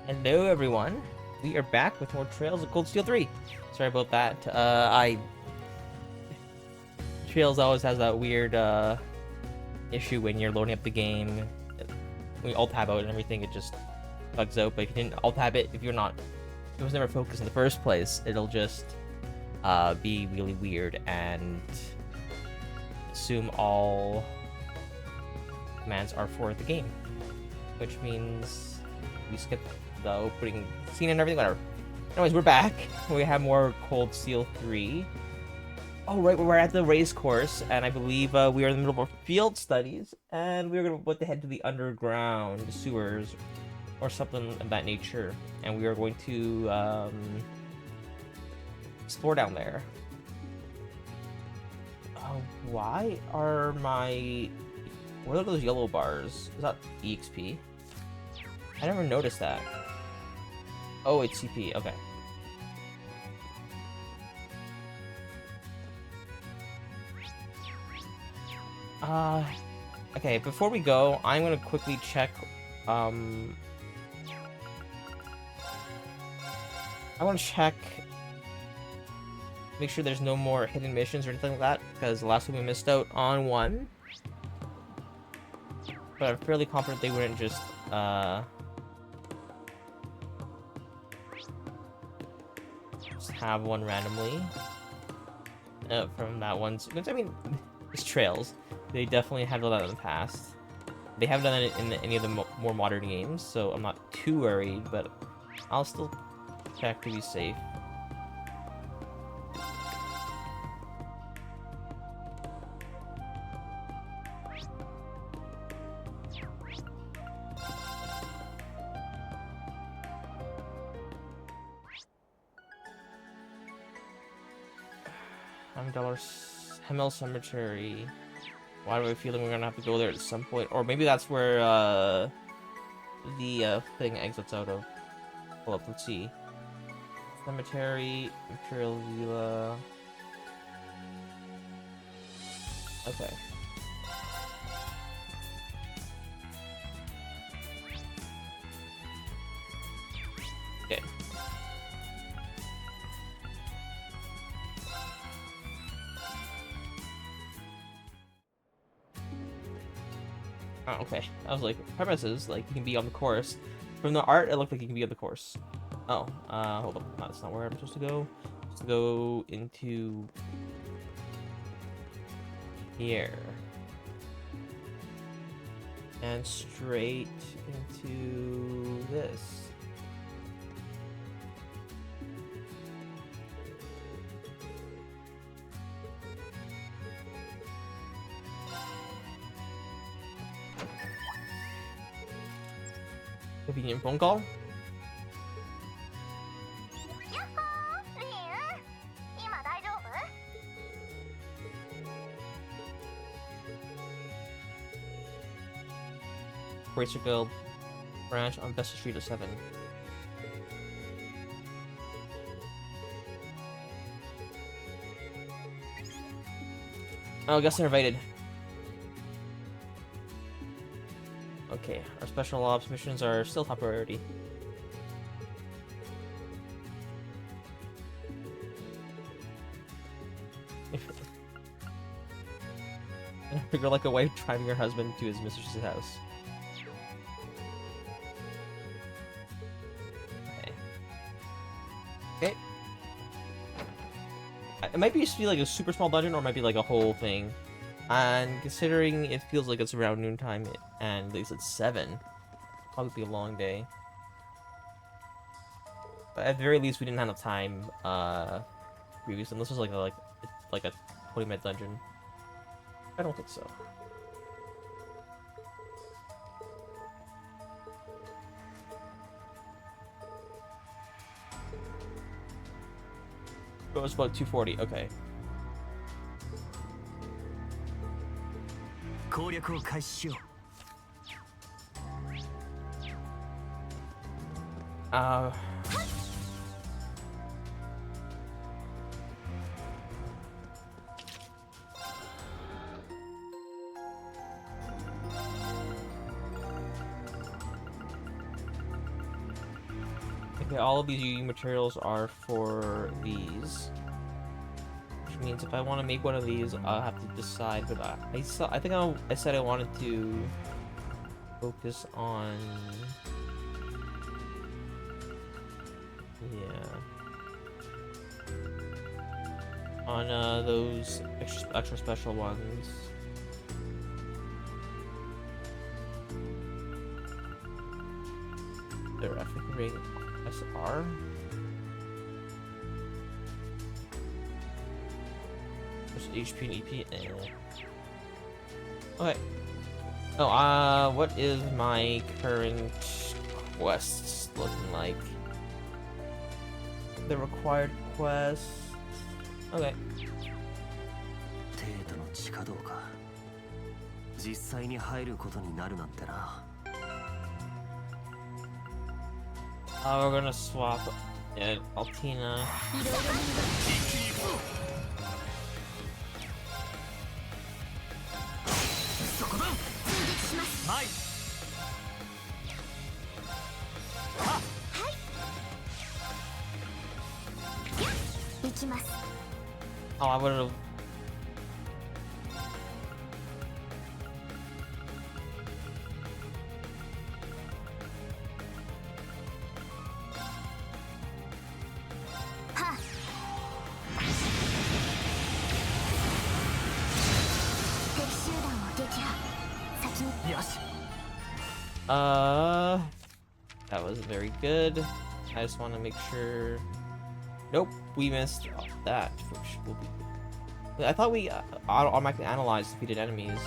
Hello everyone, we are back with more Trails of Cold Steel 3. Sorry about that. Trails always has that weird issue when you're loading up the game. When you alt tab out and everything, it just bugs out. But if you didn't alt tab it, if it was never focused in the first place, it'll just be really weird and assume all commands are for the game, which means we skip the opening scene and everything, whatever. Anyways, we're back. We have more Cold Steel 3. Oh, right, we're at the race course, and I believe we are in the middle of our field studies, and we're going to head to the underground sewers, or something of that nature, and we are going to explore down there. Why are my... What are those yellow bars? Is that EXP? I never noticed that. Oh, it's CP. Okay. Okay, before we go, I'm gonna quickly check, I want to check, make sure there's no more hidden missions or anything like that, because the last time we missed out on one. But I'm fairly confident they wouldn't just, have one randomly from that one. I mean, it's Trails. They definitely have done that in the past. They haven't done it in any of the more modern games, so I'm not too worried, but I'll still check to be safe. $1 Hemel Cemetery. Why do I feel like we're gonna have to go there at some point? Or maybe that's where the thing exits out of. Hold up, let's see. Cemetery, Imperial Villa. Okay. Okay. Oh, okay. I was like, premises, like, you can be on the course. From the art, it looked like you can be on the course. Oh, hold up. That's not where I'm supposed to go. I'm supposed to go into... here. And straight into this. Convenient phone call. Racer Guild branch on Best Street of 7. Oh, I guess they're invited. Okay, our special ops missions are still top priority. Figure like a wife driving her husband to his mistress's house. Okay. It might be just be like a super small dungeon, or it might be like a whole thing. And considering it feels like it's around noontime, and at least it's 7, probably be a long day. But at the very least, we didn't have enough time previously. And this was like a 20-minute dungeon. I don't think so. It was about 240. Okay. Uh. Okay, all of these UU materials are for these. Which means if I want to make one of these, I'll have to decide. But I think I said I wanted to focus on... Yeah. On those extra special ones. Seraphic Ring SR. Just HP and EP. Okay. Oh, what is my current quests looking like? The required quest. Okay. 帝都の地下道か。実際に入ることになるなんてな。We're gonna swap Altina. Oh, I would have. That was very good. I just want to make sure. Nope, we missed that, which will be. I thought we automatically analyzed defeated enemies.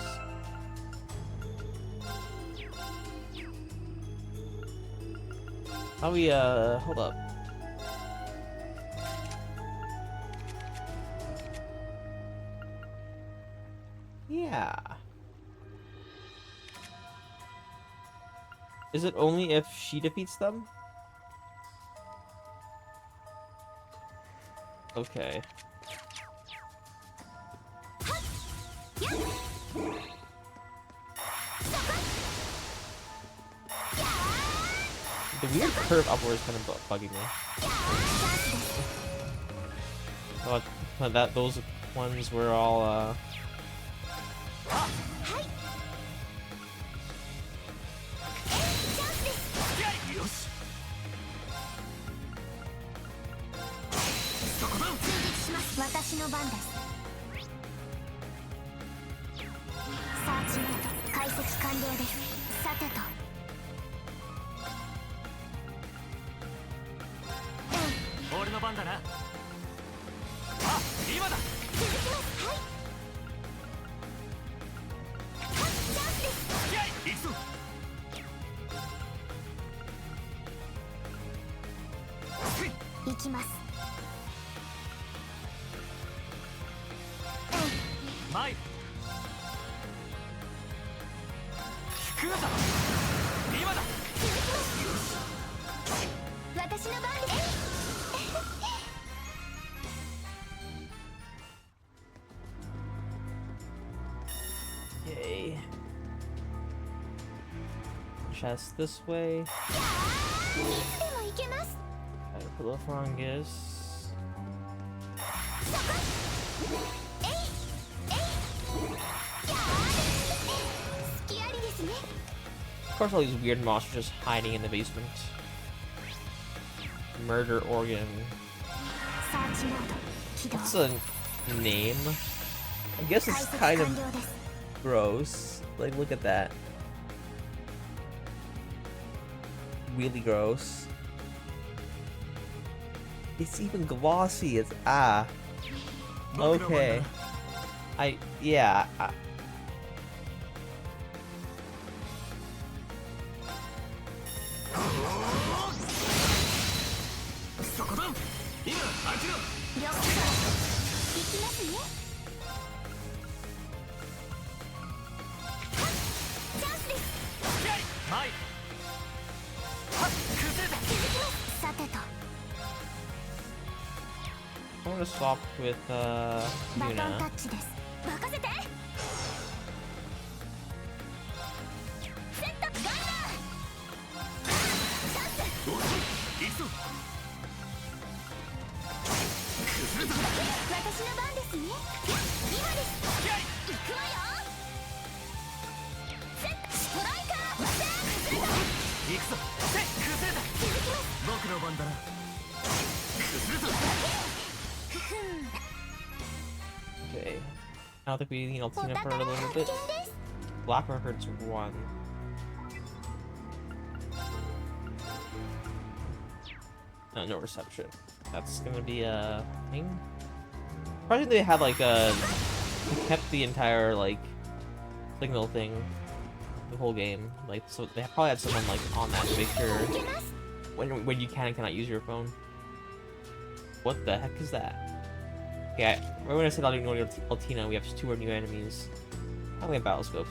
How we hold up. Yeah. Is it only if she defeats them? Okay. The weird curve upward is kind of bugging me. Those ones were all Okay. Chest this way. Fungus. Of course, all these weird monsters just hiding in the basement. Murder organ. What's the name? I guess it's kind of gross. Like, look at that. Really gross. It's even glossy. It's okay. Yeah. I'm gonna swap with Yuna. 私の番ですね。今です。行くわよ。ストライカー。行くぞ。崩れた。僕の番だな。崩るぞ。Okay. I don't think we need Altina for a little bit. Black Record's 1. No reception. That's gonna be a thing. Probably they had like a kept the entire like signal thing the whole game. Like so they probably had someone like on that to make sure when you can and cannot use your phone. What the heck is that? Okay, we're gonna set out ignoring Altina. We have 2 more new enemies. How many battle scopes?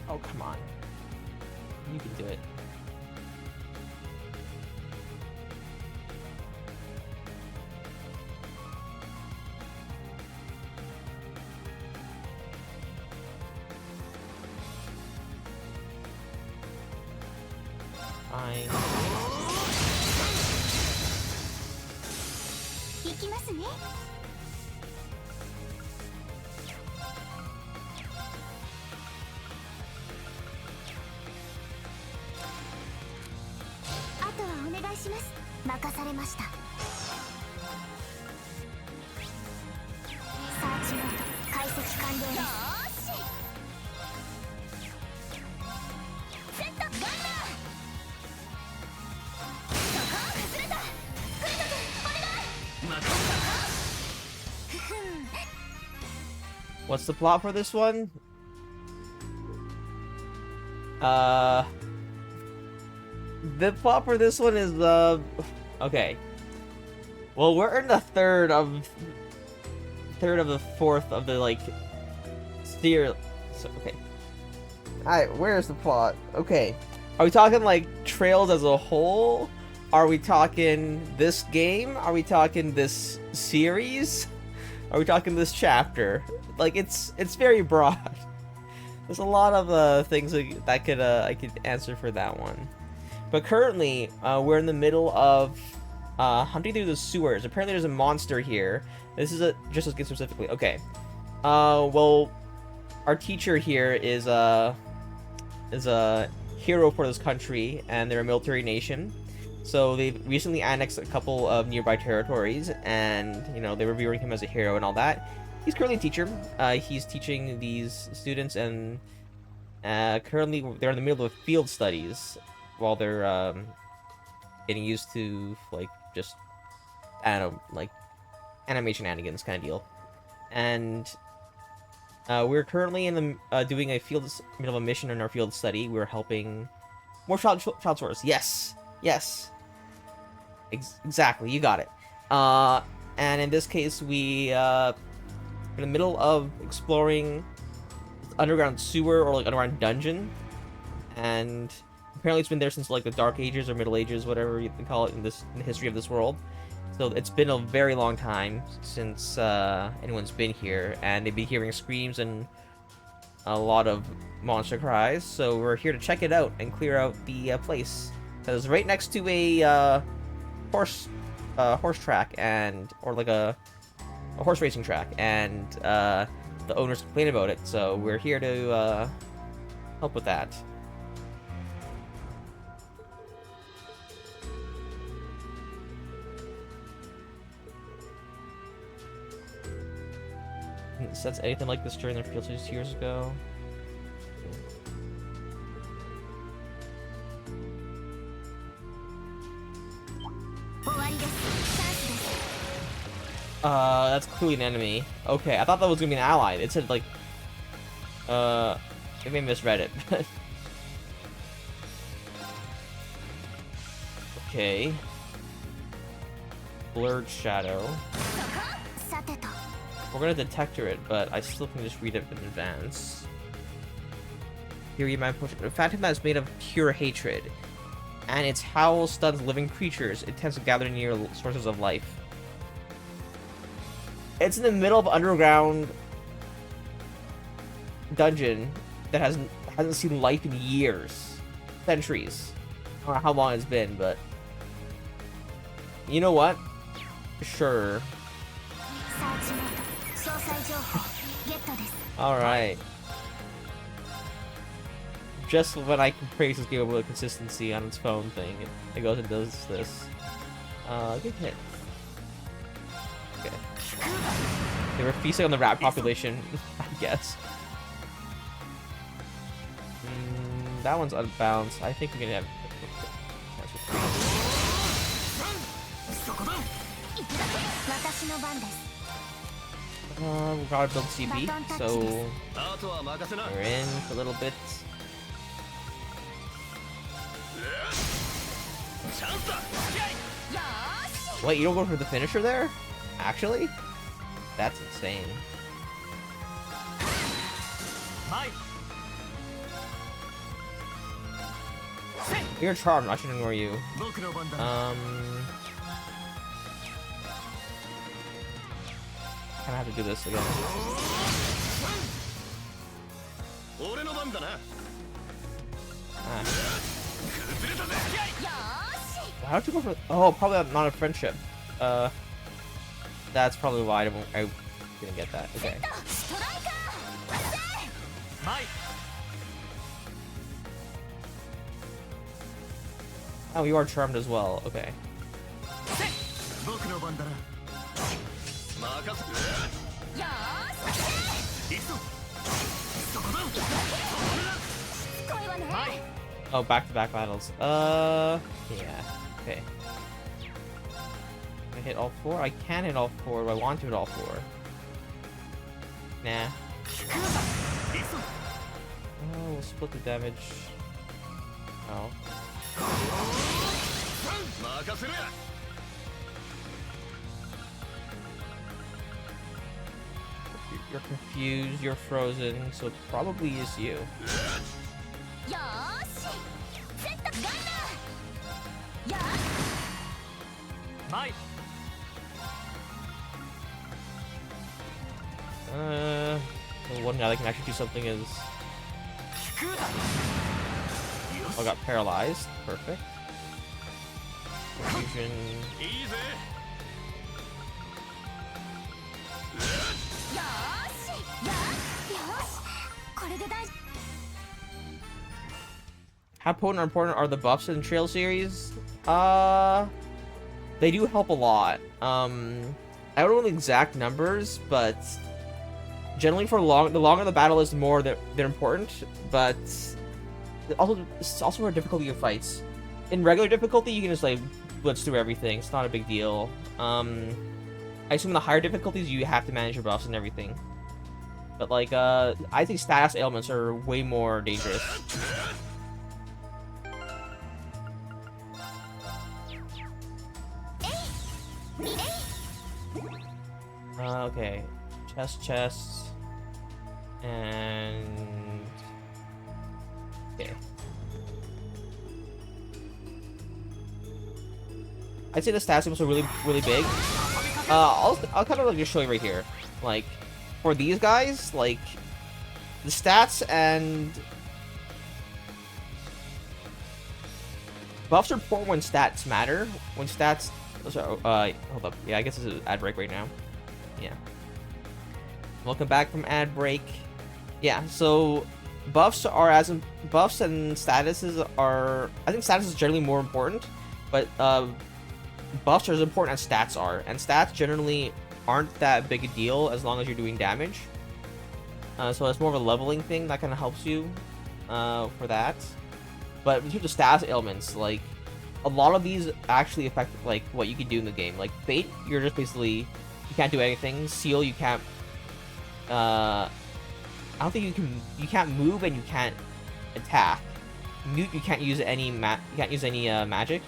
Oh, come on. You can do it. Fine. 行きますね。あとはお願いします。任されました。サーチモード解析完了です。よーし。セットガンナー。そこ外れた。クリト君お願い。What's the plot for this one? The plot for this one is okay. Well, we're in the third of the fourth of the like steer. So, okay. Alright, where's the plot? Okay. Are we talking like Trails as a whole? Are we talking this game? Are we talking this series? Are we talking this chapter? Like it's very broad. There's a lot of things that could I could answer for that one. But currently, we're in the middle of hunting through the sewers. Apparently, there's a monster here. This is just let's get specifically. Okay. Well, our teacher here is a hero for this country, and they're a military nation. So they've recently annexed a couple of nearby territories, and you know they were viewing him as a hero and all that. He's currently a teacher. He's teaching these students, and currently they're in the middle of field studies while they're getting used to like just I don't know, like animation shenanigans kind of deal. And we're currently in the doing a middle of a mission in our field study. We're helping more child source. Yes, yes. Exactly, you got it. And in this case, we in the middle of exploring underground sewer or like underground dungeon, and apparently it's been there since like the Dark Ages or Middle Ages, whatever you can call it in the history of this world. So it's been a very long time since anyone's been here, and they've been hearing screams and a lot of monster cries. So we're here to check it out and clear out the place. Because it's right next to a horse track or like a horse racing track, and the owners complain about it. So we're here to help with that. Sense anything like this during their field studies 2 years ago. That's clearly an enemy. Okay, I thought that was gonna be an ally. It said like, maybe I misread it. Okay. Blurred shadow. We're gonna detector it, but I still can just read it in advance. Fury Man potion. A phantom that is made of pure hatred. And its howl stuns living creatures. It tends to gather near sources of life. It's in the middle of underground dungeon that hasn't seen life in years. Centuries. I don't know how long it's been, but... You know what? Sure. Alright. Just when I can praise this game over the consistency on its phone thing, it goes and does this. Good hit. Okay. They were feasting on the rat population, I guess. That one's unbalanced. I think we're gonna have chance for 3. We gotta build CP, so we're in for a little bit. Wait, you don't go for the finisher there? Actually? That's insane. You're charmed, I should ignore you. Kinda have to do this again. How'd you go for... Oh, probably not a friendship. That's probably why I didn't get that. Okay. Oh, you are charmed as well. Okay. Oh, back-to-back battles. Yeah. Okay. I hit all 4? I can hit all 4. Do I want to hit all 4? Nah. Oh, we'll split the damage. Oh. You're confused, you're frozen, so it probably is you. The one guy that can actually do something is... Oh, got paralyzed. Perfect. Confusion. How potent or important are the buffs in Trail series? They do help a lot. I don't know the exact numbers, but generally the longer the battle is, the more they're important. But it's also for difficulty of fights. In regular difficulty, you can just like blitz through everything. It's not a big deal. I assume in the higher difficulties you have to manage your buffs and everything. But like, I think status ailments are way more dangerous. Okay, chest, and okay. I'd say the stats are really big. I'll kind of like just show you right here. Like, for these guys, like the stats and buffs are important when stats matter. When stats, hold up. Yeah, I guess this is an ad break right now. Yeah. Welcome back from ad break. Yeah, so buffs and statuses are... I think status is generally more important, but buffs are as important as stats are. And stats generally aren't that big a deal as long as you're doing damage. So it's more of a leveling thing that kind of helps you for that. But in terms of status ailments, like, a lot of these actually affect like what you can do in the game. Like Fate, you're just basically... You can't do anything. Seal, you can't... I don't think you can't move and you can't attack. Mute, you can't use any magic.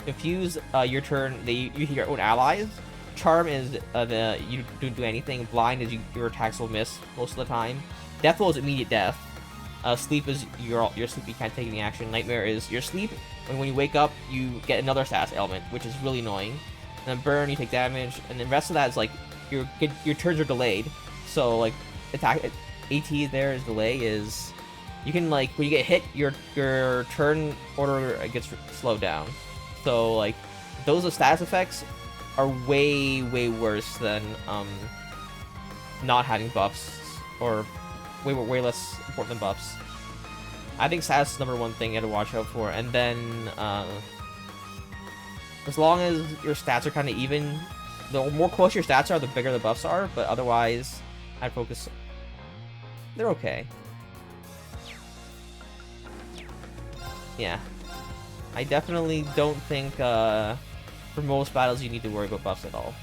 Confuse, your turn, you hit your own allies. Charm is you don't do anything. Blind is your attacks will miss most of the time. Death Blow is immediate death. Sleep is your sleep, you can't take any action. Nightmare is your sleep, and when you wake up, you get another status ailment, which is really annoying. And then burn, you take damage, and the rest of that is like your turns are delayed. So like attack AT there is delay is you can like when you get hit, your turn order gets slowed down. So like those status effects are way worse than not having buffs, or way less important than buffs. I think status is the #1 thing you have to watch out for, and then as long as your stats are kind of even, the more close your stats are, the bigger the buffs are, but otherwise, I'd focus. They're okay. Yeah. I definitely don't think, for most battles, you need to worry about buffs at all.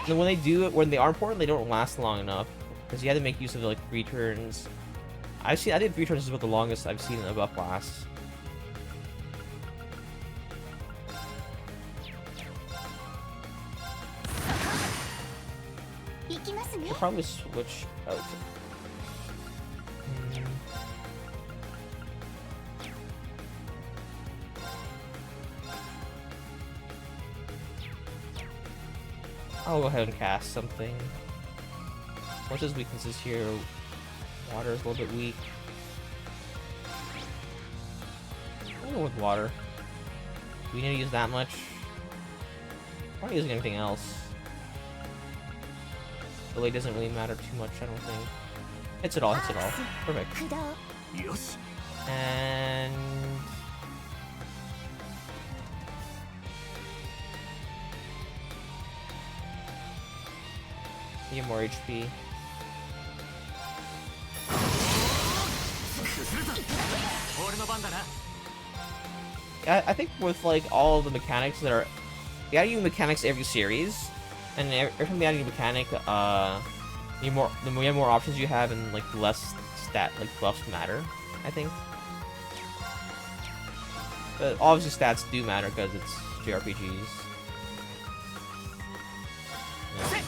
And when they do it, when they are important, they don't last long enough, because you have to make use of like 3 turns. I think 3 turns is about the longest I've seen in a buff last. I'll probably switch out. I'll go ahead and cast something. What's his weaknesses here? Water is a little bit weak. I'll go with water. Do we need to use that much? I'm not using anything else. Delay doesn't really matter too much, I don't think. Hits it all, hits it all. Perfect. And... you get more HP. Yeah, I think with like all of the mechanics that are, you gotta use mechanics every series, and every time you add a new mechanic, the more options you have, and like less buffs matter, I think. But obviously stats do matter because it's JRPGs. Yeah.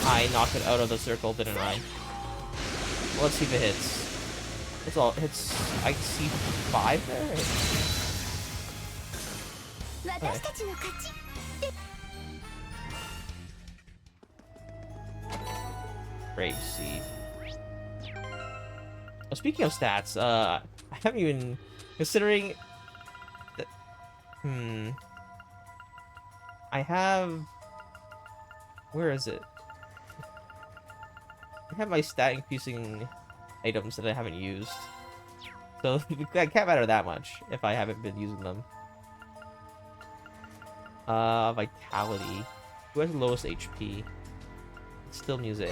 I knocked it out of the circle, didn't I? Let's see if it hits. It's all hits. I see 5 there. Okay. Brave Seed. Oh, speaking of stats, I haven't even considering that. I have. Where is it? I have my stat increasing items that I haven't used. So it can't matter that much if I haven't been using them. Vitality. Who has the lowest HP? It's still Muse.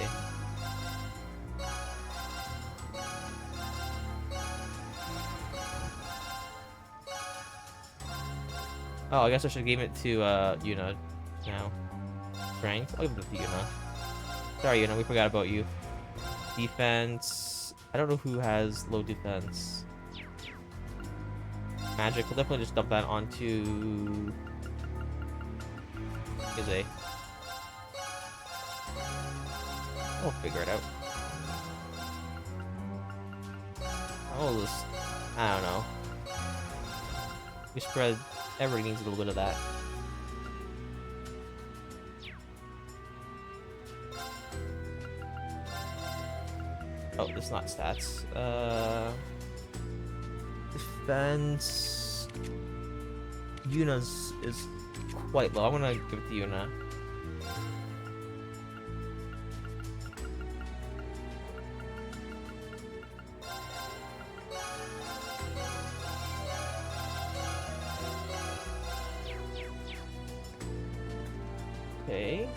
Oh, I guess I should give it to Yuna now. Strength? I'll give it to Yuna. Sorry, Yuna, we forgot about you. Defense. I don't know who has low defense. Magic. We'll definitely just dump that onto Muse. We'll figure it out. I'll just, I don't know. We spread. Everybody needs a little bit of that. Oh, it's not stats. Defense. Yuna's is quite low. I'm gonna give it to Yuna. Okay.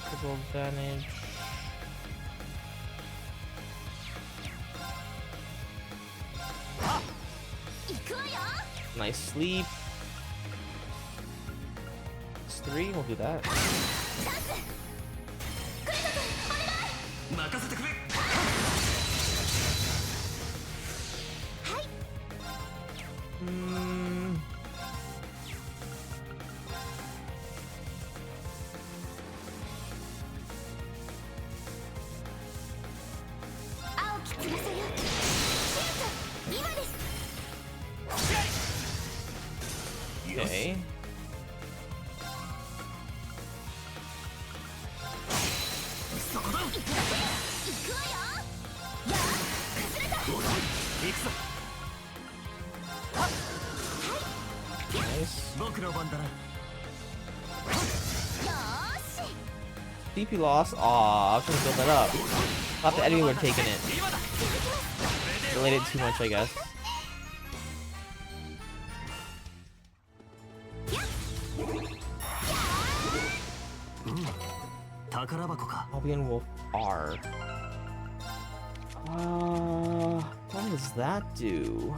Triple advantage. Nice sleep. It's 3, we'll do that. チャンス。クレタ君お願い。任せてくれ。はい。青き翼よ。シュート今です。Okay. そこだ。行くわよ。やあ崩れた。行くぞ。 Nice. 僕の番だな。よーし。 DP lost. Aw, I was gonna build that up. Thought the enemy would have taken it. Delayed it too much, I guess. 宝箱か。 Albion Wolf R. What does that do?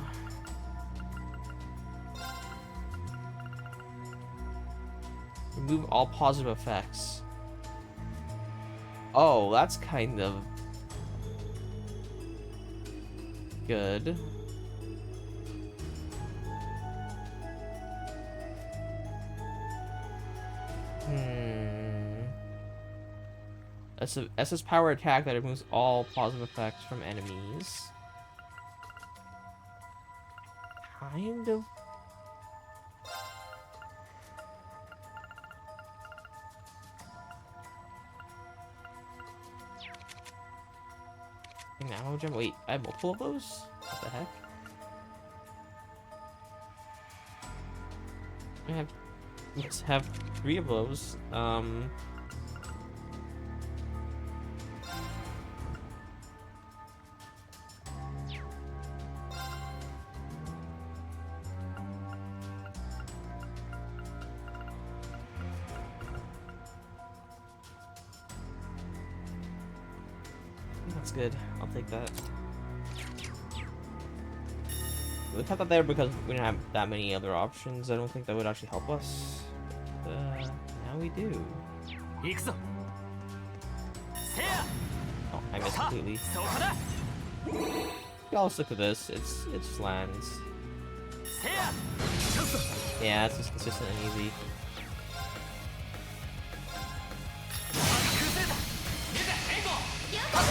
Remove all positive effects. Oh, that's kind of good. SS power attack that removes all positive effects from enemies. Kind of. An ammo gem? Wait, I have multiple of those? What the heck? Let's have 3 of those. That's good. I'll take that. We kept that there because we didn't have that many other options. I don't think that would actually help us. Now we do. 行くぞ。せや。 Oh, I missed completely. そこだ。 I'll stick with this. It just lands. せや。チャンスだ。 Yeah, it's just consistent and easy. 崩れた。出て援護。よーし。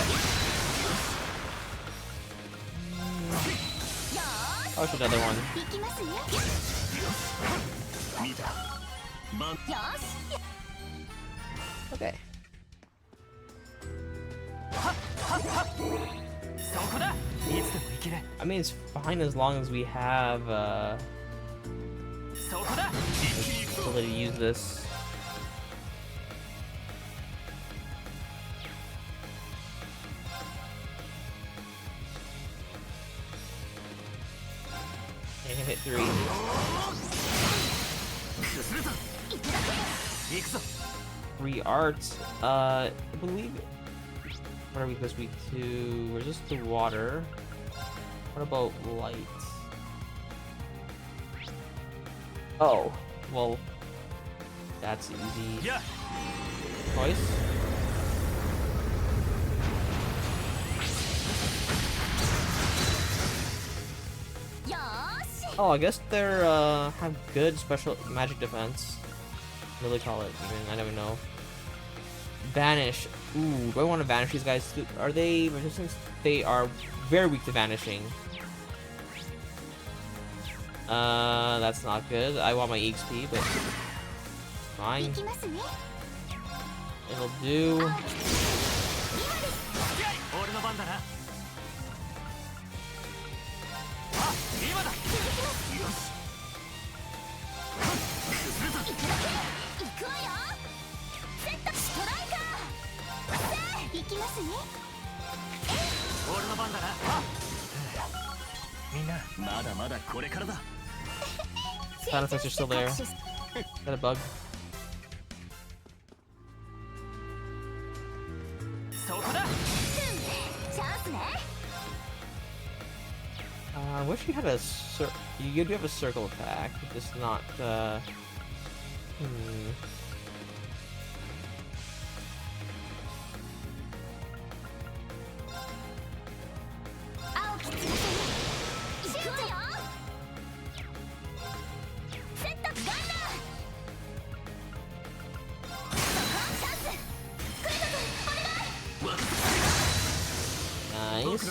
Oh, it's another one. 行きますよ。見た。番。よーし。 Okay. そこだ。いつでも行ける。 I mean, it's fine as long as we have そこだ。一気に行くぞ。 ability to use this. I can hit 3. 崩れた。行くぞ。 3 arts. I believe. What are we supposed to be to? Resist the water. What about light? Oh, well, that's easy や。 choice.よーし。 Oh, I guess they're have good special magic defense. What do they call it? Even I never know. Vanish. Ooh, do I want to vanish these guys? Are they resistant? They are very weak to vanishing. That's not good. I want my EXP, but 行 fine. きますね。 It'll do. 青き翼よ。今です。俺の番だな。あ、今だ。続きます。よし。崩れた。行くだけ。行くわよ。セット。ストライカー。さあ、行きますね。俺の番だな。あ、みんなまだまだこれからだ。 Sound effects are still there. Is that a bug? そこだ。チャンスね。 I wish you had a you do have a circle attack, just not Nice.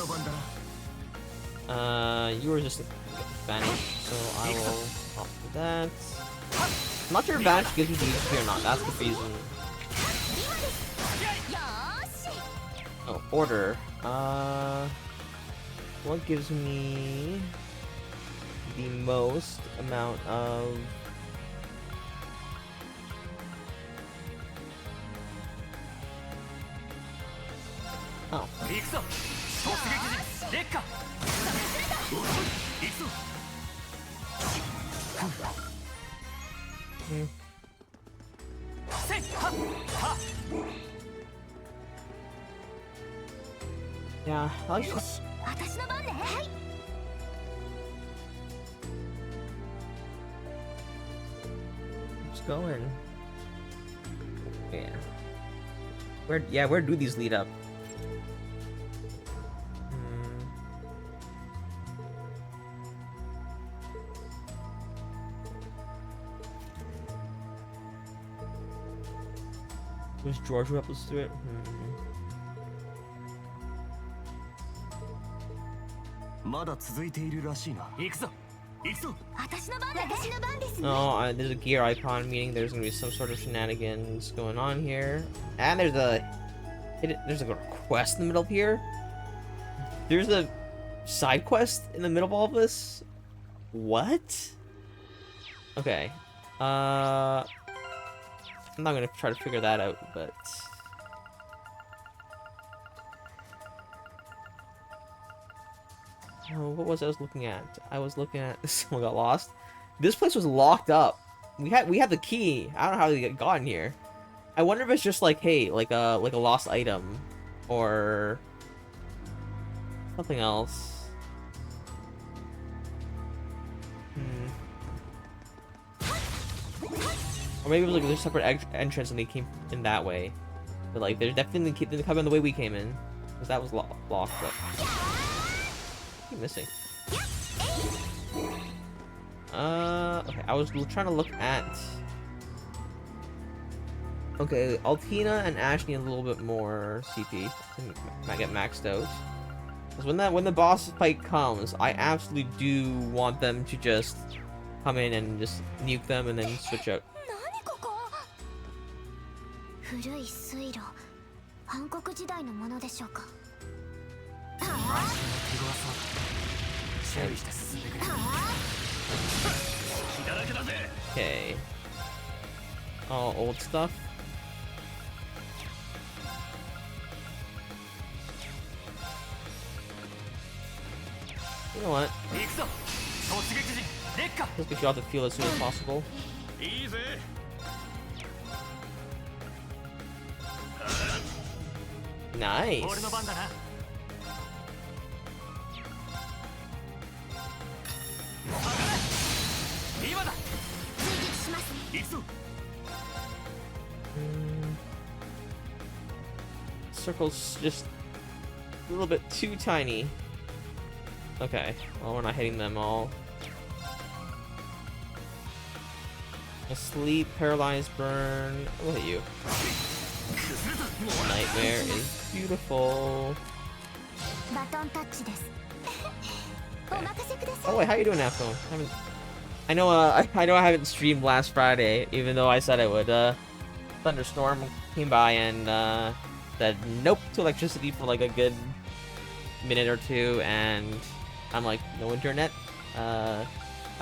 You were just vanished, so I will opt for that. I'm not sure if vanish gives me the XP or not. That's the reason. Oh, order. What gives me the most amount of? Oh. Hmm. Yeah, I like this. 私の番ね。はい。 What's going? Yeah. Where do these lead up? Was George who helped us through it? まだ続いているらしいな。行くぞ。行くぞ。私の番ですね。 Oh, there's a gear icon meaning there's gonna be some sort of shenanigans going on here, and there's a quest in the middle of here. There's a side quest in the middle of all of this. What? Okay. I'm not gonna try to figure that out, but. Oh, what was I was looking at? I was looking at someone got lost. This place was locked up. We had the key. I don't know how they got in here. I wonder if it's just like, hey, like a lost item, or something else. Or maybe it was like there's a separate entrance and they came in that way. But like, there's definitely didn't come in the way we came in, because that was locked up. Keep missing. Okay, I was trying to look at. Okay, Altina and Ash need a little bit more CP to might get maxed out. Because when the boss fight comes, I absolutely do want them to just come in and just nuke them and then switch out. 古い水路、暗黒時代のものでしょうか。 Okay. All old stuff. You know what? Let's get you off the field as soon as possible. Nice. Circle's just a little bit too tiny. Okay, well, we're not hitting them all. Asleep, paralyzed, burn. Look at you. Nightmare is beautiful. Okay. Oh wait, how you doing, Afro? I know I haven't streamed last Friday, even though I said I would. Thunderstorm came by and said nope to electricity for like a good minute or two, and I'm like, no internet. I'm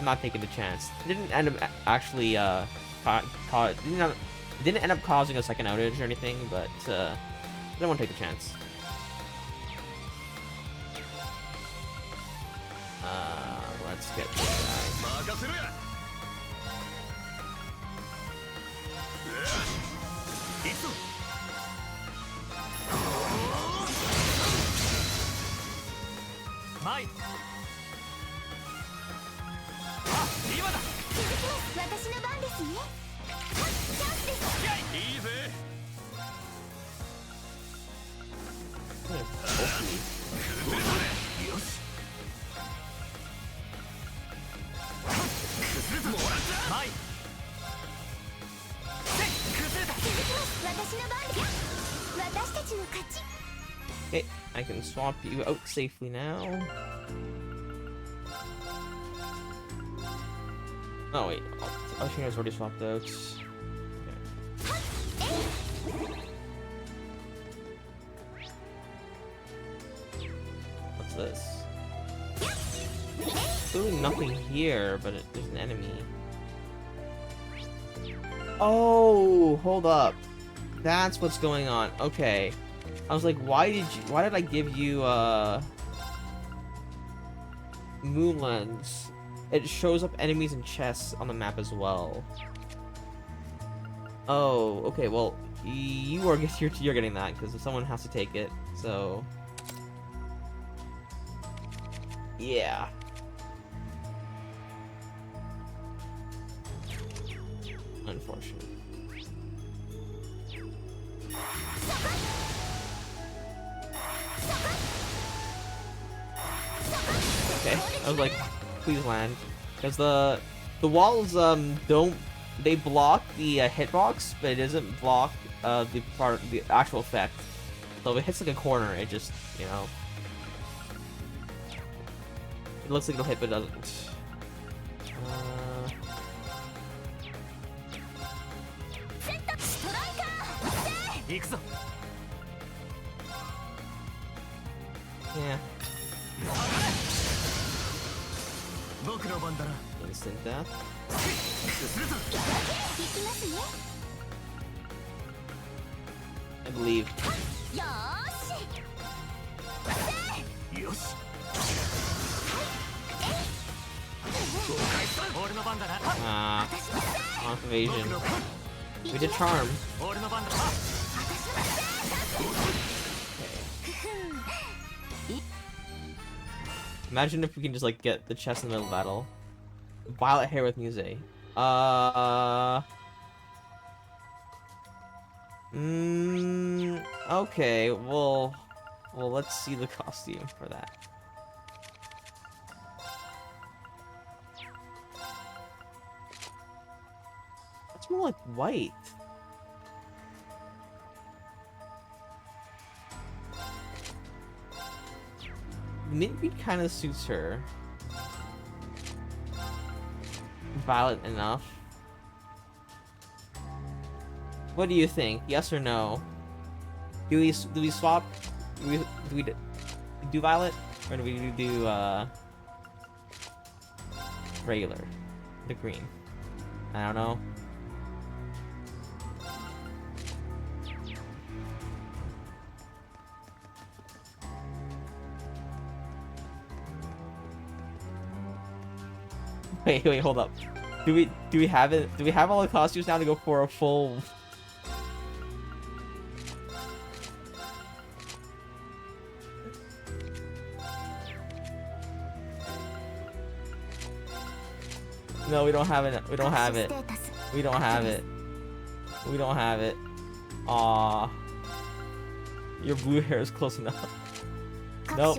not taking the chance. It didn't end up actually didn't end up causing a second outage or anything, but I don't want to take the chance. Let's get this guy. Okay, I can swap you out safely now. Oh wait, Alcina's already swapped out. What's this? Clearly nothing here, but there's an enemy. Oh, hold up. That's what's going on. Okay. I was like, why did I give you Moonlands? It shows up enemies and chests on the map as well. Oh, okay, well, you're getting that because someone has to take it. So yeah. Unfortunate. Okay, I was like, please land, because the walls they block the hitbox, but it doesn't block the actual effect. So if it hits like a corner, it just, you know, it looks like it'll hit, but it doesn't. Yeah. Instant death. I believe. Off evasion. We did charm. Imagine if we can just like get the chest in the middle of battle. Violet hair with Muse. Okay, well, let's see the costume for that. That's more like white. Mintbeard kind of suits her. Violet enough. What do you think? Yes or no? Do we swap? Do we do Violet, or do we do regular, the green? I don't know. Wait, hold up. Do we have it? Do we have all the costumes now to go for a full? No, we don't have it. We don't have it. We don't have it. We don't have it. Aww. Your blue hair is close enough. Nope.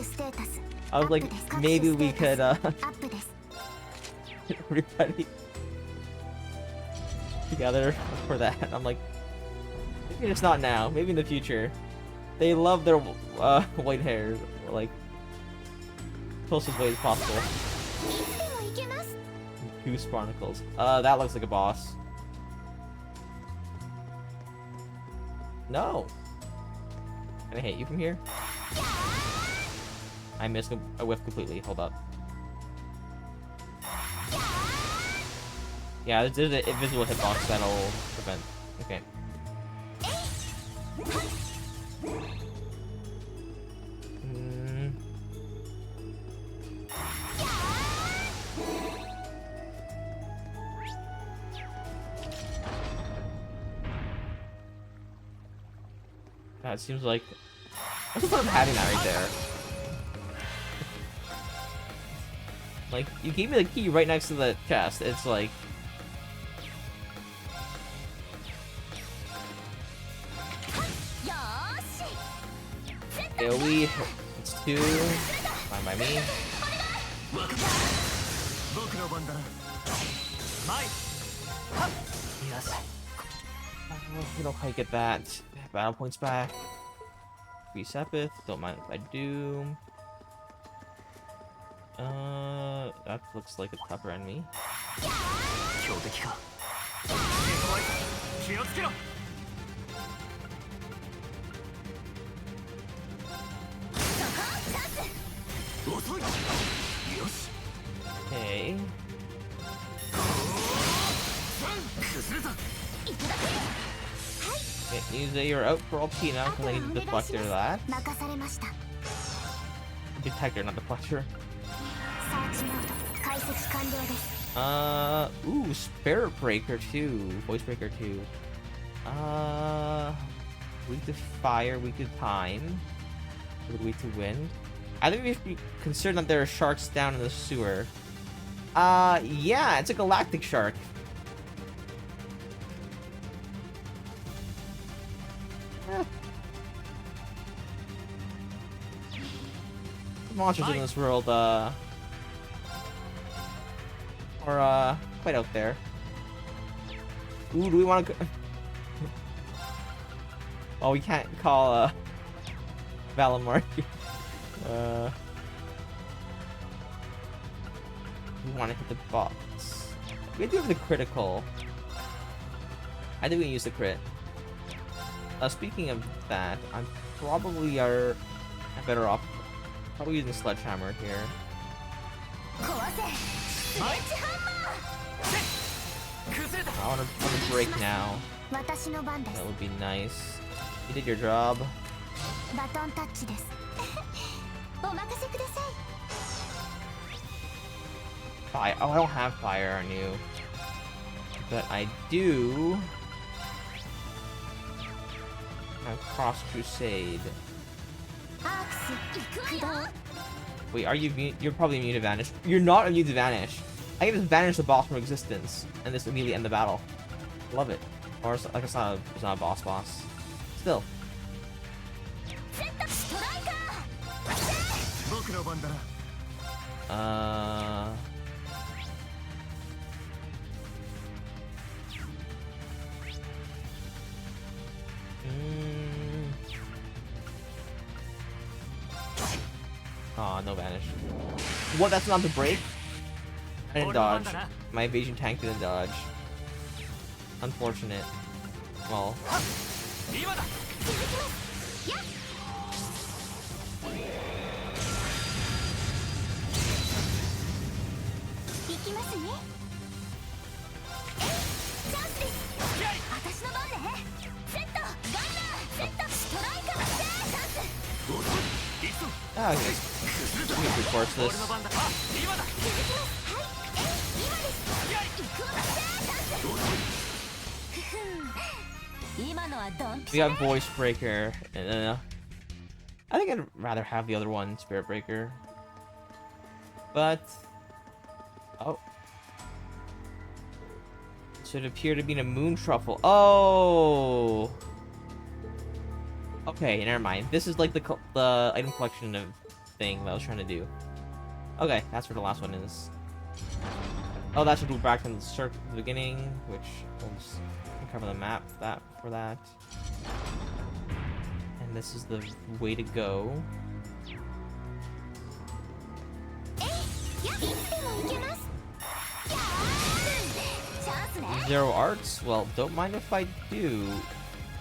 I was like, maybe we could everybody together for that. I'm like, maybe it's not now. Maybe in the future. They love their white hair, like closest way as possible. Goose Barnacles. That looks like a boss. No. Can I hit you from here? I missed a whiff completely. Hold up. Yeah, there's an invisible hitbox that'll prevent. Okay. That seems like... What's the point of having that right there? Like, you gave me the key right next to the chest. It's like... AoE, it's 2. Fine by me. Yes. We don't quite get that. Battle points back. Free Sepith. Don't mind if I do. That looks like a tougher enemy. 強敵か気をつけろ遅いよし Okay. 崩れた Okay, Yuza, you're out for ulti now because I need the deflector of that. 任されました。 Detector, not deflector. サーチモード解析完了です。 Ooh, Spirit Breaker too. Voice Breaker too. Weak to fire, weak to time. Weak to wind. I think we should be concerned that there are sharks down in the sewer. Yeah, it's a galactic shark. Eh. The monsters in this world, are, quite out there. Ooh, do we want to... Oh, we can't call, Valimar. We want to hit the box. We do have the critical. I think we can use the crit. Speaking of that, I'm probably better off probably using Sledgehammer here. I want to break now. That would be nice. You did your job. バトンタッチです。お任せください。 Fire. Oh, I don't have fire on you. But I do have Cross Crusade. アークス駆動。 Wait, are you you're probably immune to Vanish. You're not immune to Vanish. I can just banish the boss from existence and just immediately end the battle. Love it. Or it's, like it's not a boss. Still. ストライカー。僕の番だな Aw, no Vanish. What? That's not the break? I didn't dodge. My evasion tank didn't dodge. Unfortunate. Well. 続きます。やっ。行きますね。チャンスです。私の番ね。セット、ガンナー、セット、ストライカー、チャンス。 Ah, okay. We can force this. 続きます。はい。今です。行くわ。チャンス。ふふん。今のはドンピ We シャ got Voice Breaker. And, I think I'd rather have the other one, Spirit Breaker. But... Oh. Should appear to be a Moon Truffle. Oh! Okay, never mind. This is like the item collection of thing that I was trying to do. Okay, that's where the last one is. Oh, that should go back in the circle at the beginning, which will just cover the map for that. And this is the way to go. Zero arts? Well, don't mind if I do.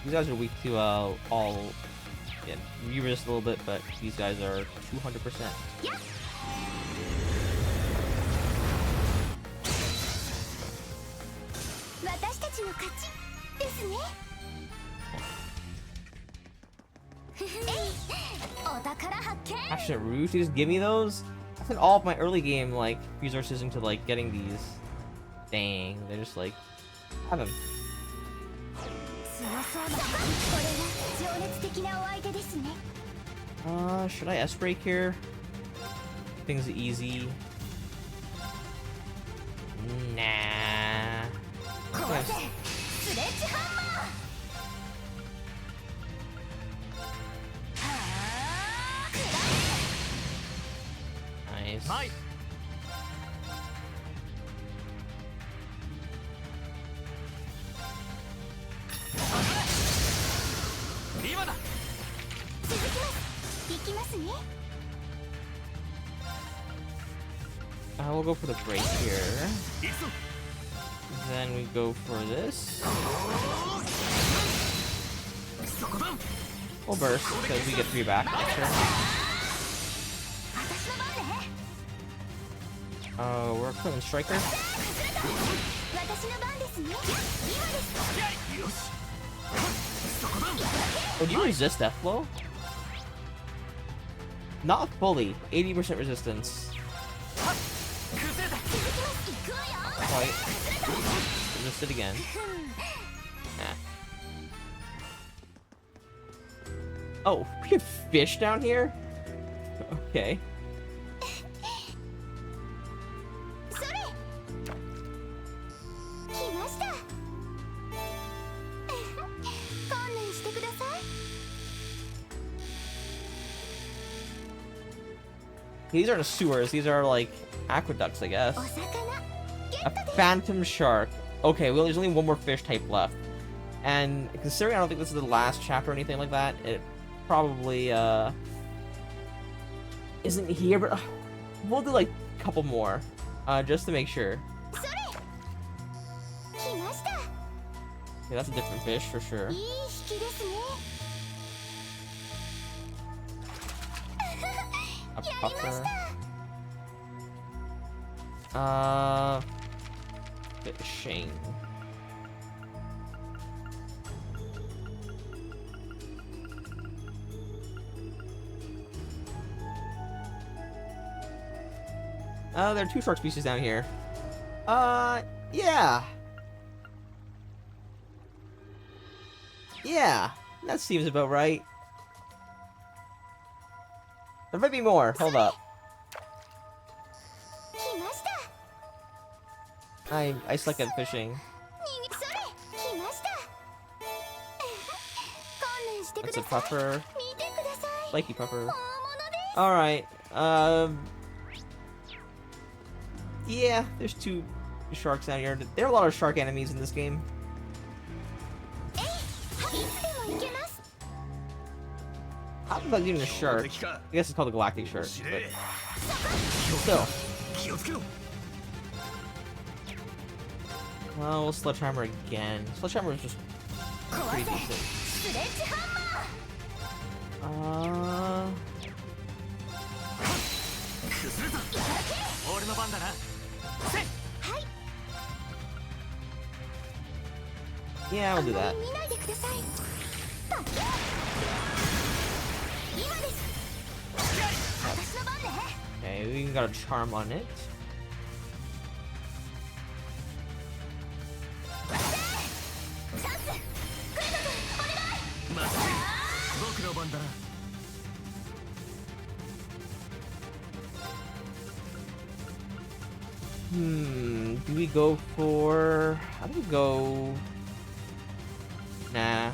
These guys are weak to all. Yeah, you resist a little bit, but these guys are 200%. Yeah. 私たちの勝ちですね。お宝発見。 Passionate Rouge, you just give me those? I spent all of my early game like resources into like getting these. Dang, they're just like have them. 強そうだ。これが情熱的なお相手ですね。 Should I S break here? Things easy. Nah. 壊せ。スレッジハンマー。はあ、食らえ。 Nice. Nice. きますね。 We'll go for the break here. Then we go for this. We'll burst because we get 3 back. Sure. 私の番ね。 Oh, we're equipping Striker. 私の番ですね。今です。 Oh, do you resist Death Blow? Not fully. 80% resistance. 続きます。行くわよ。 Quite. Resist it again. Nah. Oh, we have fish down here? Okay. それ。来ました。観念してください。 These aren't sewers, these are like aqueducts, I guess. お魚。 A phantom shark. Okay, well, there's only one more fish type left. And considering I don't think this is the last chapter or anything like that, it probably, isn't here, but we'll do like a couple more, just to make sure. それ。来ました。 Okay, that's a different fish for sure. いい引きですね。 A やりまし puffer. た。 Fishing. There are 2 shark species down here. Yeah. Yeah, that seems about right. There might be more. Hold up. 来ました。 I suck at fishing. 逃げそれ。来ました。観念してく That's だ a さい。 puffer. 見てください。 Flaky puffer. 大物です。 Alright. Yeah, there's 2 sharks down here. There are a lot of shark enemies in this game. はい、いつでも行けます。 How about even a shark? I guess it's called a galactic shark. But still. 気をつけろ。 Well, we'll Sledgehammer again. Sledgehammer is just 壊 pretty せ。 decent. スレッジハンマー。 崩れた。俺の番だな。せっ。 はい。 Yeah, I'll do that. 見ないでください。パッキャー。今です。私の番ね。 Okay, we even got a charm on it. チャンス。クイズ君、お願い。まずい。僕の番だな。 Do we go for... How do we go... Nah.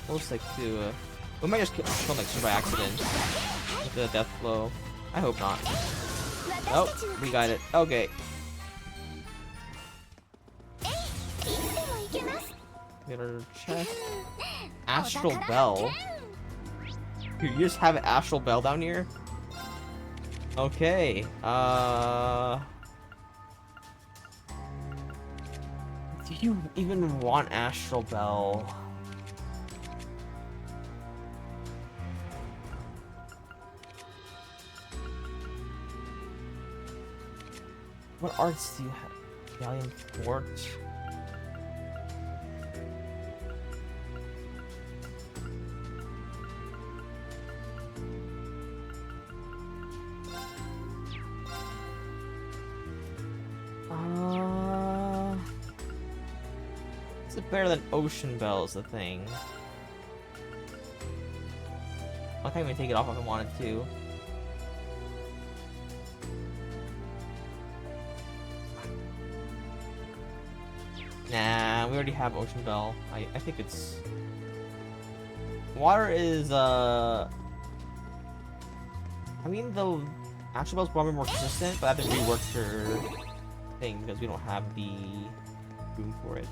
We'll stick to... We might just kill like by accident. With the death blow. I hope not. 私 Oh, たちの we got it. Okay. いつでも行けます。 Get our chest. お Astral 宝 Bell. 発見。 Dude, you just have an Astral Bell down here? Okay. Do you even want Astral Bell? What arts do you have? Galleon Fort? Is it better than Ocean Bell is the thing? I can't even take it off if I wanted to. Nah, we already have Ocean Bell. I think it's... Water is, I mean, the Astral Bell's probably more consistent, but I have to rework her thing because we don't have the room for it.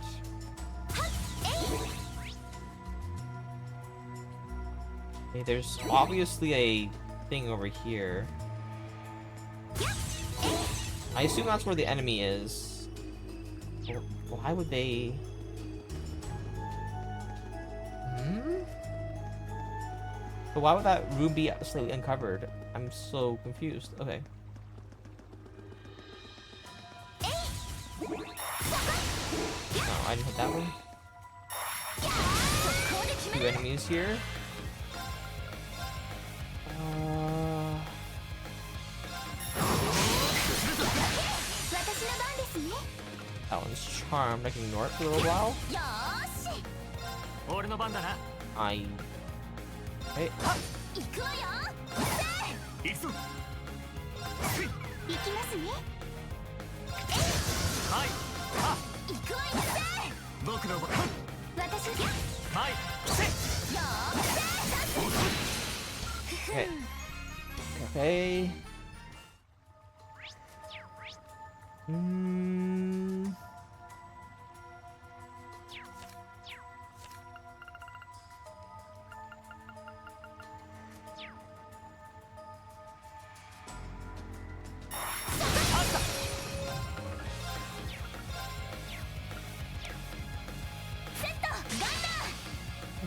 Okay, there's obviously a thing over here. I assume that's where the enemy is. Why would they... But why would that room be slightly uncovered? I'm so confused. Okay. No, I didn't hit that one. Two enemies here. That one's charmed. I can ignore it for a little while. I... Hey. Okay. Okay.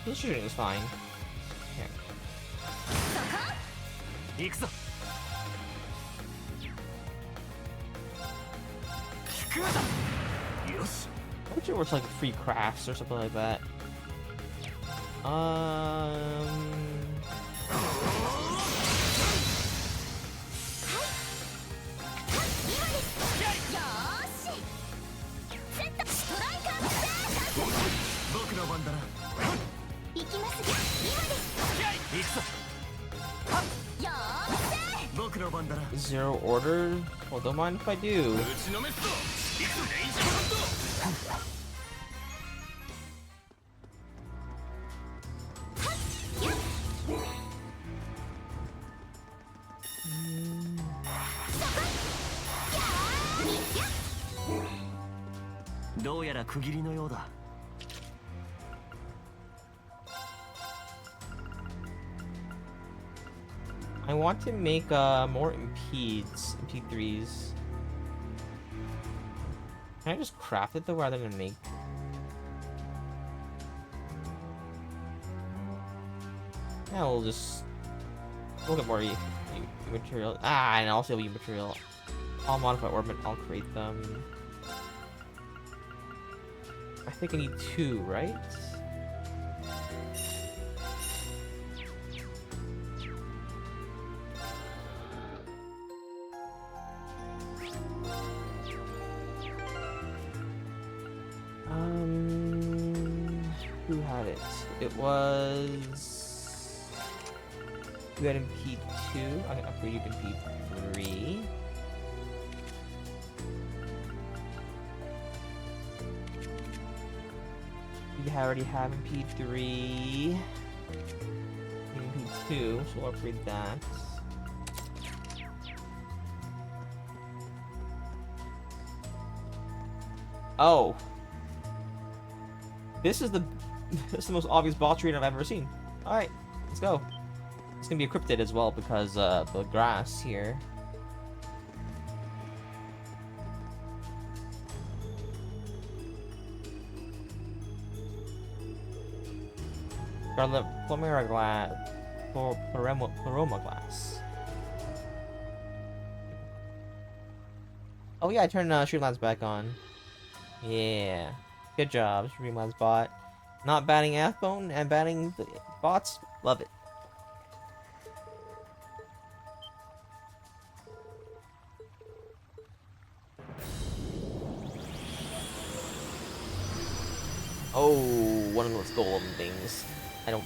This shooting is fine. Okay. I wish it was like free crafts or something like that. Zero order? Well, don't mind if I do. I want to make more impedes, MP3s. Can I just craft it though rather than make? Yeah, we'll just get more material. Ah, and also material. I'll modify orbit. I'll create them. I think I need 2, right? Who had it? It was... You had MP2. I can upgrade you to MP3. We already have MP3. MP2, so we'll upgrade that. Oh. This is the most obvious boss treat I've ever seen. Alright, let's go. It's gonna be a cryptid as well because the grass here. Scarlet Plumera glass. Paroma glass. Oh yeah, I turned Streamlabs back on. Yeah. Good job, Streamlabs bot. Not banning F-Bone and banning the bots. Love it. Oh, one of those golem things. I don't...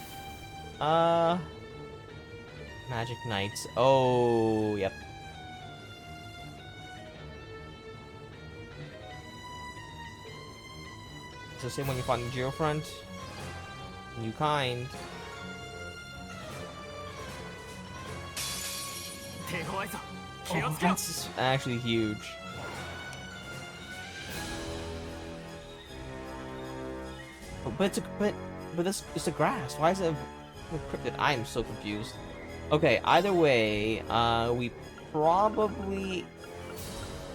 Magic Knights. Oh, yep. It's the same when you fought in Geofront. New kind. Oh, that's actually huge. But it's a grass. Why is it Encrypted. I am so confused. Okay, either way, we probably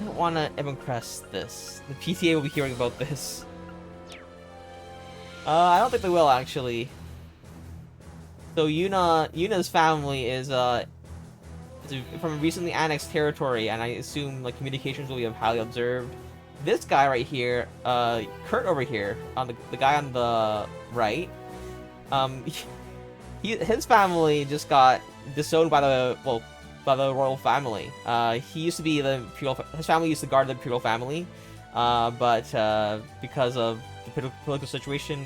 don't want to Ebon Crest this. The PTA will be hearing about this. I don't think they will, actually. So Yuna's family is from a recently annexed territory, and I assume like communications will be highly observed. This guy right here, Kurt over here, on the guy on the right, his family just got disowned by the royal family. He used to be his family used to guard the imperial family, but because of the political situation,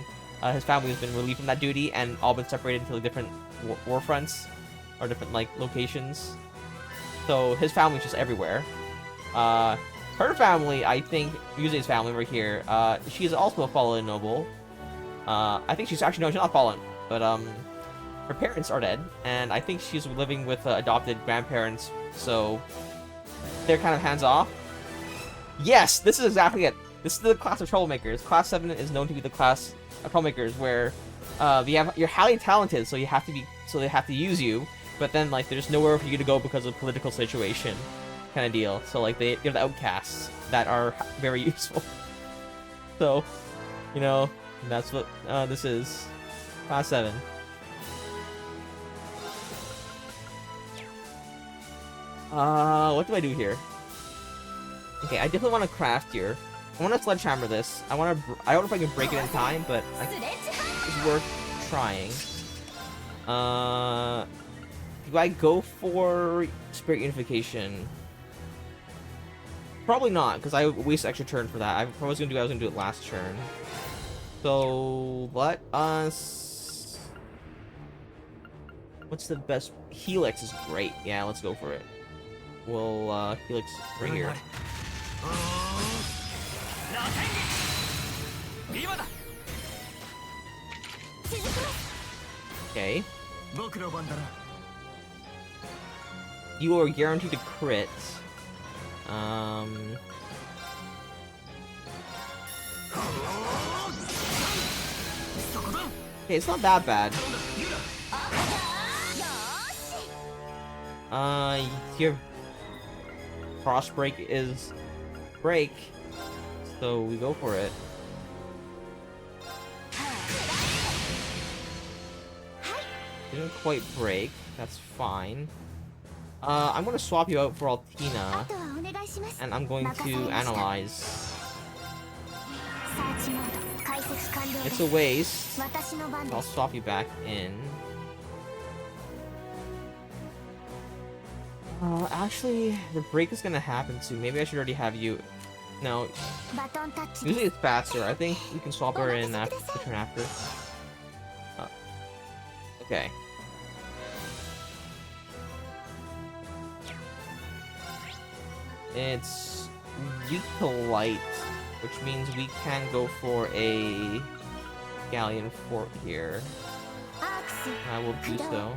his family has been relieved from that duty and all been separated into different war fronts or different like locations. So his family's just everywhere. Her family, I think, Yuzue's family over here, she is also a fallen noble. I think she's actually, no, she's not fallen, but her parents are dead, and I think she's living with adopted grandparents, so they're kind of hands-off. Yes, this is exactly it. This is the class of troublemakers. Class 7 is known to be the class of troublemakers where you're highly talented, so they have to use you, but then like there's nowhere for you to go because of political situation, kind of deal. So like they're the outcasts that are very useful. So, you know, that's what this is. Class 7. What do I do here? Okay, I definitely want to craft here. I want to sledgehammer this. I don't know if I can break it in time, but it's worth trying. Do I go for Spirit Unification? Probably not, because I waste extra turn for that. I was gonna do it last turn. So let us. What's the best? Helix is great. Yeah, let's go for it. We'll Helix right here. Okay. You are guaranteed to crit. Okay, it's not that bad. Your cross break is break, so we go for it. Didn't quite break. That's fine. I'm gonna swap you out for Altina, and I'm going to analyze. It's a waste. I'll swap you back in. Actually, the break is gonna happen soon. Maybe I should already have you. No. Usually it's faster. I think you can swap her in after the turn after. Okay. It's weak to light, which means we can go for a Galleon Fort here. I will do so.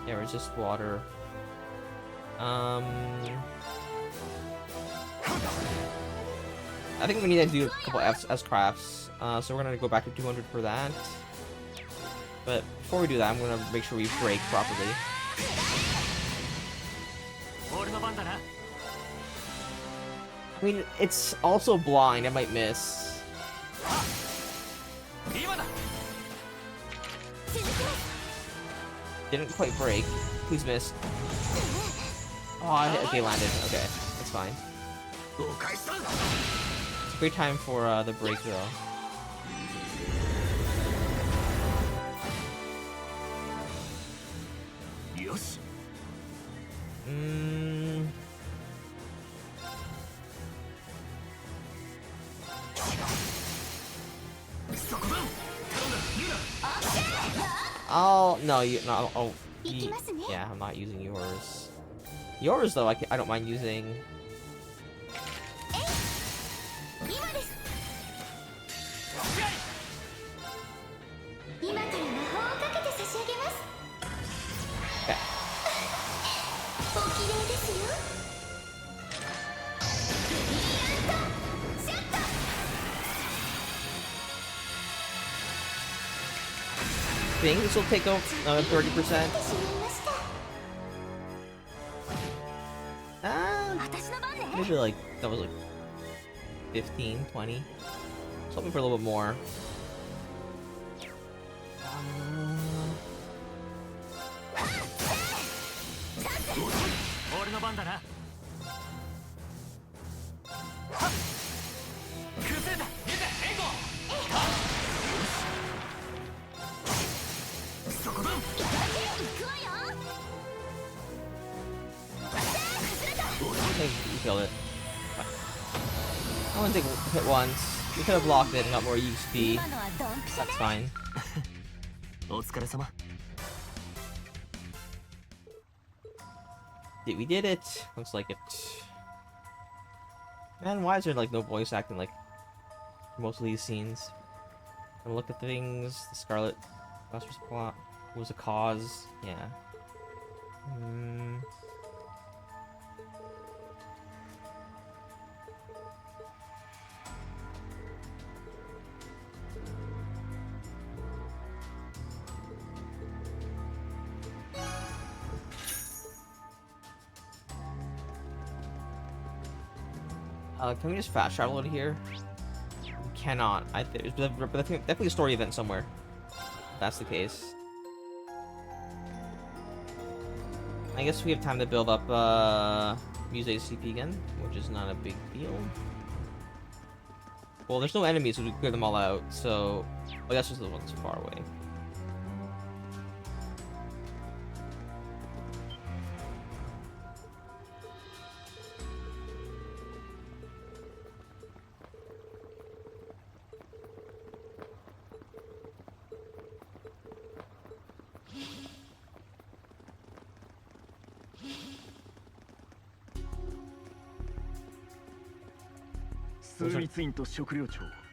Yeah, resist water. I think we need to do a couple S-crafts, so we're gonna go back to 200 for that. But before we do that, I'm gonna make sure we break properly. I mean, it's also blind, I might miss. Didn't quite break. Please miss. Oh, okay, landed. Okay, that's fine. It's a great time for the break, though. Yeah, I'm not using yours. Yours though, I don't mind using. Okay. think this will take out 30%. しまいました 私の番ね Maybe like that was like 15, 20. Something for a little bit more. 俺の番だな。崩れた。そこだ。行くわよ Okay, you killed it. I want to take a hit once. We could have blocked it and got more XP. 今のはドンピシャ That's ね fine. お疲れ様。 We did it. Looks like it. Man, why is there like no voice acting like most of these scenes? And look at things. The Scarlet Buster's plot was a cause. Yeah. Can we just fast travel out of here? We cannot. There's definitely a story event somewhere. If that's the case. I guess we have time to build up Muse's CP again, which is not a big deal. Well, there's no enemies, so we clear them all out. So, I guess just the ones far away.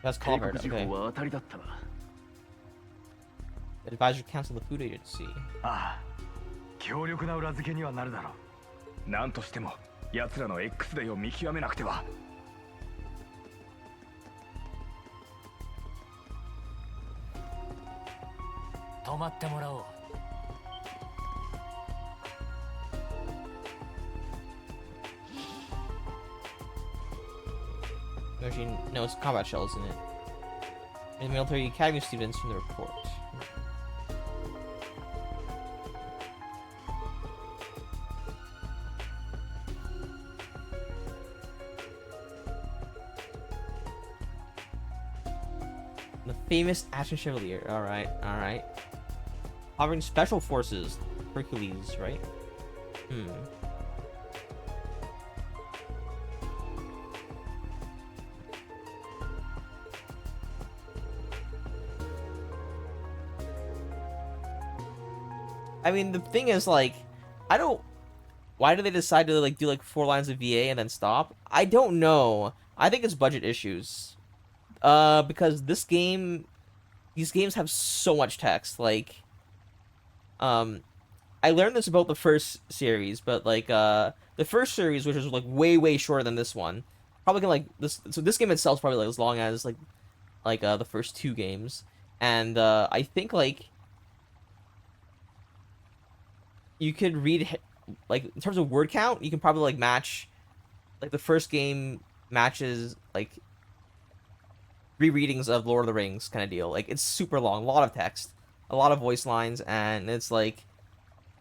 That's Culvert, okay. Advise you cancel the food agency. ああ、強力な裏付けにはなるだろう。なんとしても奴らの X デーを見極めなくては。止まってもらおう。 Actually, no, it's combat shells in it. And military academy students from the report. The famous Ashen Chevalier. Alright, alright. Hovering Special Forces. Hercules, right? I mean, the thing is, like, I don't... Why do they decide to, like, do, like, 4 lines of VA and then stop? I don't know. I think it's budget issues. Because this game... These games have so much text, like... I learned this about the first series, but, like, the first series, which was, like, way, way shorter than this one, probably can, like, this... So this game itself is probably, like, as long as, like, the first 2 games. And, I think, like... You could read, like, in terms of word count, you can probably, like, match, like, the first game matches, like, rereadings of Lord of the Rings kind of deal. Like, it's super long, a lot of text, a lot of voice lines, and it's, like,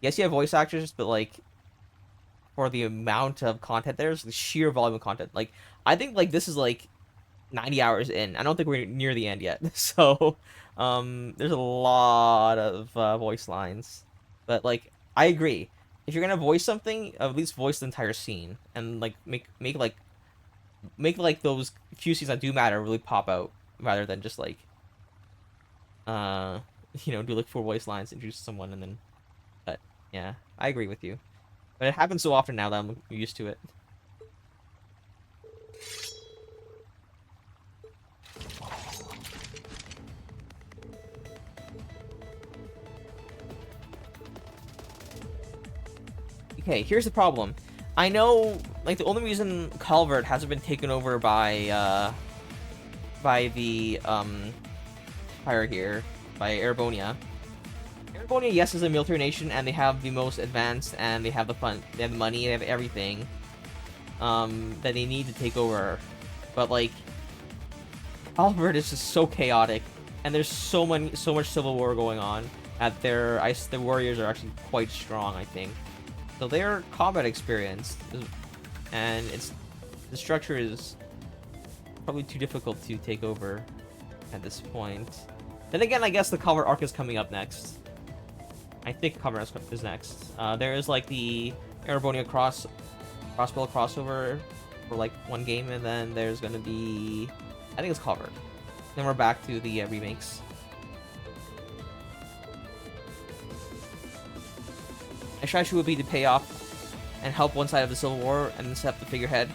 yes, you have voice actors, but, like, for the amount of content there's the sheer volume of content. Like, I think, like, this is, like, 90 hours in. I don't think we're near the end yet. So, there's a lot of voice lines. But, like, I agree. If you're gonna voice something, at least voice the entire scene and like make like those few scenes that do matter really pop out, rather than just like you know, do like 4 voice lines, introduce someone, and then. But yeah, I agree with you. But it happens so often now that I'm used to it. Okay, here's the problem. I know, like, the only reason Calvert hasn't been taken over by the, fire here, by Erebonia, Erebonia, yes, is a military nation, and they have the most advanced, and they have the fun, they have the money, they have everything that they need to take over. But like, Albert is just so chaotic, and there's so much civil war going on. That their warriors are actually quite strong, I think. So they're combat experienced, and the structure is probably too difficult to take over at this point. Then again, I guess the Calvert arc is coming up next. I think Calvert is next. There is like the Erebonia Crossbell crossover for like one game, and then there's gonna be, I think it's Calvert. Then we're back to the remakes. My strategy would be to pay off and help one side of the Civil War and then set up the figurehead.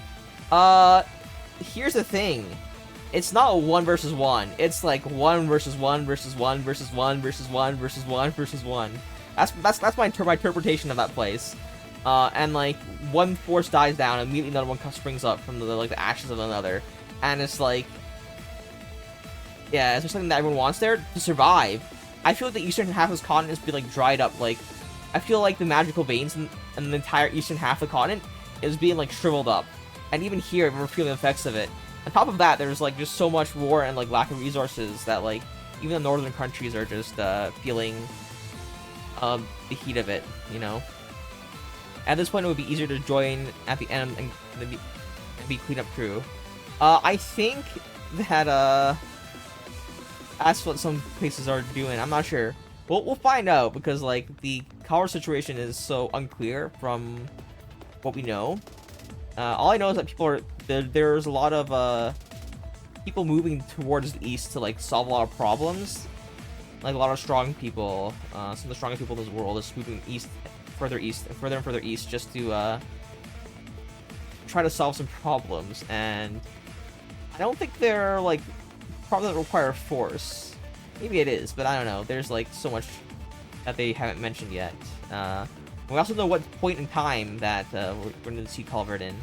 Here's the thing. It's not 1 versus 1. It's like 1 versus 1 versus 1 versus 1 versus 1 versus 1 versus 1. That's my interpretation of that place. And like one force dies down, immediately another one springs up from the ashes of another, and it's like, yeah, is there something that everyone wants there to survive? I feel like the eastern half of this continent is being like dried up. Like, I feel like the magical veins in the entire eastern half of the continent is being like shriveled up, and even here we're feeling the effects of it. On top of that, there's like just so much war and like lack of resources that like even the northern countries are just feeling the heat of it, you know. At this point, it would be easier to join at the end and be cleanup crew. I think that that's what some places are doing. I'm not sure. We'll find out, because like the Calvert situation is so unclear from what we know. All I know is that people are there's a lot of people moving towards the east to like solve a lot of problems. Like a lot of strong people, some of the strongest people in this world is moving east, further east, and further east, just to try to solve some problems. And I don't think they're like problems that require force. Maybe it is, but I don't know. There's like so much that they haven't mentioned yet. We also know what point in time that we're going to see Calvert in.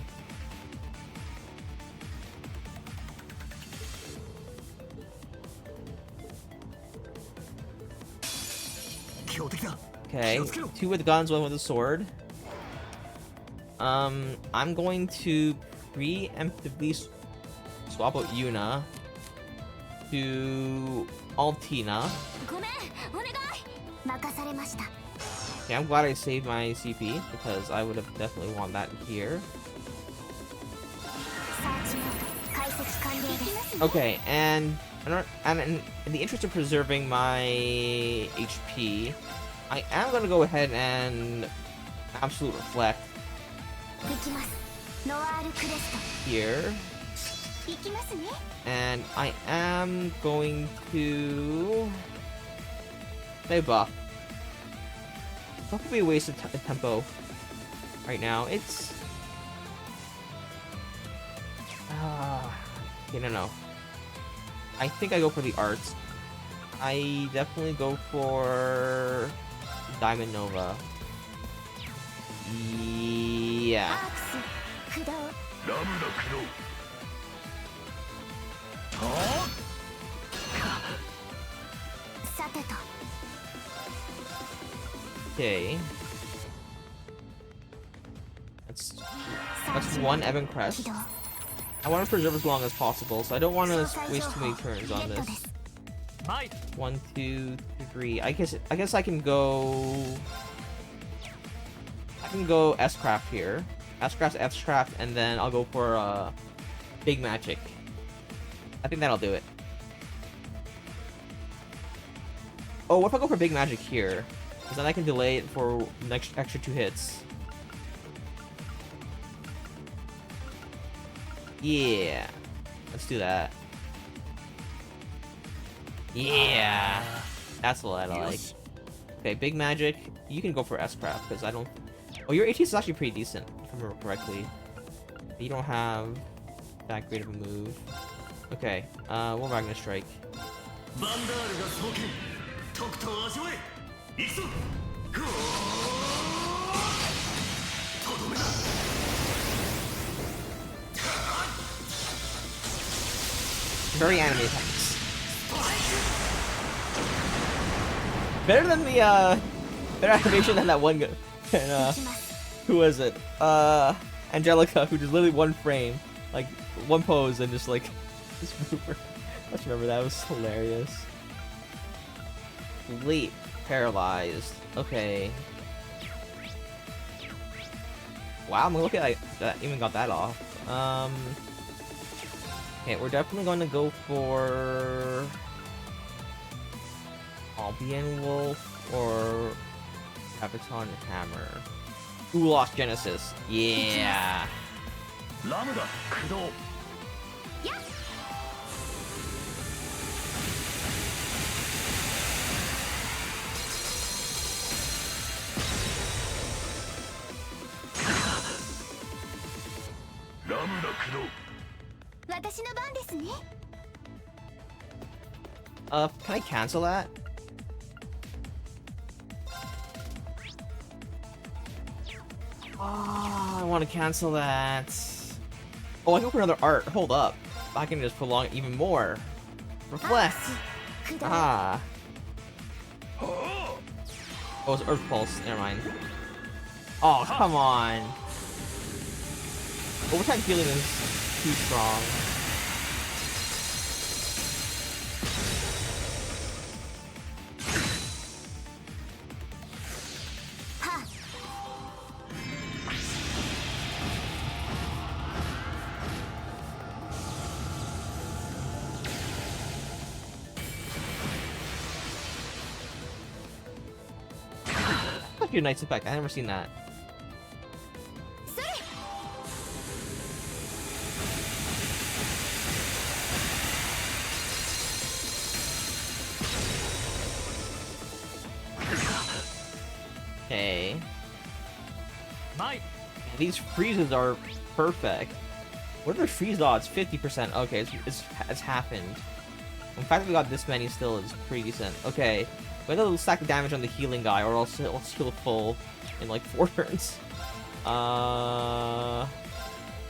Okay, 2 with guns, 1 with a sword. I'm going to preemptively swap out Yuna to Altina. Yeah, I'm glad I saved my CP, because I would have definitely won that here. Okay, and in the interest of preserving my HP, I am going to go ahead and Absolute Reflect here. And I am going to play buff. Buff would be a waste of tempo right now. It's okay, no. I think I go for the arts. I definitely go for Diamond Nova. Yeah. Okay. That's 1 Evan Crest. I want to preserve as long as possible, so I don't want to waste too many turns on this. 1, 2, 3. I guess I can go. I can go S-Craft here. S-Craft, S-Craft, and then I'll go for Big Magic. I think that'll do it. Oh, what if I go for Big Magic here? Because then I can delay it for the next extra 2 hits. Yeah. Let's do that. Yeah. That's what I like. Okay, Big Magic. You can go for S-Craft, because I don't... Oh, your AT is actually pretty decent, if I remember correctly. You don't have that great of a move. Okay, we'll Ragnar Strike. Very anime attacks. Better than the better animation than that one guy. And 行きます who was it? Angelica, who just literally one frame, like one pose, and just like this mover. Let's remember that, was hilarious. Late paralyzed. Okay. Wow, I'm looking at that. Even got that off. Okay, we're definitely going to go for Albion Wolf or Capitan Hammer. Ooh, lost Genesis. Yeah. ラムだ駆動 やっ ラムだ駆動 私の番ですね Can I cancel that? Oh, I want to cancel that. Oh, I can put another art. Hold up. I can just prolong it even more. Reflect. くだら Ah. Oh, it's Earth Pulse. Never mind. Oh, come on. Overtime healing is too strong. That'd be a nice effect. I've never seen that. それ Okay. ない These freezes are perfect. What are the freeze odds? 50%. Okay, it's happened. The fact that we got this many still is pretty decent. Okay. We have to stack the damage on the healing guy, or else it'll heal full in like 4 turns.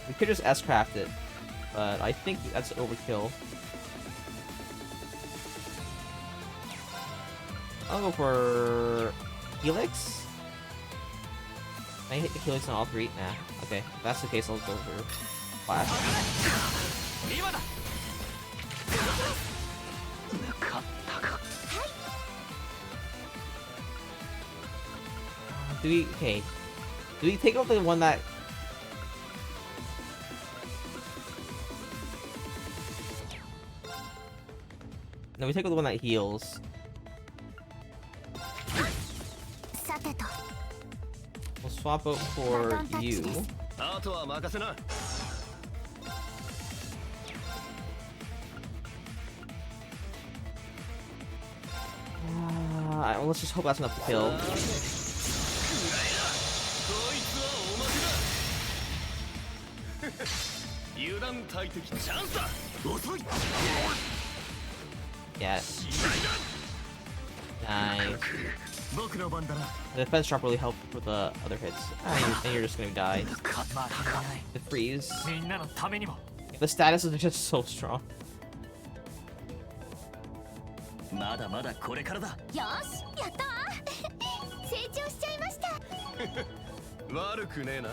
We could just S-craft it, but I think that's overkill. I'll go for Helix. Can I hit the Helix on all 3? Nah. Okay, if that's the case, I'll go for Flash. 今だ向かったか Okay. Do we take out the one that... No, we take out the one that heals. さてと We'll swap out for you. あとは任せな Let's just hope that's enough to kill. 油断大敵チャンスだ遅い Yeah. Nice. 僕の番だな The defense drop really helped with the other hits. And you're just gonna die. まあいらない The freeze. みんなのためにも The status is just so strong. まだまだこれからだよしやったわ成長しちゃいました 悪くねえな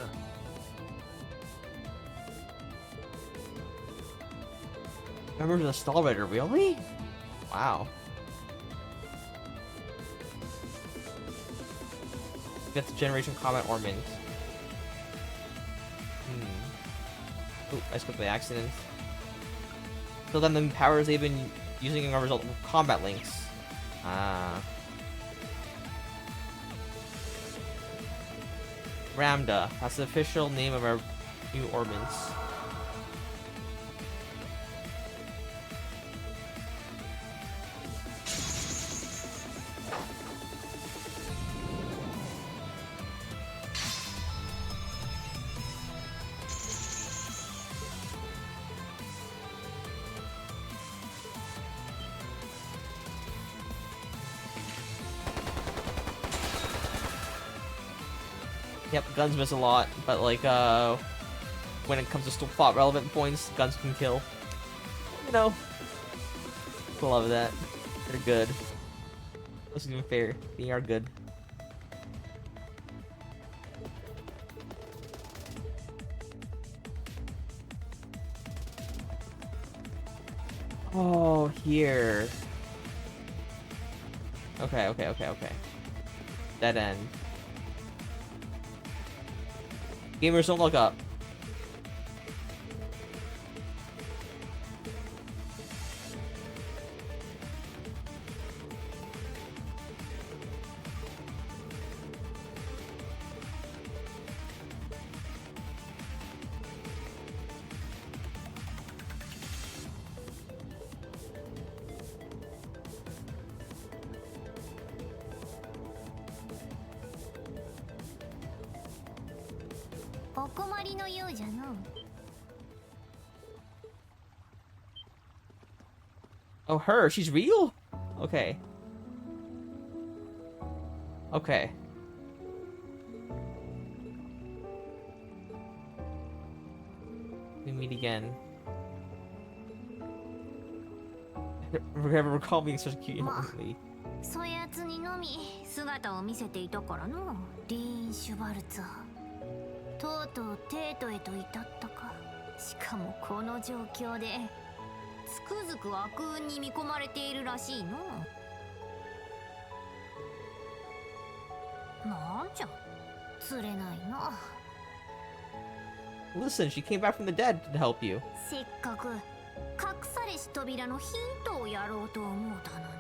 Remember the Stall Rider, really? Wow. Get the Generation Combat Ornament. Oop, I skipped by accident. So then the powers they've been using are a result of combat links. Ah. Ramda. That's the official name of our new ornaments. Yep, guns miss a lot, but like, when it comes to plot relevant points, guns can kill. You know, love that. They're good. That's even fair. They are good. Oh, here. Okay. Dead end. Gamers, don't look up. Oh, her. She's real? Okay. Okay. We meet again. Recall being such a cute young lady. そやつにのみ姿を見せていたからのリーン・シュバルツァーとうとうテートへと至ったか。しかもこの状況でつくづく悪運に見込まれているらしいの。なんじゃ釣れないな。 Listen, she came back from the dead to help you. せっかく隠されし扉のヒントをやろうと思うたのに。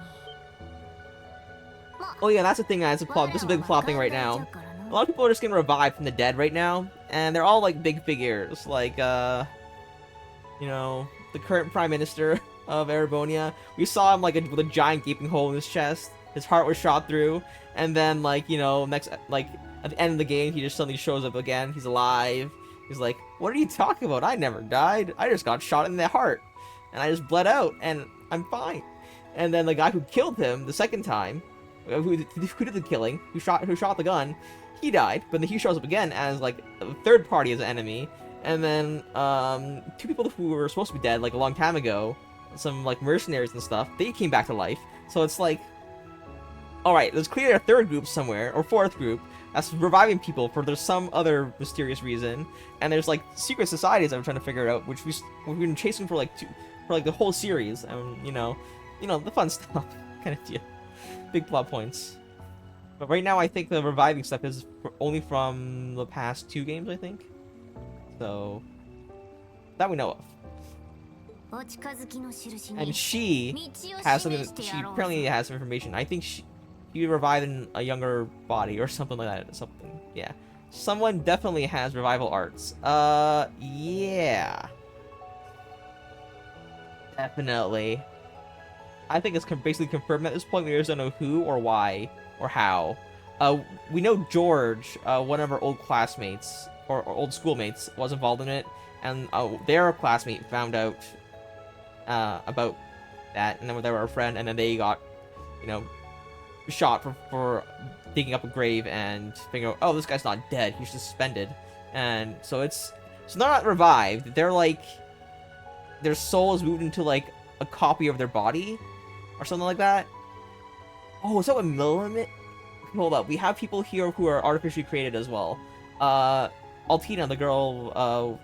Oh yeah, that's the thing. That's a plot. This is a big plot thing right now. A lot of people are just getting revived from the dead right now, and they're all like big figures, like you know, the current prime minister of Erebonia. We saw him like with a giant gaping hole in his chest. His heart was shot through, and then like you know, next like at the end of the game, he just suddenly shows up again. He's alive. He's like, "What are you talking about? I never died. I just got shot in the heart, and I just bled out, and I'm fine." And then the guy who killed him the second time, who did the killing, who shot the gun, he died. But then he shows up again as like a third party as an enemy. And then two people who were supposed to be dead like a long time ago, some like mercenaries and stuff, they came back to life. So it's like, all right, there's clearly a third group somewhere or fourth group that's reviving people for there's some other mysterious reason. And there's like secret societies I'm trying to figure out, which we've been chasing for like the whole series. And you know the fun stuff kind of deal. Big plot points. But right now I think the reviving stuff is only from the past 2 games, I think. So that we know of. And she has something. She apparently has some information. I think she revived in a younger body or something like that. Something. Yeah. Someone definitely has revival arts. Yeah. Definitely. I think it's basically confirmed at this point. We just don't know who or why or how. We know George, one of our old classmates or old schoolmates, was involved in it, and their classmate found out about that, and then they were a friend, and then they got, you know, shot for digging up a grave and figuring out, oh, this guy's not dead, he's suspended, and so they're not revived. They're like, their soul is moved into like a copy of their body. Or something like that. Oh, is that what Millimet? Hold up, we have people here who are artificially created as well. Altina, the girl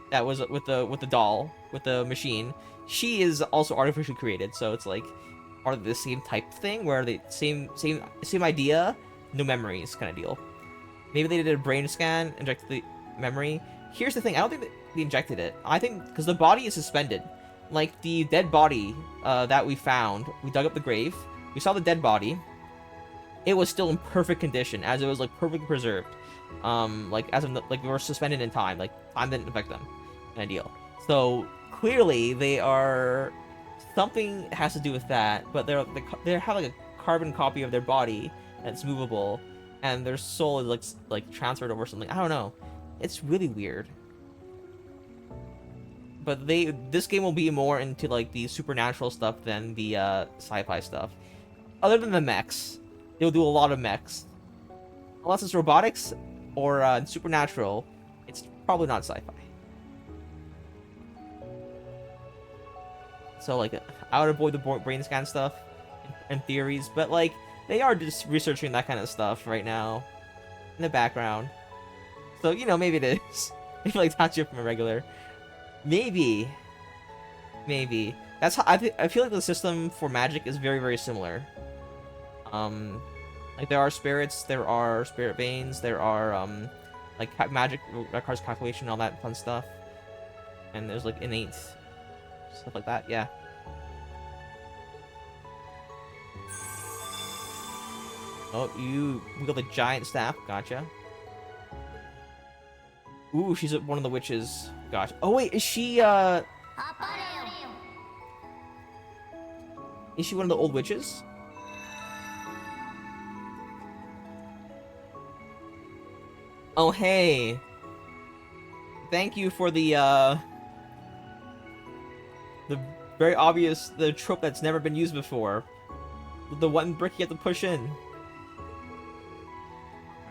that was with the doll, with the machine, she is also artificially created. So it's like, are they the same type of thing where they same idea, no memories kind of deal. Maybe they did a brain scan, injected the memory. Here's the thing, I don't think they injected it. I think because the body is suspended. Like, the dead body that we found, we dug up the grave, we saw the dead body, it was still in perfect condition, as it was, like, perfectly preserved. Like, as in, like, we were suspended in time, like, time didn't affect them, kind of deal. So, clearly, they are, something has to do with that, but they have, like, a carbon copy of their body that's movable, and their soul is, like transferred over something, I don't know. It's really weird. But this game will be more into like the supernatural stuff than the sci-fi stuff. Other than the mechs, they'll do a lot of mechs. Unless it's robotics or supernatural, it's probably not sci-fi. So like, I would avoid the brain scan stuff and theories, but like they are just researching that kind of stuff right now in the background. So you know, maybe it is. Maybe like Tatsuya from a regular. Maybe. That's how I feel like the system for magic is very, very similar. Like there are spirits, there are spirit veins, there are like magic requires calculation, all that fun stuff, and there's like innate stuff like that. Yeah. Oh, you got the giant staff. Gotcha. Ooh, she's one of the witches. Gotcha. Oh wait, is she one of the old witches? Oh hey. Thank you for the very obvious trope that's never been used before. The one brick you have to push in.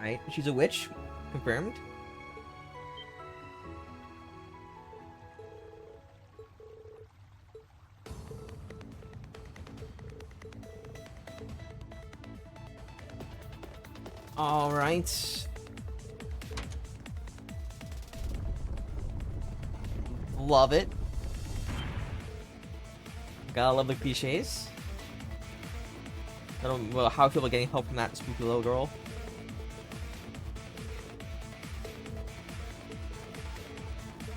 Right, she's a witch, confirmed. All right. Love it. Gotta love the cliches. I don't know how I feel about getting help from that spooky little girl.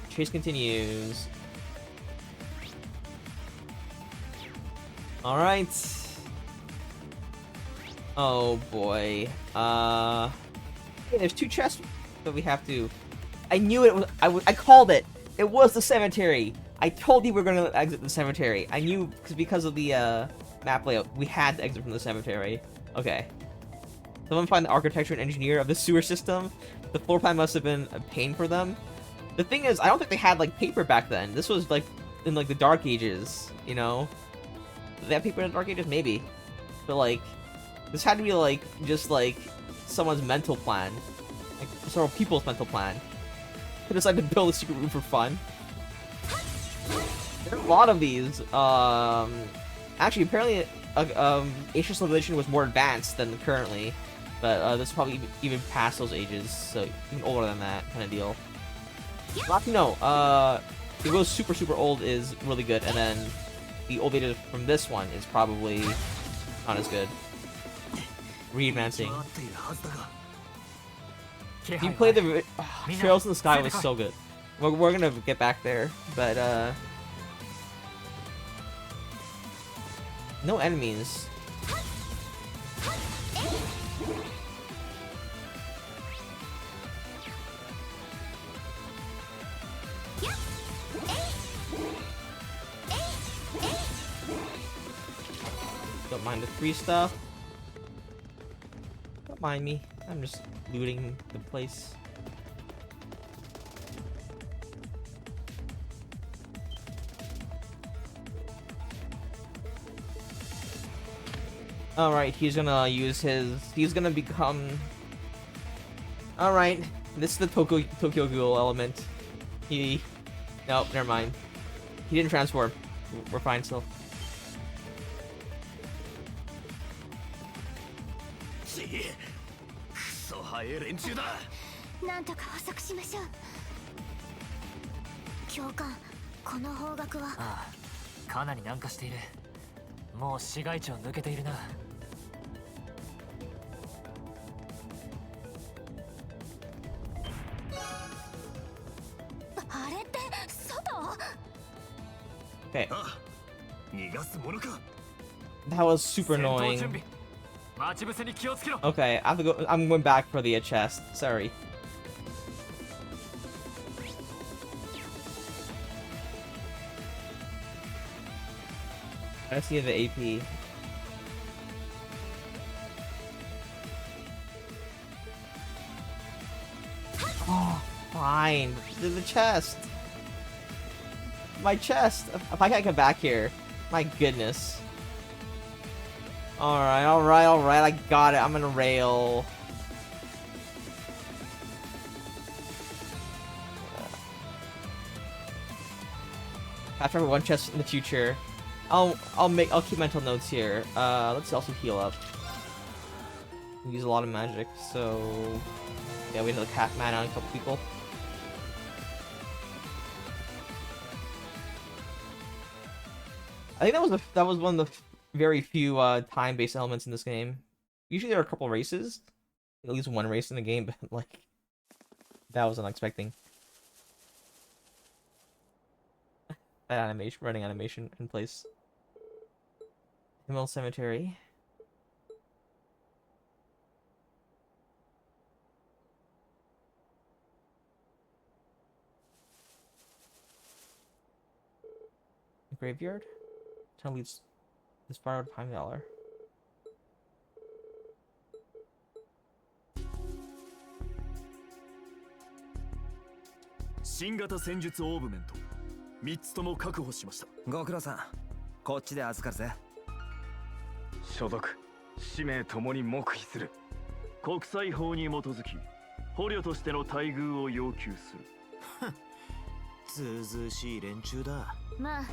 Chase continues. All right. Oh boy. Hey, there's 2 chests that we have to. I knew it was. I called it. It was the cemetery. I told you we were gonna exit the cemetery. I knew because of the map layout, we had to exit from the cemetery. Okay. Someone find the architecture and engineer of the sewer system. The floor plan must have been a pain for them. The thing is, I don't think they had like paper back then. This was like in like the Dark Ages, you know. Did they have paper in the Dark Ages? Maybe. But like, this had to be like just like someone's mental plan, like several people's mental plan. They decided to build a secret room for fun. There are a lot of these. Actually, apparently, Ancient Civilization was more advanced than currently, but this is probably even past those ages, so even older than that kind of deal. Not to know. It goes super, super old is really good, and then the old ages from this one is probably not as good. Re-advancing. You played the Trails in the Sky was so good. We're gonna get back there, but no enemies. Don't mind the free stuff. Don't mind me. I'm just looting the place. Alright, he's gonna use his... He's gonna become... Alright, this is the Tokyo Ghoul element. Nope, never mind. He didn't transform. We're fine still. Okay. That was super annoying. Okay, I have to go. I'm going back for the chest. Sorry. I see the AP. Oh, fine. The chest. My chest. If I can't come back here, my goodness. Alright, alright, alright. I got it. I'm gonna rail. After one chest in the future. I'll keep mental notes here. Let's also heal up. We use a lot of magic, so yeah, we need like half mana on a couple people. I think that was one of the very few time-based elements in this game. Usually there are a couple races, at least one race in the game, but like that was unexpected. That animation, running animation in place. Himmel Cemetery. Graveyard? Tunnel leads this far out of Pine Valor. 新型戦術オーブメント3つとも確保しました。ご苦労さん。こっちで預かるぜ。所属使命ともに黙秘する。国際法に基づき捕虜としての待遇を要求する。ずうずうしい連中だ。まあ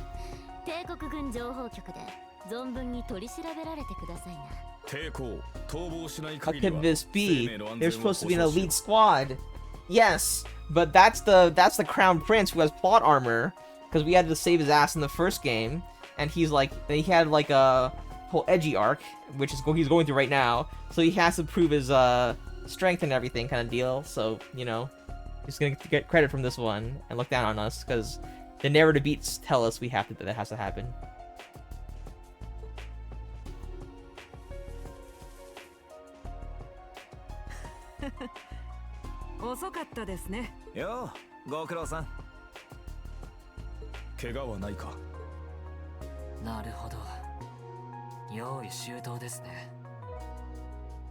帝国軍情報局で存分に取り調べられてくださいな。抵抗逃亡しない How 限り could は this be? 生命の安 They're 全を supposed to be 保 an 障しろ elite squad. Yes, but that's the Crown Prince who has plot armor, because we had to save his ass in the first game, and he had like a whole edgy arc, which is he's going through right now. So he has to prove his strength and everything, kind of deal. So you know, he's gonna get credit from this one and look down on us because the narrative beats tell us that has to happen. 遅かったですね。よう、ご苦労さん。怪我はないか。なるほど。用意周到ですね。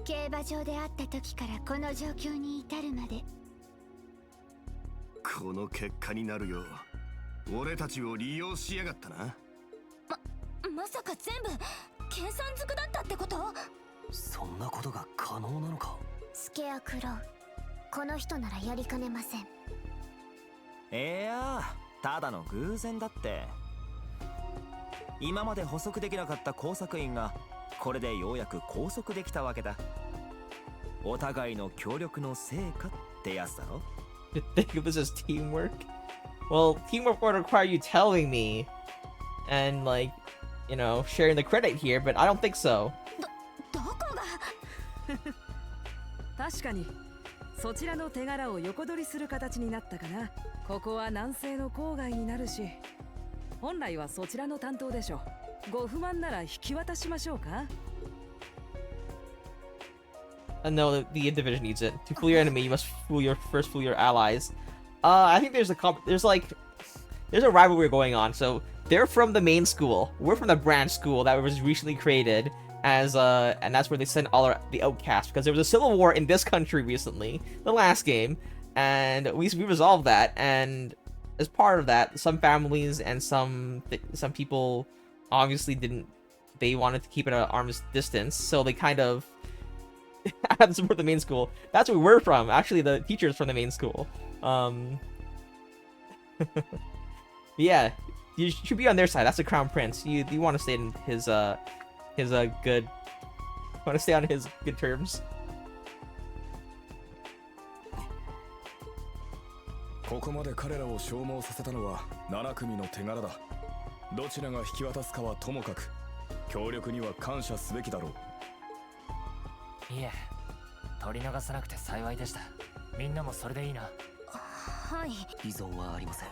競馬場で会った時からこの状況に至るまで。この結果になるよ。俺たちを利用しやがったな。まさか全部計算づくだったってこと？そんなことが可能なのか。スケアクロウ、この人ならやりかねません。いや、ただの偶然だって。今まで捕捉できなかった工作員がこれでようやく拘束できたわけだ。お互いの協力の成果ってやつだろ。You think of this as teamwork? Well, teamwork would require you telling me and like, you know, sharing the credit here, but I don't think so. どこが？確かにそちらの手柄を横取りする形になったかな。ここは南西の郊外になるし、本来はそちらの担当でしょう。ご不満なら引き渡しましょうか。No, the division needs it. To fool your enemy, you must fool your allies. I think there's a rivalry going on. So they're from the main school. We're from the branch school that was recently created as and that's where they send all the outcasts, because there was a civil war in this country recently, the last game, and we resolved that. And as part of that, some families and some people obviously they wanted to keep it at arm's distance, so they kind of had to support the main school. That's where we're from. Actually, the teachers from the main school. Yeah, you should be on their side. That's the Crown Prince. You want to stay in his good. Want to stay on his good terms. ここまで彼らを消耗させたのは7組の手柄だ。どちらが引き渡すかはともかく、協力には感謝すべきだろう。いえ、取り逃さなくて幸いでした。みんなもそれでいいな。はい。依存はありません。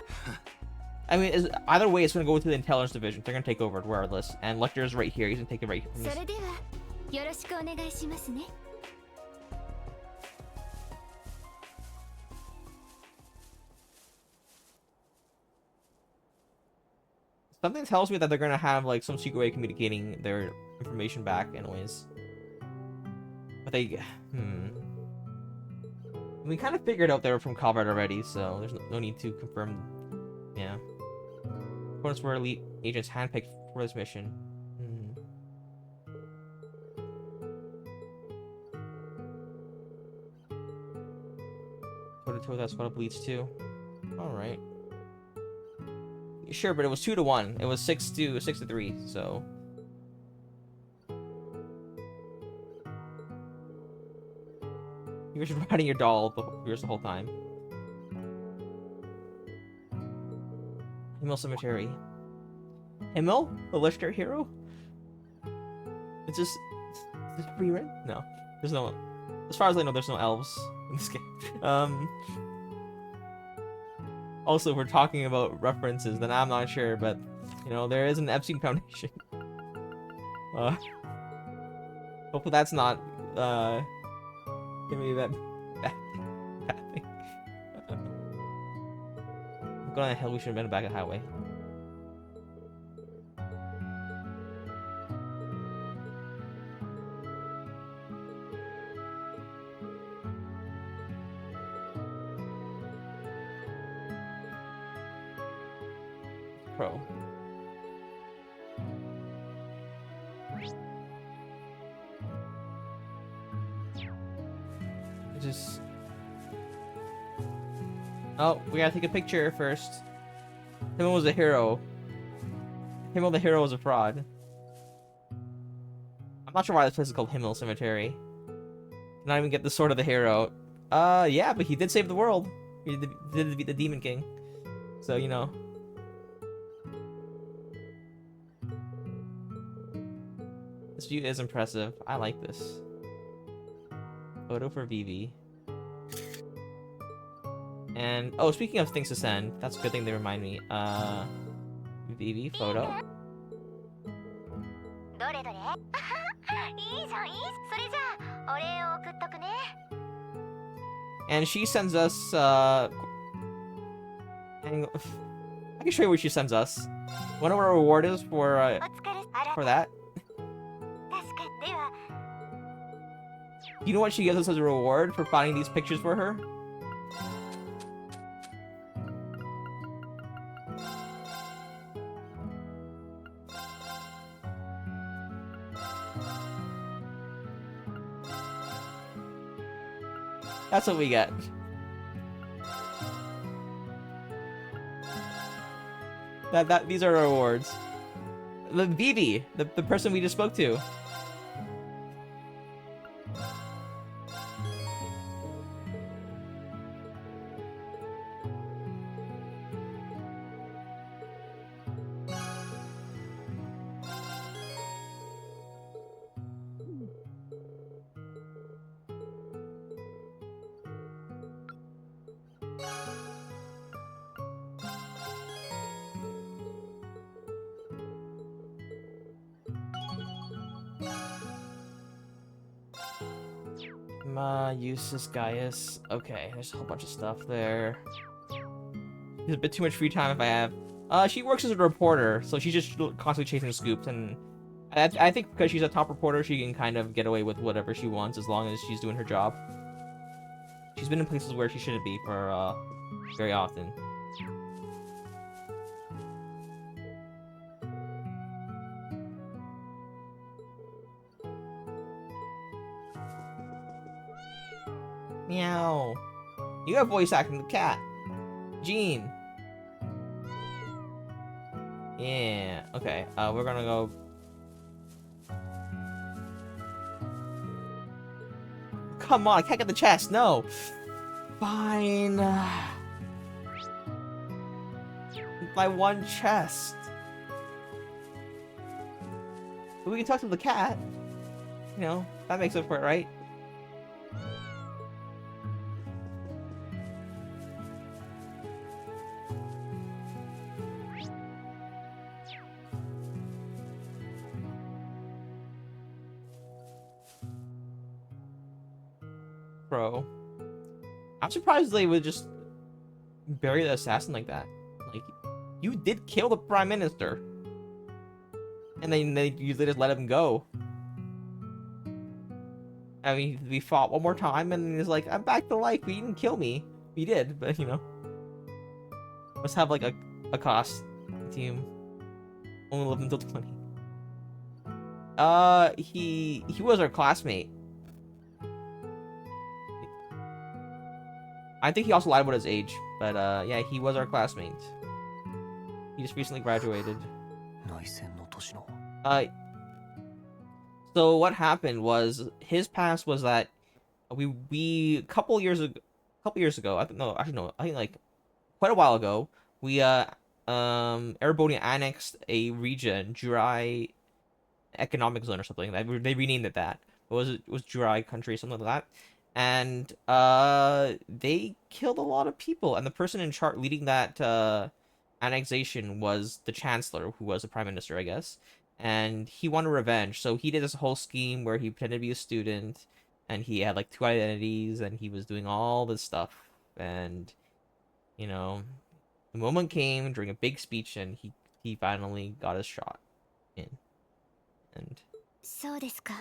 I mean, either way, it's going to go to the intelligence division. They're going to take over regardless. And Lecter's right here. He's going to take it right from そ this. れではよろしくお願いしますね。Something tells me that they're going to have like some secret way of communicating their information back anyways. But they... We kind of figured out they were from Calvard already, so there's no need to confirm. Yeah. Opponents were elite agents handpicked for this mission. Toe-to-toe with that squad of bleeds too. Alright. Sure, but it was 2-1. It was 6-3. So. You were just riding your doll the whole time. Himmel Cemetery. Himmel? The legendary hero? Is this rewritten? No. There's no... As far as I know, there's no elves in this game. Also, if we're talking about references, then I'm not sure, but, you know, there is an Epstein Foundation. Hopefully that's not, give me that bad thing. I'm going on a hill, we should have been back at highway. Pro. Just... Oh, we gotta take a picture first. Himmel was a hero. Himmel the hero was a fraud. I'm not sure why this place is called Himmel Cemetery. Not even get the sword of the hero. Yeah, but he did save the world. He did defeat the Demon King. So, you know. This view is impressive. I like this. Photo for Vivi. And, oh, speaking of things to send, that's a good thing they remind me. Vivi, photo. And she sends us, I can show you what she sends us. What our reward is for that. You know what she gives us as a reward for finding these pictures for her? That's what we get. These are our rewards. The Vivi, the person we just spoke to. Eustace Gaius. Okay, there's a whole bunch of stuff there. There's a bit too much free time if I have. She works as a reporter, so she's just constantly chasing scoops, and I think because she's a top reporter, she can kind of get away with whatever she wants as long as she's doing her job. She's been in places where she shouldn't be for very often. Meow. You got voice acting the cat. Gene. Yeah. Okay. We're gonna go. Come on! I can't get the chest. No. Fine. My one chest. But we can talk to the cat. You know, that makes up for it, right? Bro, I'm surprised they would just bury the assassin like that. Like, you did kill the prime minister, and then they just let him go. I mean, we fought one more time, and he's like, "I'm back to life. You didn't kill me. You did, but you know, must have like a cost team. Only lived until 20. He was our classmate. I think he also lied about his age, but yeah, he was our classmate. He just recently graduated. 内戦の年の So what happened was his past was that we a couple years ago, I think no, actually no, I think like quite a while ago, we Erebonian annexed a region, Jurai Economic Zone or something. They renamed it that. It was Jurai country, something like that. And they killed a lot of people, and the person in charge leading that annexation was the chancellor, who was the prime minister, I guess. And he wanted revenge, so he did this whole scheme where he pretended to be a student, and he had like 2 identities, and he was doing all this stuff. And you know, the moment came during a big speech, and he finally got his shot in. And そうですか。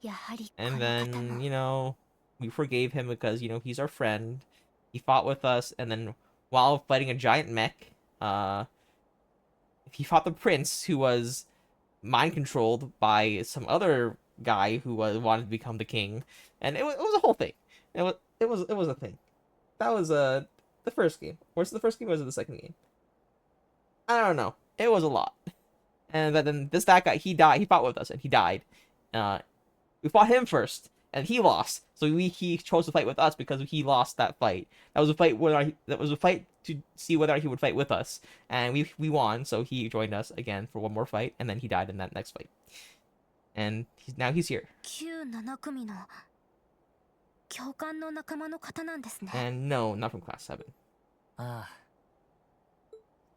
やはりこ and の方 then も you know, we forgave him because you know he's our friend. He fought with us, and then while fighting a giant mech, he fought the prince, who was mind controlled by some other guy who wanted to become the king, and it was a whole thing. It was a thing. That was the first game. Was it the first game or was it the second game? I don't know. It was a lot. And then that guy, he died. He fought with us and he died. We fought him first and he lost. So he chose to fight with us because he lost that fight. That was a fight to see whether he would fight with us, and we won. So he joined us again for one more fight, and then he died in that next fight. And now he's here. 旧7組の教官の仲間の方なんですね。 And no, not from class 7. あ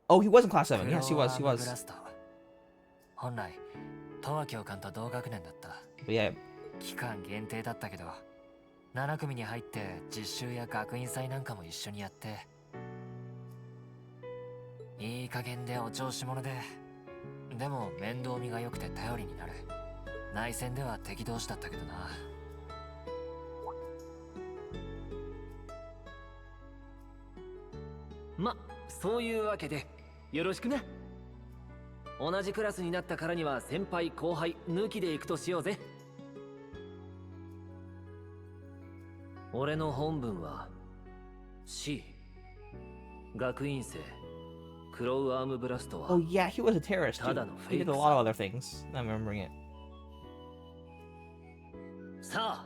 Oh, he was in class あ 7. Yes, he was. He クローアームブ was. ラスト本来トワ教官と同学年だった。 But yeah, 期間限定だったけど7組に入って実習や学院祭なんかも一緒にやって、いい加減でお調子者で、でも面倒見が良くて頼りになる。内戦では敵同士だったけどな。ま、そういうわけでよろしくな。同じクラスになったからには先輩後輩抜きで行くとしようぜ。俺の本文は C 学院生クロウアームブラストは oh yeah, he was a terrorist. Too. ただのフ He ェイ did ク a さ。 lot of other things. I'm remembering it. さあ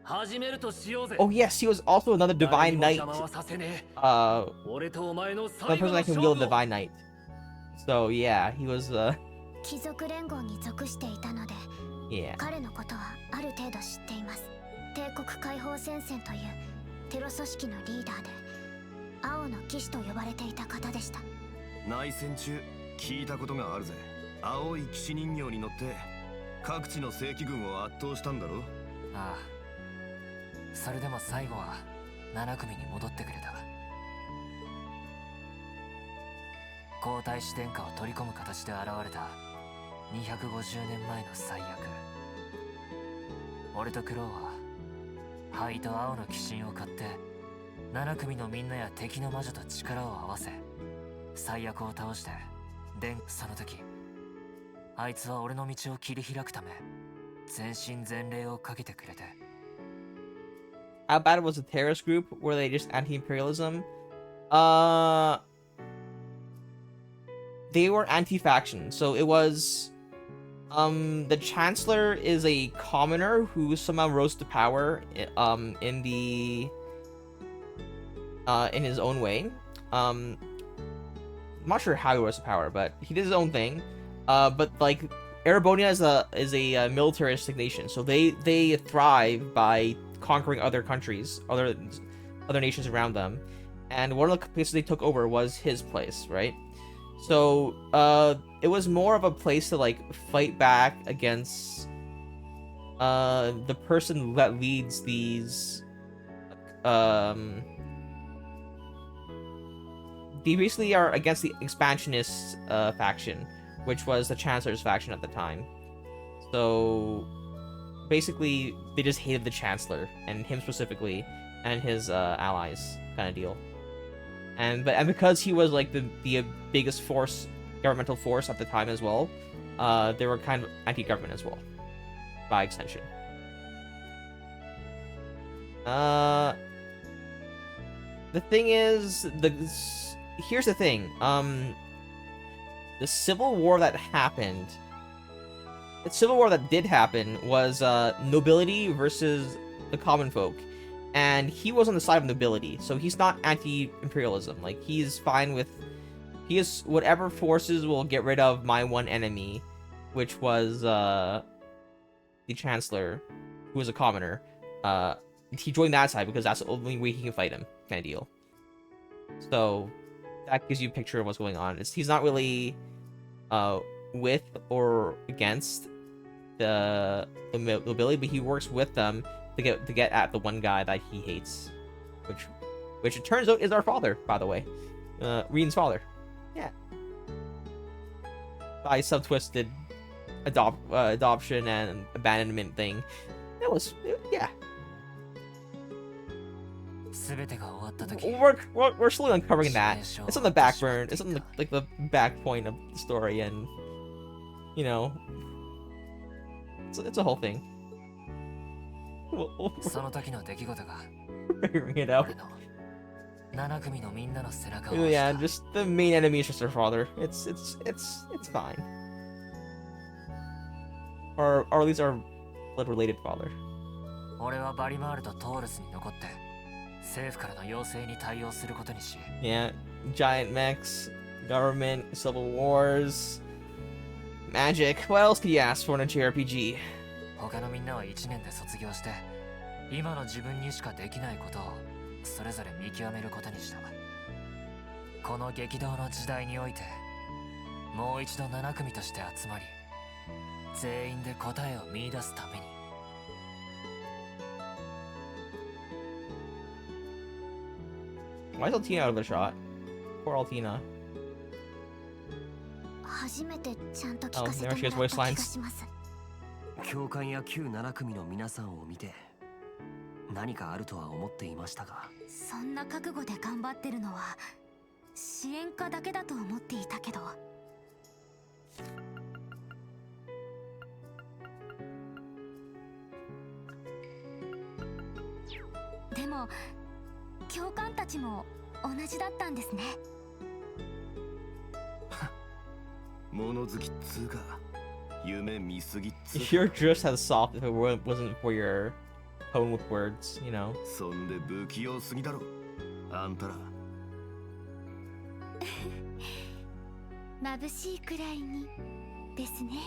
始めるとしようぜ。 Oh yes, he was also another 誰 divine にも knight. 邪魔はさせねえ。 俺とお前の The 最後 person の that can 勝 wield 負 a を。 divine knight. So yeah, he was. 貴族連合に属していたので Yeah. 彼のことはある程度知っています。帝国解放戦線というテロ組織のリーダーで青の騎士と呼ばれていた方でした。内戦中聞いたことがあるぜ。青い騎士人形に乗って各地の正規軍を圧倒したんだろ。ああ、それでも最後は7組に戻ってくれた。皇太子殿下を取り込む形で現れた250年前の最悪。俺とクロウは灰と青の鬼神を買って7組のみんなや敵の魔女と力を合わせ最悪を倒して、その時あいつは俺の道を切り開くため全身全霊をかけてくれて。 How bad was the terrorist group? Were they just anti-imperialism? They were anti-faction. So it was the chancellor is a commoner who somehow rose to power in his own way. I'm not sure how he rose to power, but he did his own thing. But like Erebonia is a militaristic nation, so they thrive by conquering other countries, other nations around them. And one of the places they took over was his place, right? So it was more of a place to like fight back against the person that leads these they basically are against the expansionist faction, which was the chancellor's faction at the time. So basically they just hated the chancellor and him specifically and his allies, kind of deal. And because he was like the biggest governmental force at the time as well, they were kind of anti-government as well, by extension. The thing is, here's the thing. The civil war that happened. The civil war that did happen was nobility versus the common folk, and he was on the side of nobility, so he's not anti-imperialism. Like, he's fine with, he is whatever forces will get rid of my one enemy, which was the Chancellor, who was a commoner. He joined that side because that's the only way he can fight him, kind of deal. So that gives you a picture of what's going on. He's not really with or against the nobility, but he works with them to get at the one guy that he hates, which it turns out is our father, by the way, Reen's father. Yeah. By some twisted adoption and abandonment thing. That was, yeah. We're slowly uncovering that. It's on the back burn. It's on the back point of the story, and you know, it's a whole thing. We'll figuring it out. Yeah, just the main enemy is just her father. It's fine. Or at least our blood-related father. Yeah, giant mechs, government, civil wars, magic. What else could you ask for in a JRPG? 他のみんなは1年で卒業して今の自分にしかできないことをそれぞれ見極めることにした。この激動の時代においてもう一度7組として集まり全員で答えを見出すために。Why is Altina out of the shot? Poor Altina. 初めてちゃんと聞かせて there も she ら has っ voice た気 lines. がします。教官や旧7組の皆さんを見て何かあるとは思っていましたが、そんな覚悟で頑張ってるのは支援家だけだと思っていたけど。でも教官たちも同じだったんですね。物好きっつうか夢見すぎっつうか。 You're just as soft if it wasn't for your tone with words, you know. そんで不器用すぎだろあんたら。眩しいくらいにですね。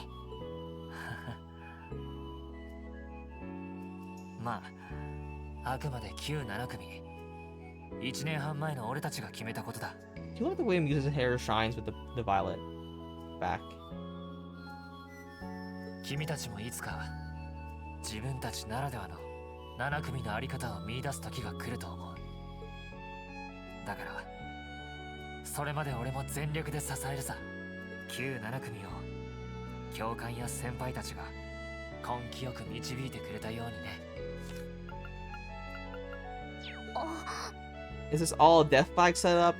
まああくまで旧7組1年半前の俺たちが決めたことだ。 Do you like the way Muse's hair shines with the violet back? 君たちもいつか自分たちならではの7組のあり方を見出す時が来ると思う。だからそれまで俺も全力で支えるさ。旧7組を教官や先輩たちが根気よく導いてくれたようにね。Is this all a death flag setup?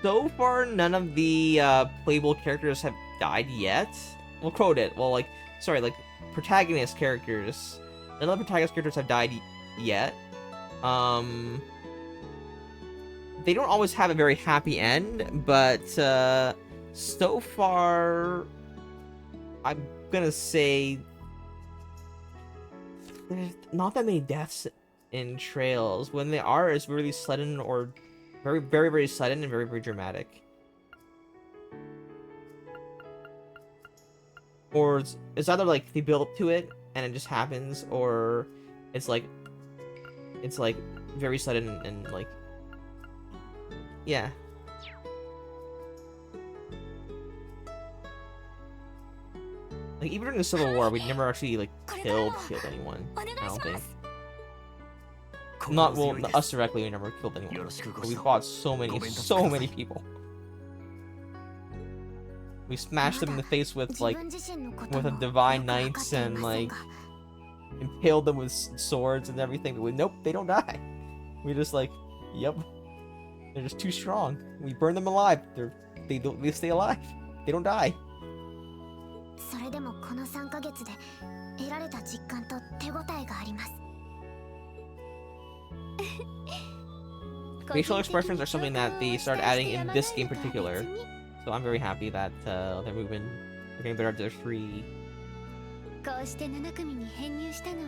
So far, none of the playable characters have died yet. Well, quote it. Well, like, sorry, like, protagonist characters. None of the protagonist characters have died yet. They don't always have a very happy end, but so far, I'm gonna say there's not that many deaths in Trails. When they are, it's really sudden or very, very, very sudden and very, very dramatic. Or it's either like they build up to it and it just happens, or it's like very sudden and like, yeah. Like even during the Civil War, we never actually like killed anyone. I don't think. Not well, not us directly. We never killed anyone. But we fought so many people. We smashed them in the face with like with a divine knights and like impaled them with swords and everything. But nope, they don't die. We just like, yep, they're just too strong. We burn them alive. They stay alive. They don't die. それでもこの3ヶ月で得られた実感と手応えがあります。facial expressions are something that they started adding in this game in particular. So I'm very happy that they're getting better at their 3. こうして7組に編入したのは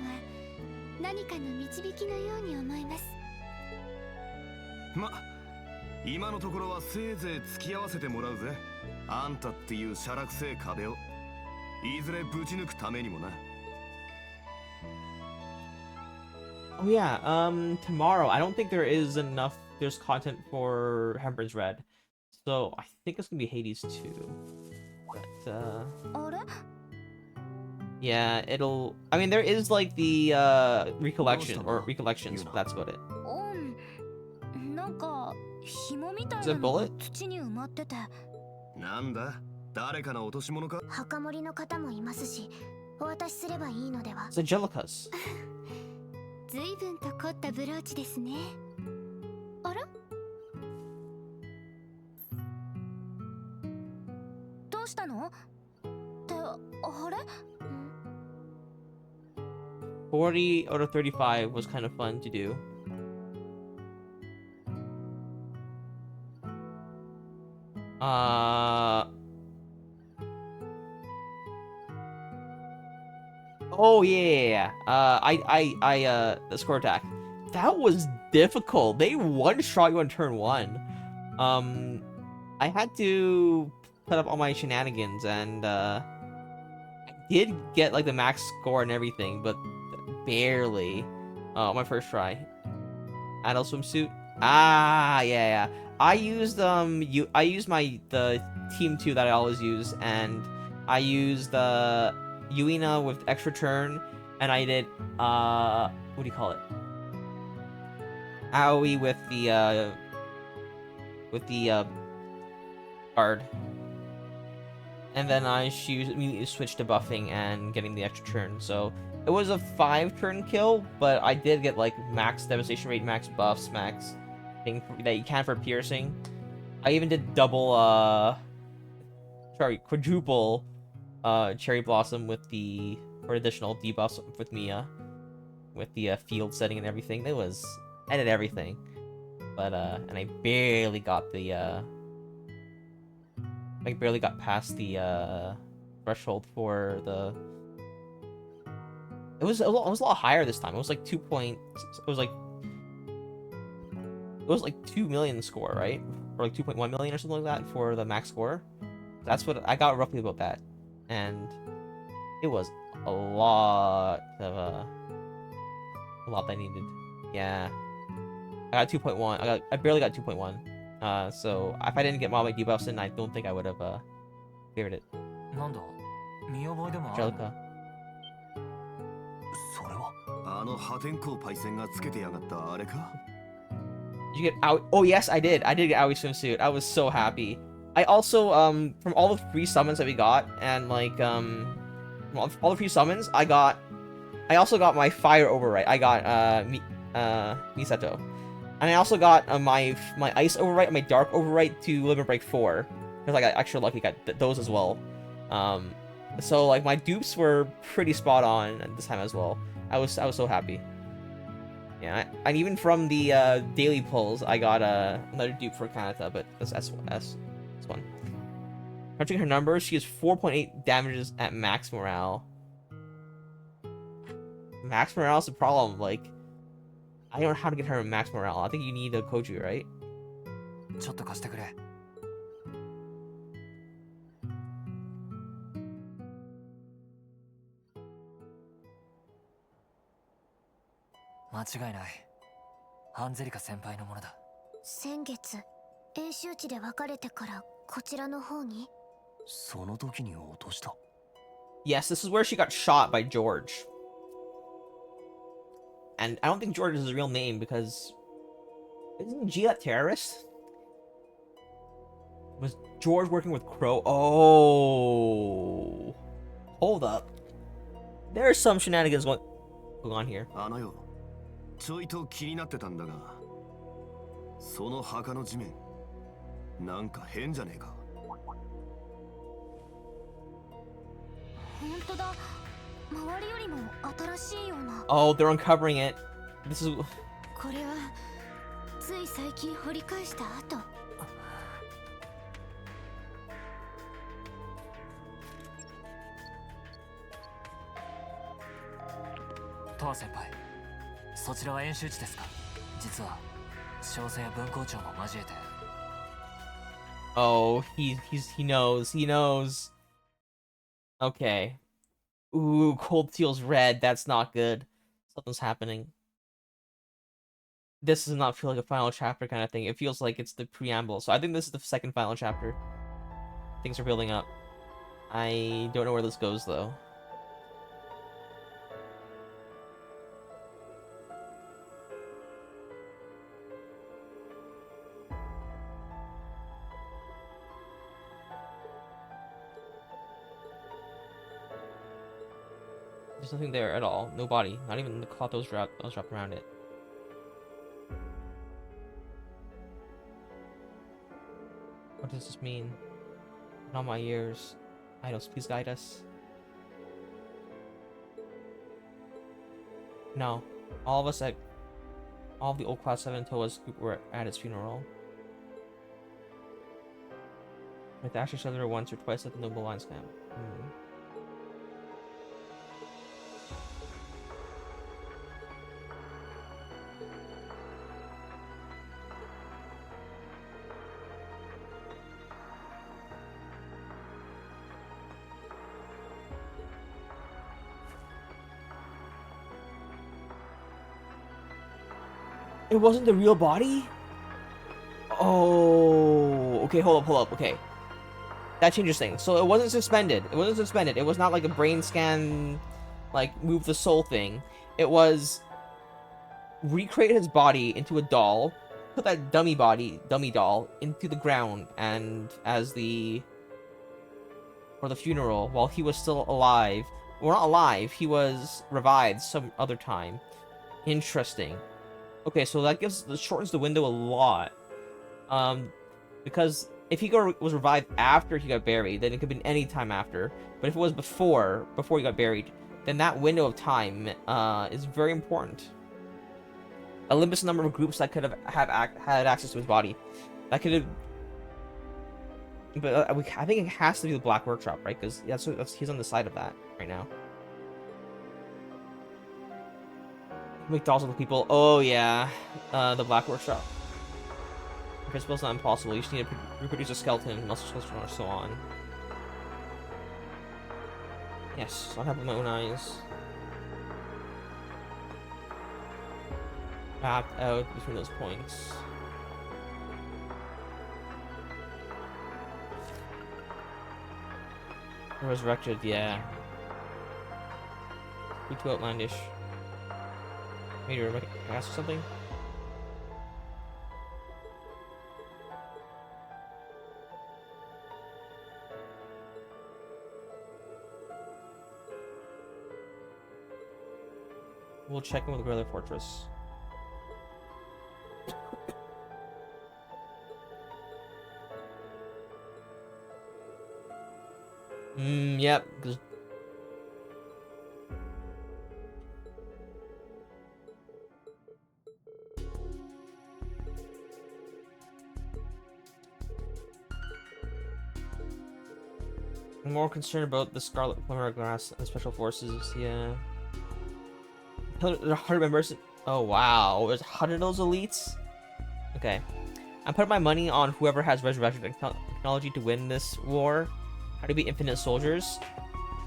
何かの導きのように思います。ま、今のところはせいぜい付き合わせてもらうぜ。あんたっていうしゃらくせえ壁をいずれぶち抜くためにもな。Oh yeah, tomorrow I don't think there's content for Hemper's Red. So I think it's gonna be Hades 2. But yeah, I mean there is like the recollections, but that's about it. なんか紐みたい Is な it のが bullet? 土に埋まってて。なんだ、誰かの落とし物か。墓守の方もいますし、お渡しすればいいのでは。It's Angelica's. 随分と凝ったブローチですね。あら？どうしたの？ってあれ40 out of 35 was kind of fun to do. Oh yeah. The score attack. That was difficult. They one-shot you on turn 1. I had to put up all my shenanigans, and I did get like the max score and everything, but barely. My first try. Adult swimsuit. Yeah. I used the team 2 that I always use, and I used the Yuina with extra turn, and I did what do you call it? Aoi with the guard. And then I immediately switched to buffing and getting the extra turn. So it was a 5-turn kill, but I did get like max devastation rate, max buffs, max thing that you can for piercing. I even did quadruple Cherry Blossom with for additional debuffs with Mia, with the field setting and everything. I did everything, but and I barely got past the threshold for the. It was a lot higher this time. It was like 2 million score, right? Or like 2.1 million or something like that for the max score. That's what I got, roughly about that, and it was a lot that I needed. Yeah, I got 2.1. I barely got 2.1. So if I didn't get all my debuffs in, I don't think I would have cleared it. Angelica. それはあの破天荒パイセンがつけてやがったあれか Did you get Aoi? Oh yes, I did. I did get Aoi swimsuit. I was so happy. I also from all the free summons that we got, and like from all the free summons, I also got my fire overwrite. I got Misato. And I also got my ice overwrite and my dark overwrite to Limit Break 4. Because I got extra lucky, got those as well. So like my dupes were pretty spot on at this time as well. I was so happy. Yeah, and even from the daily pulls, I got another dupe for Kanata, but that's one. Crunching her numbers, she has 4.8 damages at max morale. Max morale is the problem. Like, I don't know how to get her max morale. I think you need a Koju, right? ちょっと貸してくれ。間違いない。ハンゼリカ先輩のものだ。先月、演習地で別れてからこちらの方に。その時に落とした。Yes, this is where she got shot by George. And I don't think George is his real name because isn't G that terrorist? Was George working with Crow? Oh, hold up. There's some shenanigans going on here. あのよ、ちょいと気になってたんだが、その墓の地面、なんか変じゃねえか。本当だ。周りよりも新しいような。Oh, they're uncovering it. This is. これはつい最近掘り返した後。トア先輩、そちらは演習地ですか？実は少佐や分校長も交えて。Oh, he knows. Okay. Ooh, Cold Steel's red. That's not good. Something's happening. This does not feel like a final chapter kind of thing. It feels like it's the preamble. So I think this is the second final chapter. Things are building up. I don't know where this goes though. There's nothing there at all. No body. Not even the cloth that was wrapped around it. What does this mean? In all my years, Eidos, please guide us. No. All of the old Class 7 Toa's group were at its funeral. We dashed each other once or twice at the Noble Lines camp. It wasn't the real body? Oh, okay, hold up, okay. That changes things. So it wasn't suspended. It was not like a brain scan, like, move the soul thing. It was recreate his body into a doll, put that dummy doll, into the ground, and for the funeral, while he was still alive. Well, not alive, he was revived some other time. Interesting. Okay, so that shortens the window a lot. Because if he was revived after he got buried, then it could have been any time after. But if it was before he got buried, then that window of time is very important. A limited number of groups that could have had access to his body. That could have... But I think it has to be the Black Workshop, right? Because he's on the side of that right now. Make dolls of the people. Oh yeah, the Black Workshop. In principle, it's not impossible. You just need to reproduce a skeleton, muscle skeleton, or so on. Yes, I'll have with my own eyes. Mapped out between those points. Resurrected, yeah. Be too outlandish. Maybe you're ask something? We'll check in with the Gorilla Fortress. Yep. I'm more concerned about the Scarlet Plumber Glass and the Special Forces, yeah. There are 100 members. Oh wow, there's 100 of those elites? Okay. I'm putting my money on whoever has resurrection technology to win this war. How to be infinite soldiers.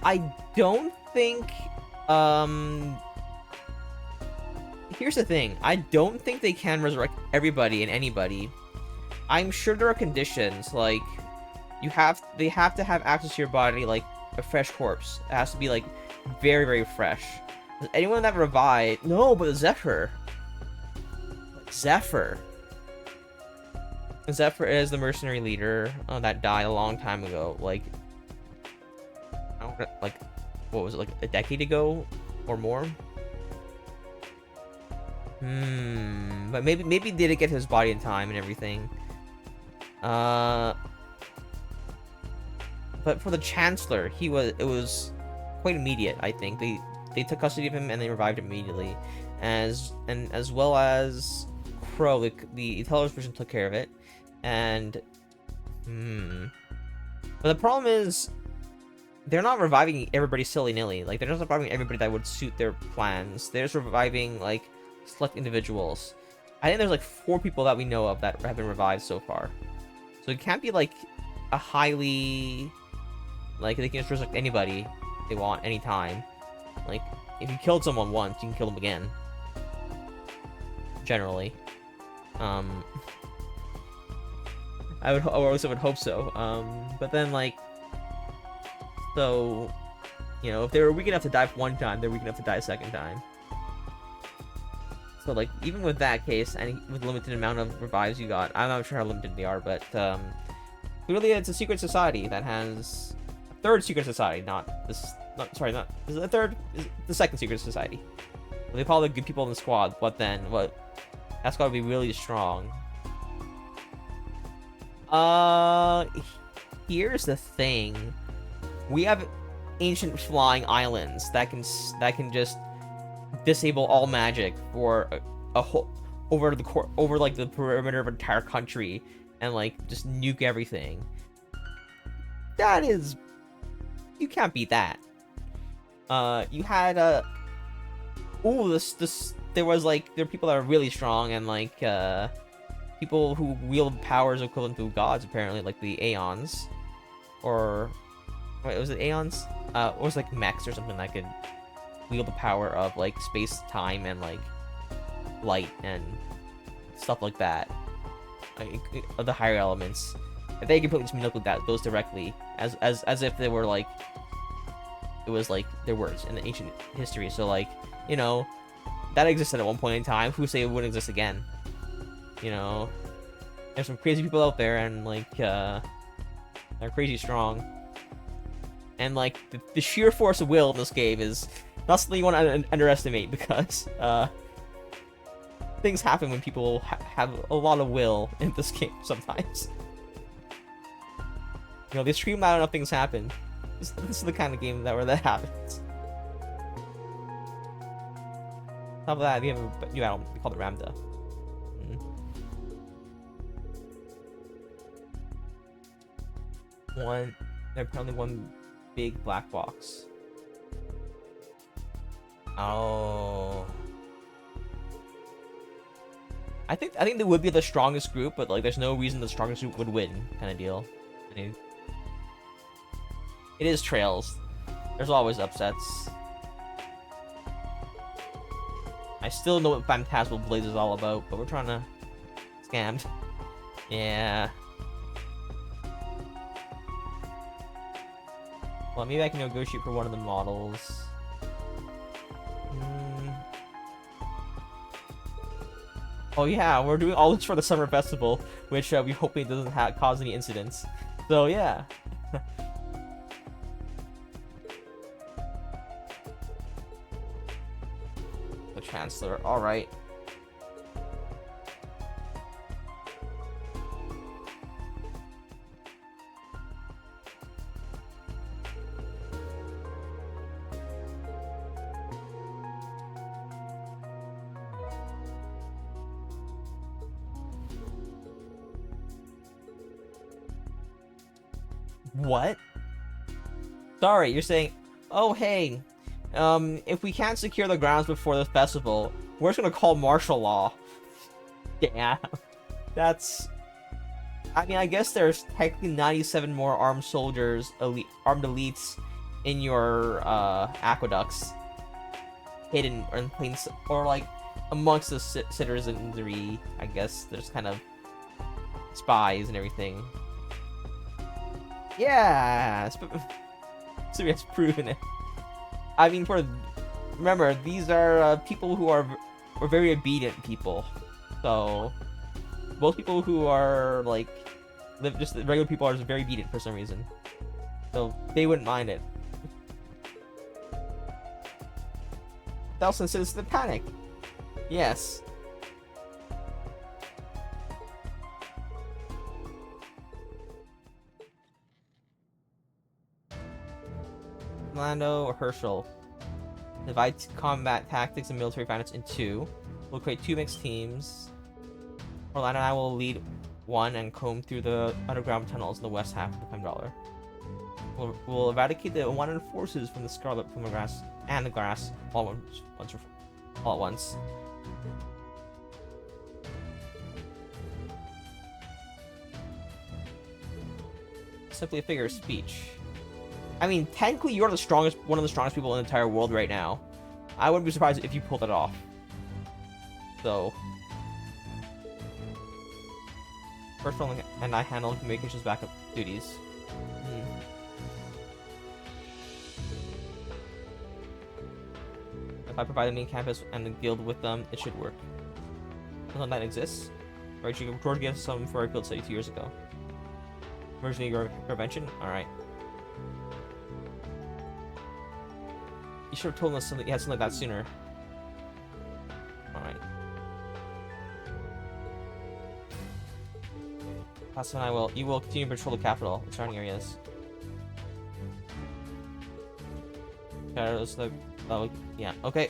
I don't think, here's the thing. I don't think they can resurrect everybody and anybody. I'm sure there are conditions, like, they have to have access to your body like a fresh corpse. It has to be like very, very fresh. Does anyone that revived? No, but Zephyr is the mercenary leader that died a long time ago. Like, what was it, like a decade ago or more? But maybe they didn't get his body in time and everything. But for the Chancellor, it was quite immediate. I think they took custody of him and they revived him immediately, as well as Pro, the television version took care of it, and but the problem is they're not reviving everybody silly-nilly. Like, they're not reviving everybody that would suit their plans. They're just reviving, like, select individuals. I think there's, like, 4 people that we know of that have been revived so far. So it can't be, like, a highly... Like, they can just resurrect anybody they want, anytime. Like, if you killed someone once, you can kill them again. Generally. I also would hope so. But then, like... So, you know, if they were weak enough to die one time, they're weak enough to die a second time. So, like, even with that case, and with the limited amount of revives you got, I'm not sure how limited they are, but, clearly it's a secret society that has... A third secret society, this is the third, is the second secret society. They probably good people in the squad, but then, that's gotta be really strong. Here's the thing. We have ancient flying islands that can just disable all magic for a whole over like the perimeter of an entire country and like just nuke everything. That is, you can't beat that. You had there are people that are really strong and like people who wield powers equivalent to gods apparently, like the Aeons, or wait, was it Aeons? Or was it like mechs or something that could wield the power of like space, time, and like light and stuff like that. Like, the higher elements. If they could just manipulate those directly, as if they were like, it was like their words in the ancient history. So like, you know, that existed at one point in time. Who say it wouldn't exist again? You know, there's some crazy people out there, and like they're crazy strong. And like the sheer force of will in this game is not something you want to underestimate, because things happen when people have a lot of will in this game sometimes. You know, they scream loud enough, things happen. This is the kind of game where that happens. On top of that, we have a new battle. We call it Ramda. Apparently one big black box. Oh. I think they would be the strongest group, but like there's no reason the strongest group would win, kind of deal. I mean, it is Trails. There's always upsets. I still know what Phantasmal Blaze is all about, but we're trying to scam. Yeah. Well, maybe I can negotiate for one of the models. Oh yeah, we're doing all this for the summer festival, which we hope it doesn't cause any incidents. So yeah. The Chancellor, alright. What? Sorry, you're saying, oh hey, if we can't secure the grounds before the festival, we're just gonna call martial law. Yeah, that's... I mean, I guess there's technically 97 more armed soldiers, armed elites in your aqueducts, hidden or in plain, or like amongst the citizenry. I guess there's kind of spies and everything. Yeah, so has proven it. I mean, remember, these are people who are very obedient people. So most people who are like just regular people are just very obedient for some reason. So they wouldn't mind it. 1,000 citizens panic. Yes. Lando or Herschel. Divide combat tactics and military finance in two. We'll create 2 mixed teams. Orlando and I will lead one and comb through the underground tunnels in the west half of the $5. We'll eradicate the unwanted forces from the Scarlet Plumegrass and the grass all at once. Simply a figure of speech. I mean, technically, you're one of the strongest people in the entire world right now. I wouldn't be surprised if you pulled it off. So, first one, and I handle communications backup duties. If I provide the main campus and the guild with them, it should work. Until that exists. Right, George gave us some for our guild study 2 years ago. Emergency intervention? Alright. You should have told us something, something like that sooner. Alright. That's when you will continue to patrol the capital and surrounding areas. Yeah, okay.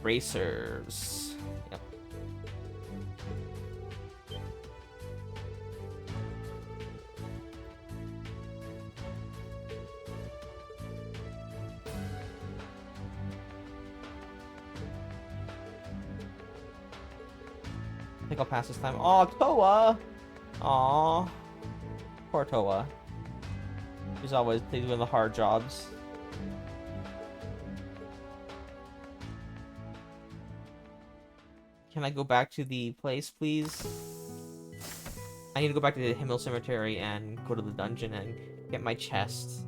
Racers. Yep. I think I'll pass this time. Oh, Toa! Aw. Poor Toa. She's always doing the hard jobs. Can I go back to the place, please? I need to go back to the Himmel Cemetery and go to the dungeon and get my chest.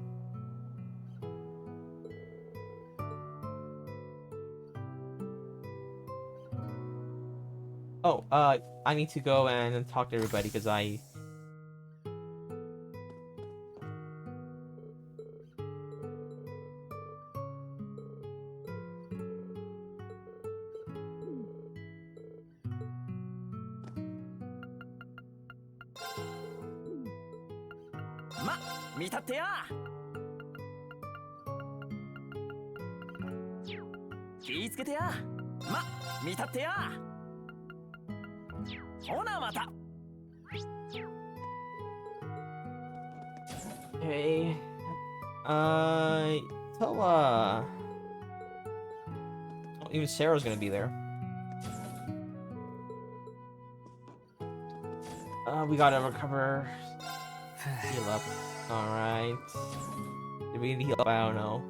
Oh, I need to go and talk to everybody because I...見たってや気ぃつけてや見たってやほなまた Hey, Toa. Oh, even Sarah's gonna be there. We gotta recover. Heal up. Alright. Did we need to heal up? I don't know.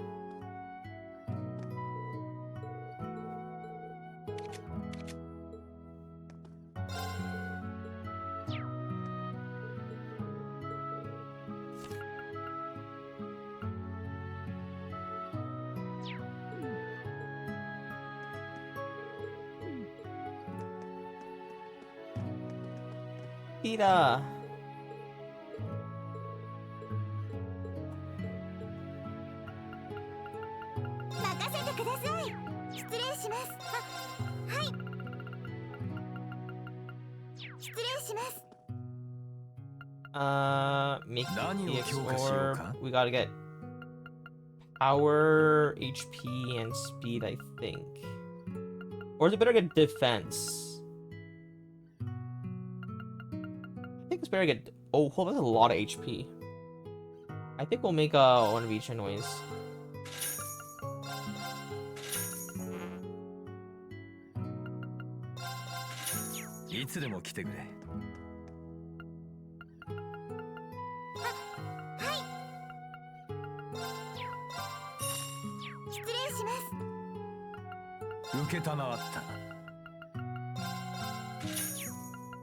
Peter! make the orb. We gotta get power, HP, and speed, I think. Or is it better to get defense? I think it's better to get... Oh, hold on, that's a lot of HP. I think we'll make one of each anyways.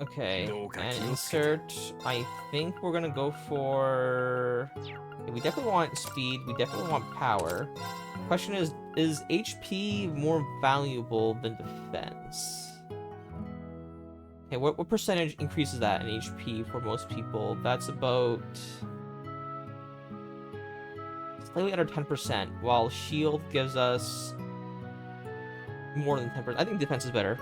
Okay, and insert. I think we're gonna go for... We definitely want speed, we definitely want power. Question is HP more valuable than defense? Okay, what percentage increases that in HP for most people? That's about... slightly under 10%, while shield gives us more than 10%. I think defense is better.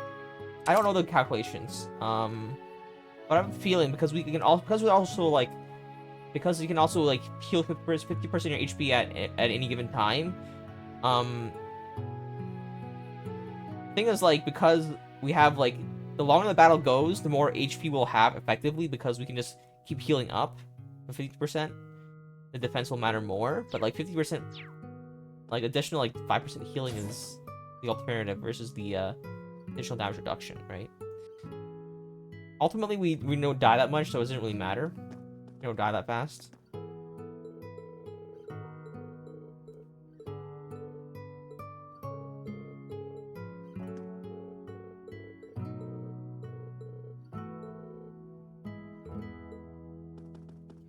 I don't know the calculations. But I have a feeling because you can also like heal 50% of your HP at any given time. Thing is, like, because we have like the longer the battle goes, the more HP we'll have effectively because we can just keep healing up for 50%. The defense will matter more, but like 50%, like additional like 5% healing is the alternative versus the additional damage reduction, right? Ultimately, we don't die that much, so it doesn't really matter. We don't die that fast.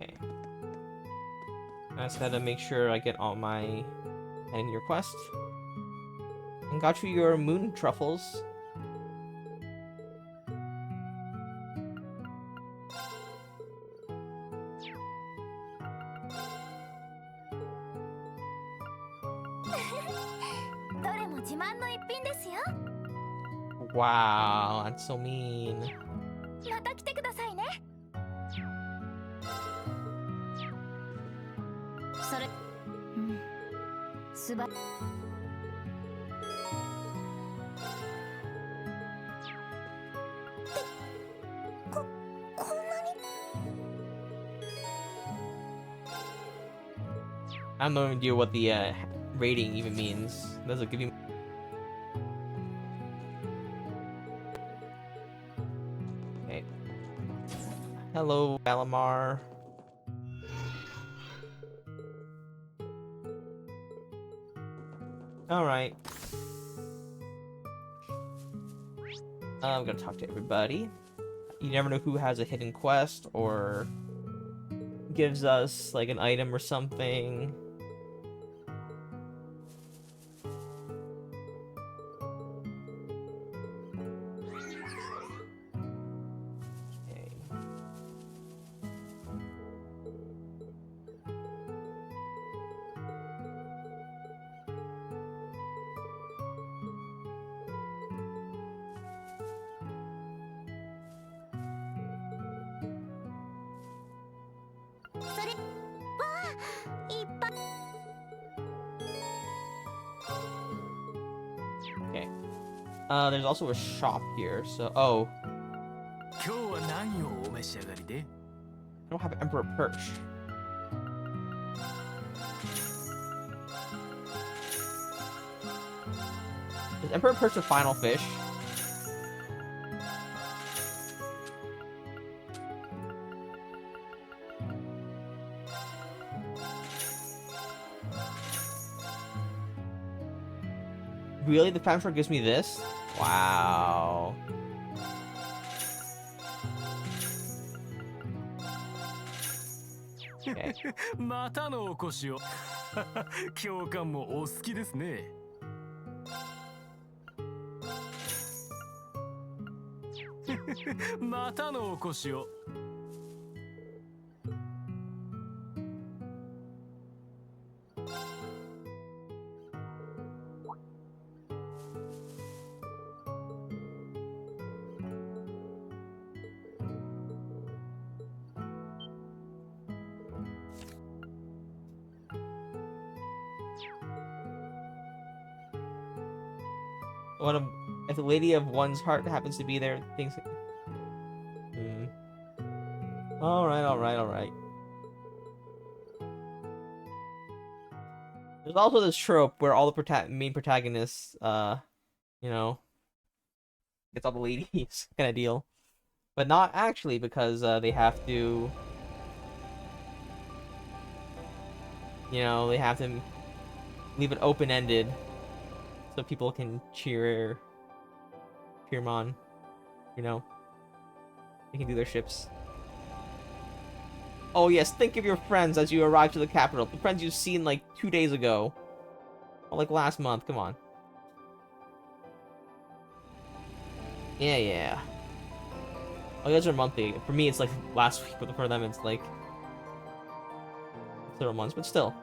Okay. I just gotta make sure I get all my and your quest. And got you your moon truffles. Wow, that's so mean. また来てくださいね。それ、すば。こんなに。I have no idea what the rating even means. Does it give you? Okay. Hello, Valimar. All right. I'm gonna talk to everybody. You never know who has a hidden quest or gives us like an item or something. Okay. Okay. There's also a shop here, so oh. I don't have Emperor Perch. Is Emperor Perch the final fish? Really? The Phantom gives me this? Wow. Okay. またのお越しを。教官もお好きですね。またのお越しを。If the lady of one's heart happens to be there, things. All right. There's also this trope where all the main protagonists, you know, gets all the ladies kind of deal, but not actually because they have to, you know, they have to leave it open-ended so people can cheer him on, you know. They can do their ships. Oh yes, think of your friends as you arrive to the capital. The friends you've seen like 2 days ago. Or like last month, come on. Yeah. Oh, you guys are monthly. For me, it's like last week, but for them, it's like several months. But still,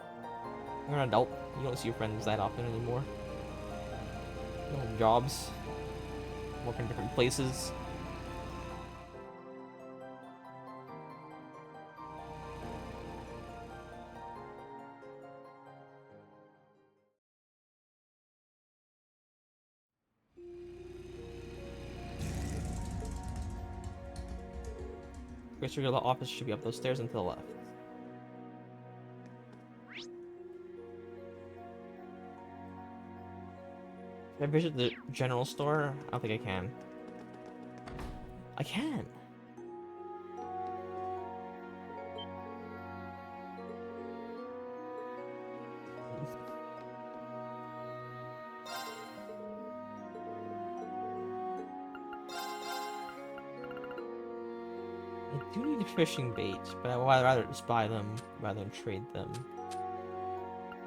you're an adult. You don't see your friends that often anymore. You know, jobs, work in different places. Great Circular office should be up those stairs and to the left. Can I visit the general store? I don't think I can. I can. I do need fishing bait, but I would rather just buy them rather than trade them.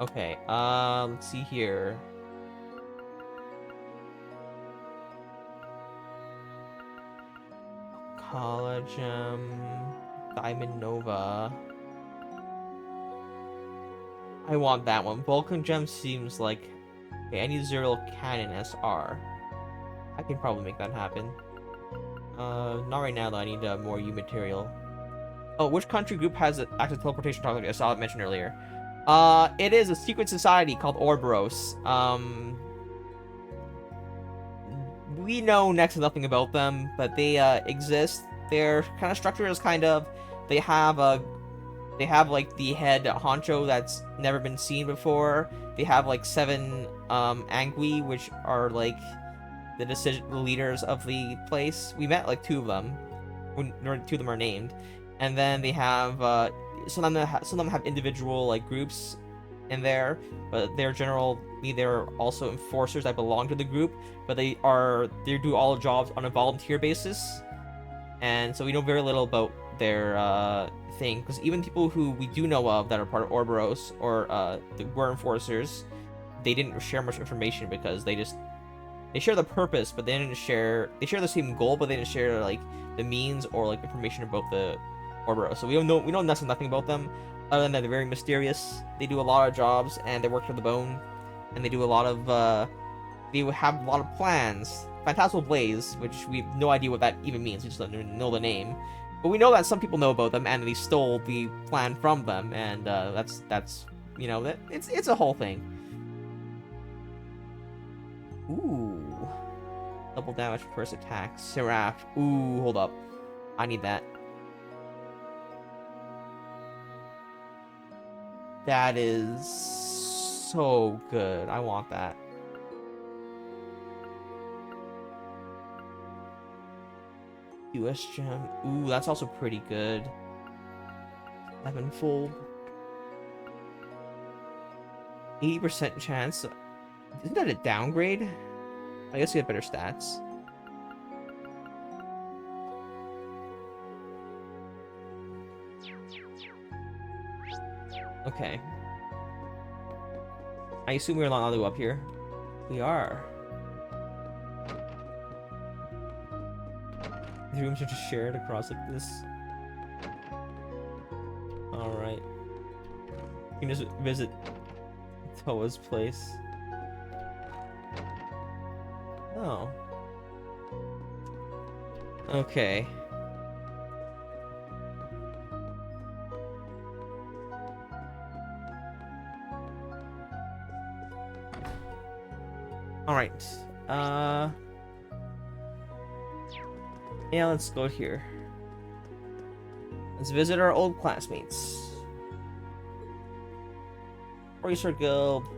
Okay, let's see here. Collagen, Diamond Nova. I want that one. Vulcan Gem seems like... Okay, I need Zero Cannon SR. I can probably make that happen. Not right now though, I need more U material. Oh, which country group has active teleportation technology? I saw it mentioned earlier. It is a secret society called Orboros. We know next to nothing about them, but they exist. Their kind of structure is kind of... They have like the head honcho that's never been seen before. They have like 7 Angui, which are like the leaders of the place. We met like 2 of them. 2 of them are named, and then they have some of them have individual like groups in there, but they're also enforcers that belong to the group, but they do all jobs on a volunteer basis, and so we know very little about their thing, because even people who we do know of that are part of Orboros or were enforcers, they didn't share much information because they share the purpose, but they share the same goal, but they didn't share like the means or like information about the Orboros. So we know nothing about them, other than that they're very mysterious. They do a lot of jobs and they work to the bone, and they do a lot of they have a lot of plans. Phantasmal Blaze, which we have no idea what that even means. We just don't know the name, but we know that some people know about them and they stole the plan from them, and that's you know, that it's a whole thing. Ooh. Double damage for first attack. Seraph. Ooh, hold up. I need that. That is so good. I want that. US gem. Ooh, that's also pretty good. 7-fold. 80% chance. Isn't that a downgrade? I guess you have better stats. Okay. I assume we're not allowed to go up here. We are. The rooms are just shared across like this. Alright. You can just visit Toa's place. Oh. Okay. Alright. Yeah, let's go here. Let's visit our old classmates. Racer Guild.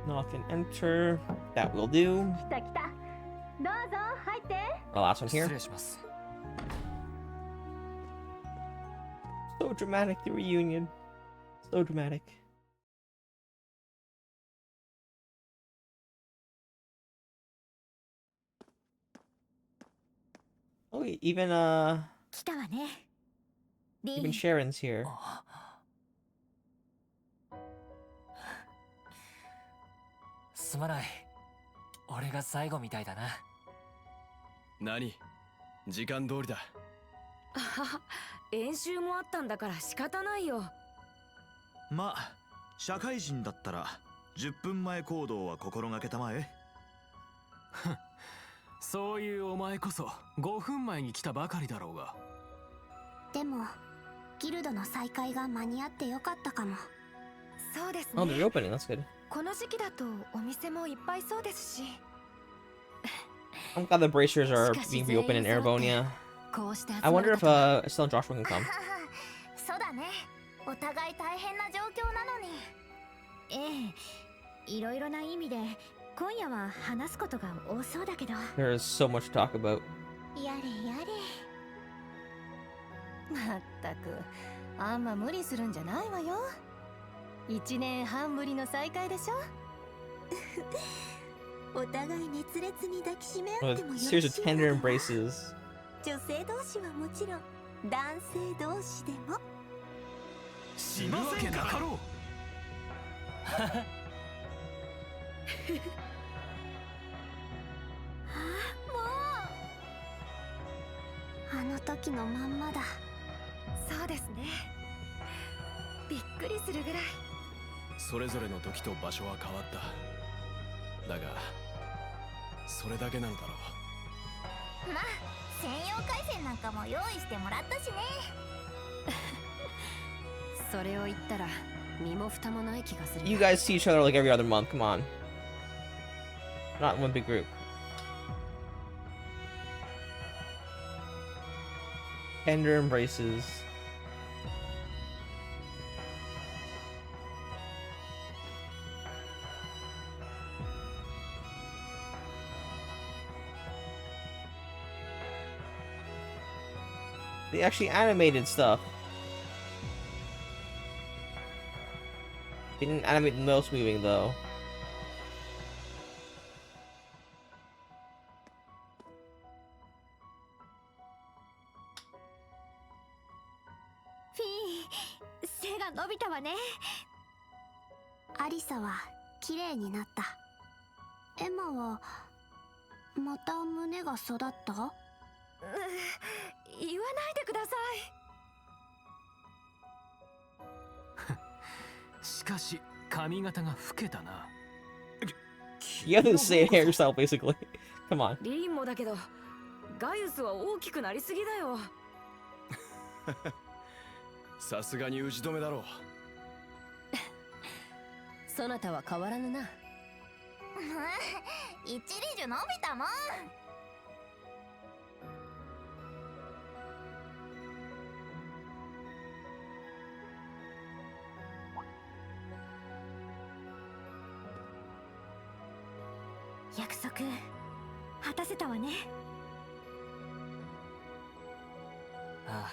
Knock and enter. That will do. The last one here. So dramatic, the reunion. So dramatic. Oh, even Sharon's here. すまない。俺が最後みたいだな。何？時間通りだ。演習もあったんだから仕方ないよ。まあ、社会人だったら10分前行動は心がけたまえ。そういうお前こそ5分前に来たばかりだろうが。でもギルドの再開が間に合ってよかったかも。そうですね。Oh, they're opening. That's good. この時期だとお店もいっぱいそうですし。 I'm glad the bracers are being reopened in Erebonia. I wonder if still Joshua can come. そうだね。お互い大変な状況なのに。ええ、いろいろな意味で今夜は話すことが多そうだけど。There is so much to talk about. やれやれ。まったく、あんま無理するんじゃないわよ。1年半ぶりの再会でしょ。お互い熱烈に抱きしめ合ってもよろしい Series of tender embraces. 女性同士はもちろん男性同士でも。しませんかかろう。あの時のまんまだ。そうですね。びっくりするぐらい。それぞれの時と場所は変わった。だがそれだけなのだろう。まあ専用回線なんかも用意してもらったしね。それを言ったら身も蓋もない気がする。 You guys see each other like every other month. Come on. Not one big group. Tender embraces. They actually animated stuff. They didn't animate the mouse moving though. Fee, 背が伸びたわね。アリサは綺麗になった。エマはまた胸が育った？言わないでください。しかし髪型が老けたな。 You have to say hair yourself, basically. Come on. リンもだけど、ガイウスは大きくなりすぎだよ。さすがに打ち止めだろう。そなたは変わらぬな。一リジュ伸びたもん。約束果たせたわね。あ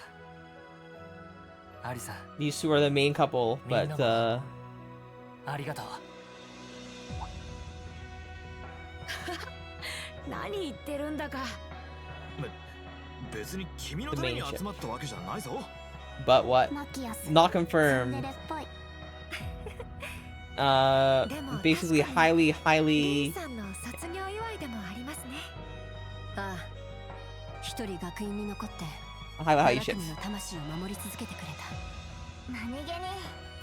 あ、アリサ。 These two are the main couple, but ありがとう。何言ってるんだか。別に君のために集まったわけじゃないぞ。 but what? マキアス Not ツン confirmed. デレっぽい。 Basically highly リンさんの卒業祝いでもありますね。ああ、一人学院に残って highly 7組の魂を守り続けてくれた。何気に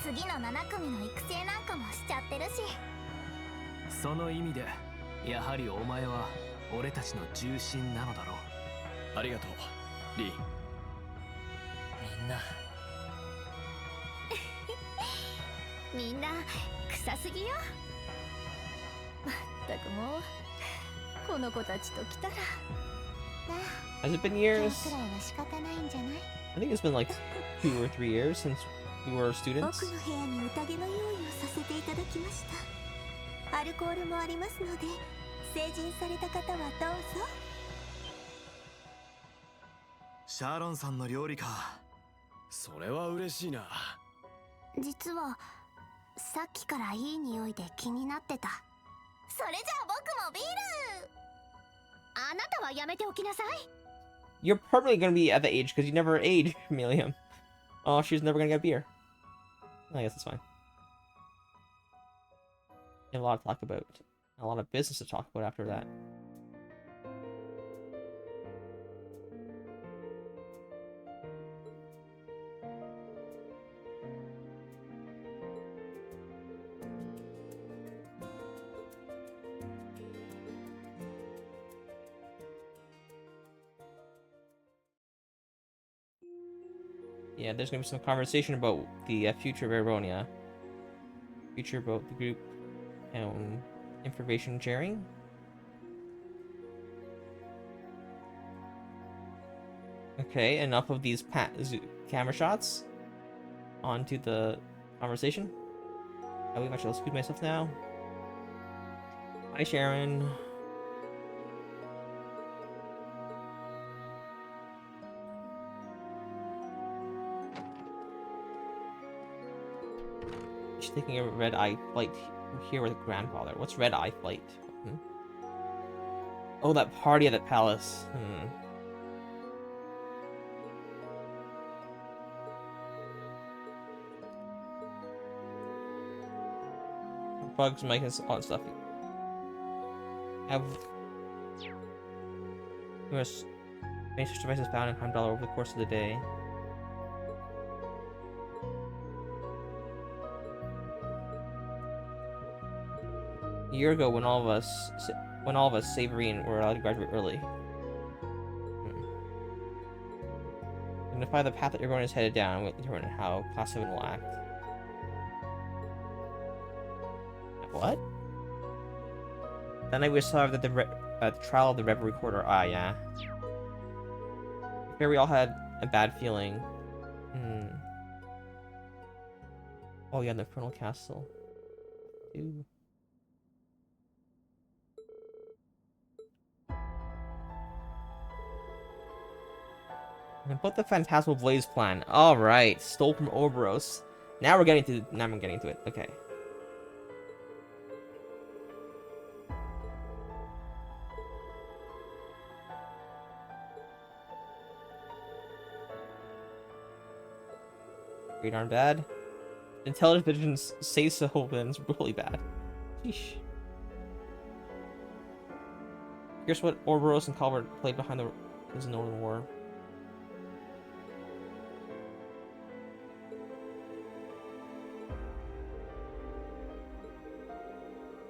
次の7組の育成なんかもしちゃってるし。その意味でやはりお前は俺たちの重心なのだろう。ありがとうリー。みんなみんな臭すぎよ。まったくもうこの子たちと来たら。 Has it been 今 years? 日くらいは仕方ないんじゃない？ I think it's been like 2 or 3 years since we were students. 奥の部屋に宴の用意をさせていただきました。アルコールもありますので、成人された方はどうぞ。シャーロンさんの料理か。それは嬉しいな。実はさっきからいい匂いで気になってた。それじゃあ僕もビール。あなたはやめておきなさい。 You're probably gonna be at the age because you never age, Chameleon. Oh, she's never gonna get beer. I guess that's fine. We have a lot to talk about. A lot of business to talk about after that. Yeah, there's gonna be some conversation about the future of Eronia. Future about the group. information sharing. Okay, enough of these camera shots. On to the conversation. I believe I should excuse myself now. Hi, Sharon. She's taking a red-eye flight here with grandfather. What's red-eye flight? Oh, that party at the palace. Bugs, Mike, and all that stuff. Have numerous research devices found in $100 over the course of the day. A year ago, when all of us, Savory, were allowed to graduate early. Identify the path that everyone is headed down and determine how Class 7 will act. What? Then I saw that the trial of the Rev Recorder. Ah, yeah. Here we all had a bad feeling. Oh yeah, the Infernal Castle. Ew. And put the Phantasmal Blaze plan. All right, stole from Ouroboros. Now we're getting to it. Okay. Pretty darn bad. Intelligence visions say so, then it's really bad. Sheesh. Here's what Ouroboros and Calvert played behind the Northern War.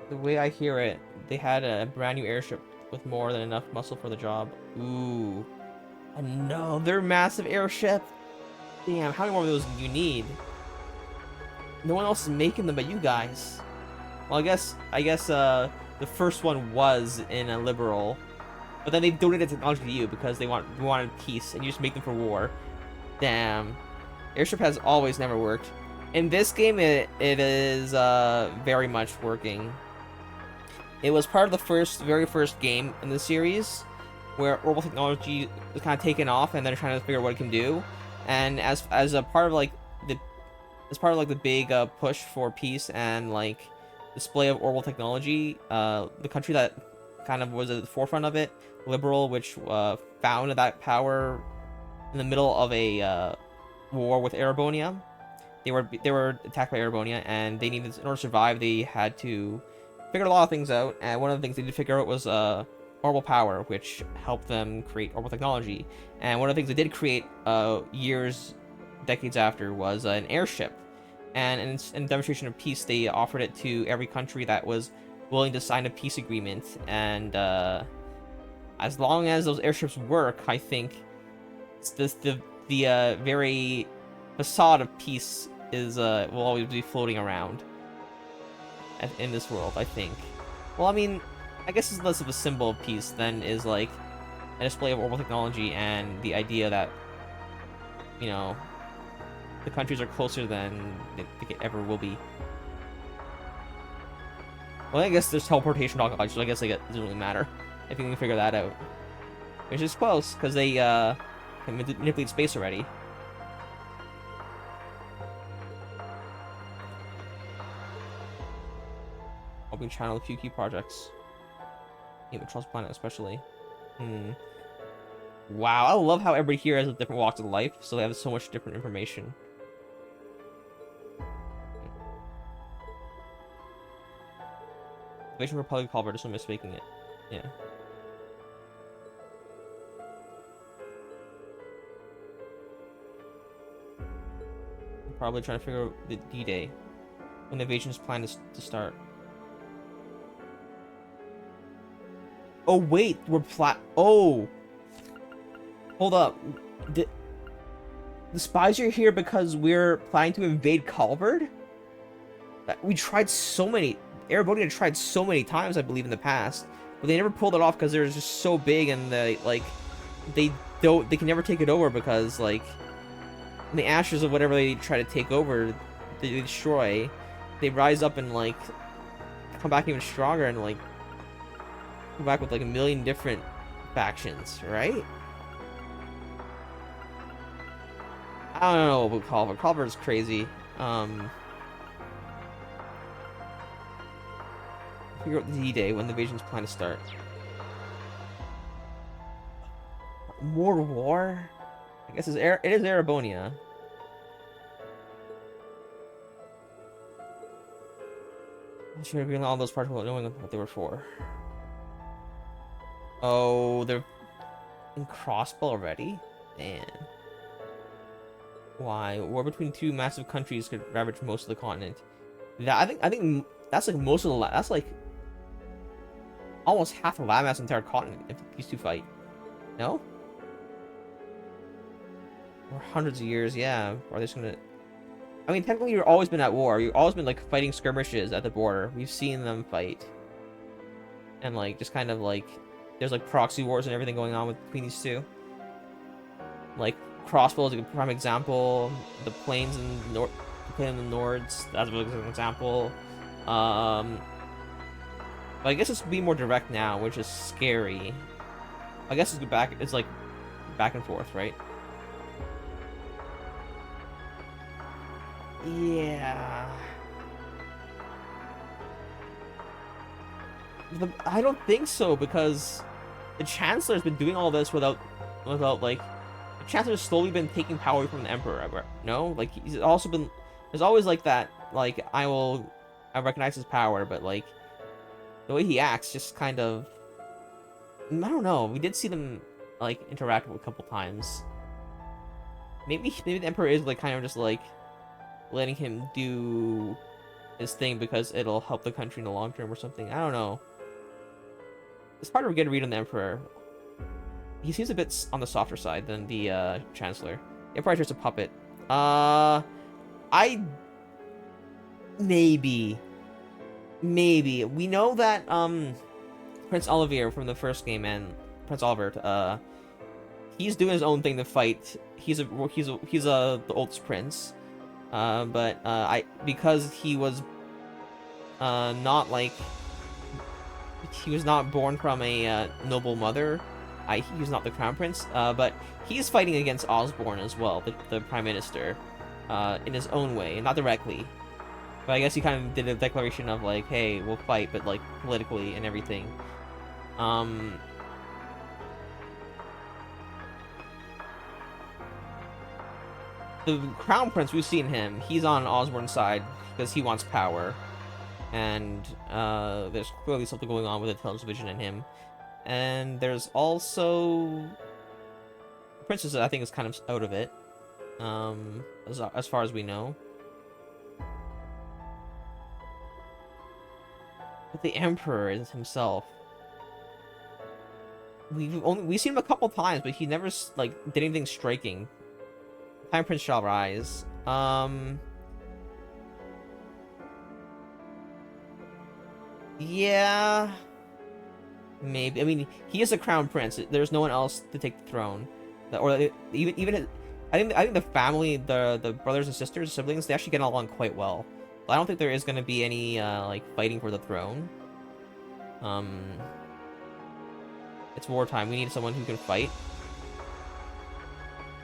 The way I hear it, they had a brand new airship with more than enough muscle for the job. Ooh. Another massive airship? Damn, how many more of those do you need? No one else is making them but you guys. Well, I guess the first one was in a liberal, but then they donated technology to you because they wanted peace, and you just make them for war. Damn. Airship has always never worked. In this game, it is very much working. It was part of the very first game in the series where orbital technology was kind of taken off, and they're trying to figure out what it can do. And as a part of the big push for peace and like display of orbital technology, the country that kind of was at the forefront of it, Liberal, which found that power in the middle of a war with Erebonia. They were attacked by Erebonia, and they needed, in order to survive, they had to figure a lot of things out. And one of the things they did figure out was orbital power, which helped them create orbital technology. And one of the things they did create decades after, was an airship. And in demonstration of peace, they offered it to every country that was willing to sign a peace agreement. And as long as those airships work, I think the very facade of peace will always be floating around in this world, I think. Well, I mean, I guess it's less of a symbol of peace than is like a display of orbital technology and the idea that, you know, the countries are closer than they ever will be. Well, I guess there's teleportation technology, so I guess it doesn't really matter if you can figure that out. Which is close, because they can manipulate space already. I'll be channel a few key projects. Game of Trust Planet especially. Wow, I love how everybody here has a different walks of life, so they have so much different information. Invasion Republic Culver, just mismaking it. Yeah. I'm probably trying to figure out the D-Day, when the invasion's planned to start. Oh wait, oh! Hold up. The spies are here because we're planning to invade Calvard? We tried so many... Erebonian tried so many times, I believe, in the past, but they never pulled it off because they're just so big, and they can never take it over because like in the ashes of whatever they try to take over, they destroy. They rise up and like come back even stronger and like come back with like a million different factions, right? I don't know about Culver. Culver is crazy. Figure out the D-Day when the invasion's planned to start. More war? I guess it is Erebonia. I should have given all those parts without knowing what they were for. Oh, they're in Crossbow already? Man. Why? War between two massive countries could ravage most of the continent. That I think that's like most of the that's like almost half of landmass entire continent if these two fight. No? Or hundreds of years, yeah. Are they just gonna? I mean, technically, you've always been at war. You've always been like fighting skirmishes at the border. We've seen them fight, and like just kind of like there's like proxy wars and everything going on between these two. Like Crossbow is a prime example. The plains in the Nords, that's an example. But I guess it's be more direct now, which is scary. I guess it's like back and forth, right? Yeah. I don't think so, because the Chancellor's been doing all this without like the Chancellor's slowly been taking power from the Emperor. No, like he's also been. There's always like that. Like I recognize his power, but like the way he acts, just kind of. I don't know. We did see them like interact a couple times. Maybe the Emperor is like kind of just like letting him do his thing because it'll help the country in the long term or something. I don't know. It's hard to get a read on the Emperor. He seems a bit on the softer side than the Chancellor. The Emperor is just a puppet. Maybe. We know that Prince Olivier from the first game and Prince Albert, he's doing his own thing to fight. He's the oldest prince. But because he was not like he was not born from a noble mother, he's not the crown prince, but he's fighting against Osborne as well, the prime minister, in his own way, not directly, but I guess he kind of did a declaration of like, hey, we'll fight, but like politically and everything. The Crown Prince, we've seen him. He's on Osborne's side because he wants power. And there's clearly something going on with the television in him. And there's also... The Princess, I think, is kind of out of it. As far as we know. But the Emperor is himself. We've seen him a couple times, but he never, like, did anything striking. Time Prince shall rise. Yeah. Maybe. I mean, he is a crown prince. There's no one else to take the throne. Or even I think the family, the brothers and sisters, siblings, they actually get along quite well. But I don't think there is going to be any like fighting for the throne. It's wartime. We need someone who can fight.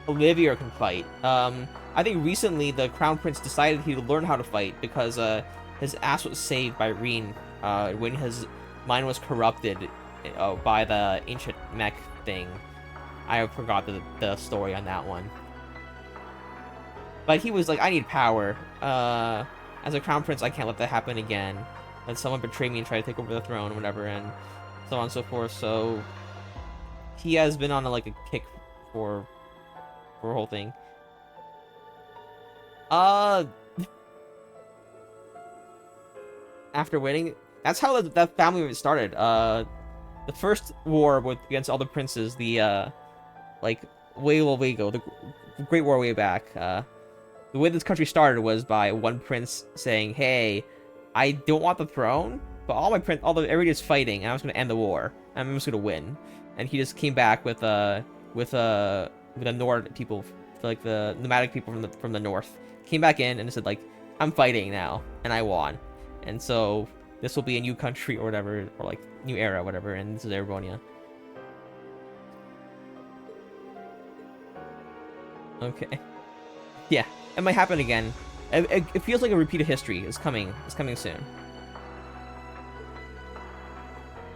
Olivier can fight. I think recently the Crown Prince decided he would learn how to fight because his ass was saved by Reen when his mind was corrupted by the ancient mech thing. I forgot the story on that one. But he was like, I need power. As a Crown Prince, I can't let that happen again. Let someone betray me and try to take over the throne or whatever, and so on and so forth. So he has been on a kick for a whole thing. After winning, that's how that family started. The first war against all the princes, the way ago, the Great War way back. The way this country started was by one prince saying, "Hey, I don't want the throne, but everybody is fighting, and I was gonna end the war. I'm just gonna win. And he just came back with the Nord people, like the nomadic people from the north, came back in and said like, I'm fighting now, and I won. And so this will be a new country or whatever, or like new era, whatever. And this is Erebonia. Okay. Yeah, it might happen again. It feels like a repeat of history is coming. It's coming soon.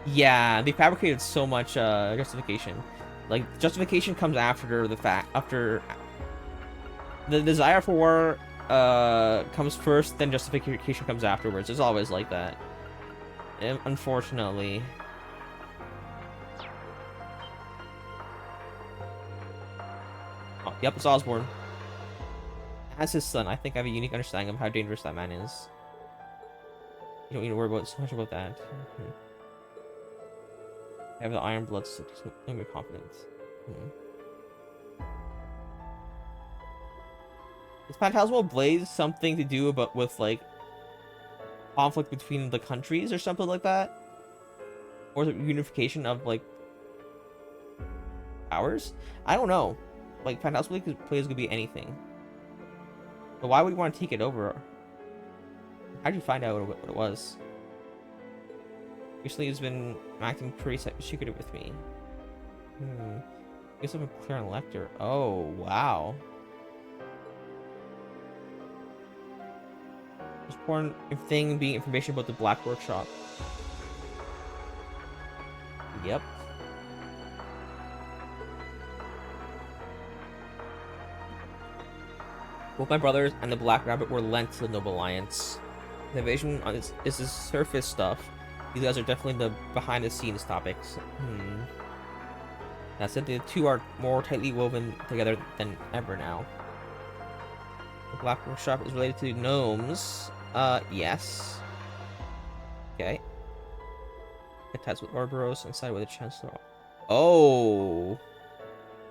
Yeah, they fabricated so much justification. Like, justification comes after the fact. After the desire for war comes first, then justification comes afterwards. It's always like that. Unfortunately. Oh, yep, it's Osborne. As his son, I think I have a unique understanding of how dangerous that man is. You don't need to worry about so much about that. I have the Iron Blood, so just make me confident. Is Phantasmal Blaze something to do with like conflict between the countries or something like that? Or is it unification of like powers? I don't know. Like Phantasmal Blaze could be anything. But why would you want to take it over? How'd you find out what it was? Recently, he's been acting pretty secretive with me. Guess I'm a clear elector. Oh, wow. This important thing being information about the Black Workshop. Yep. Both my brothers and the Black Rabbit were lent to the Noble Alliance. The invasion is this surface stuff. These guys are definitely the behind-the-scenes topics. That said, the two are more tightly woven together than ever now. The Black Workshop is related to gnomes. Yes. Okay. It ties with Ouroboros and side with the Chancellor. Oh.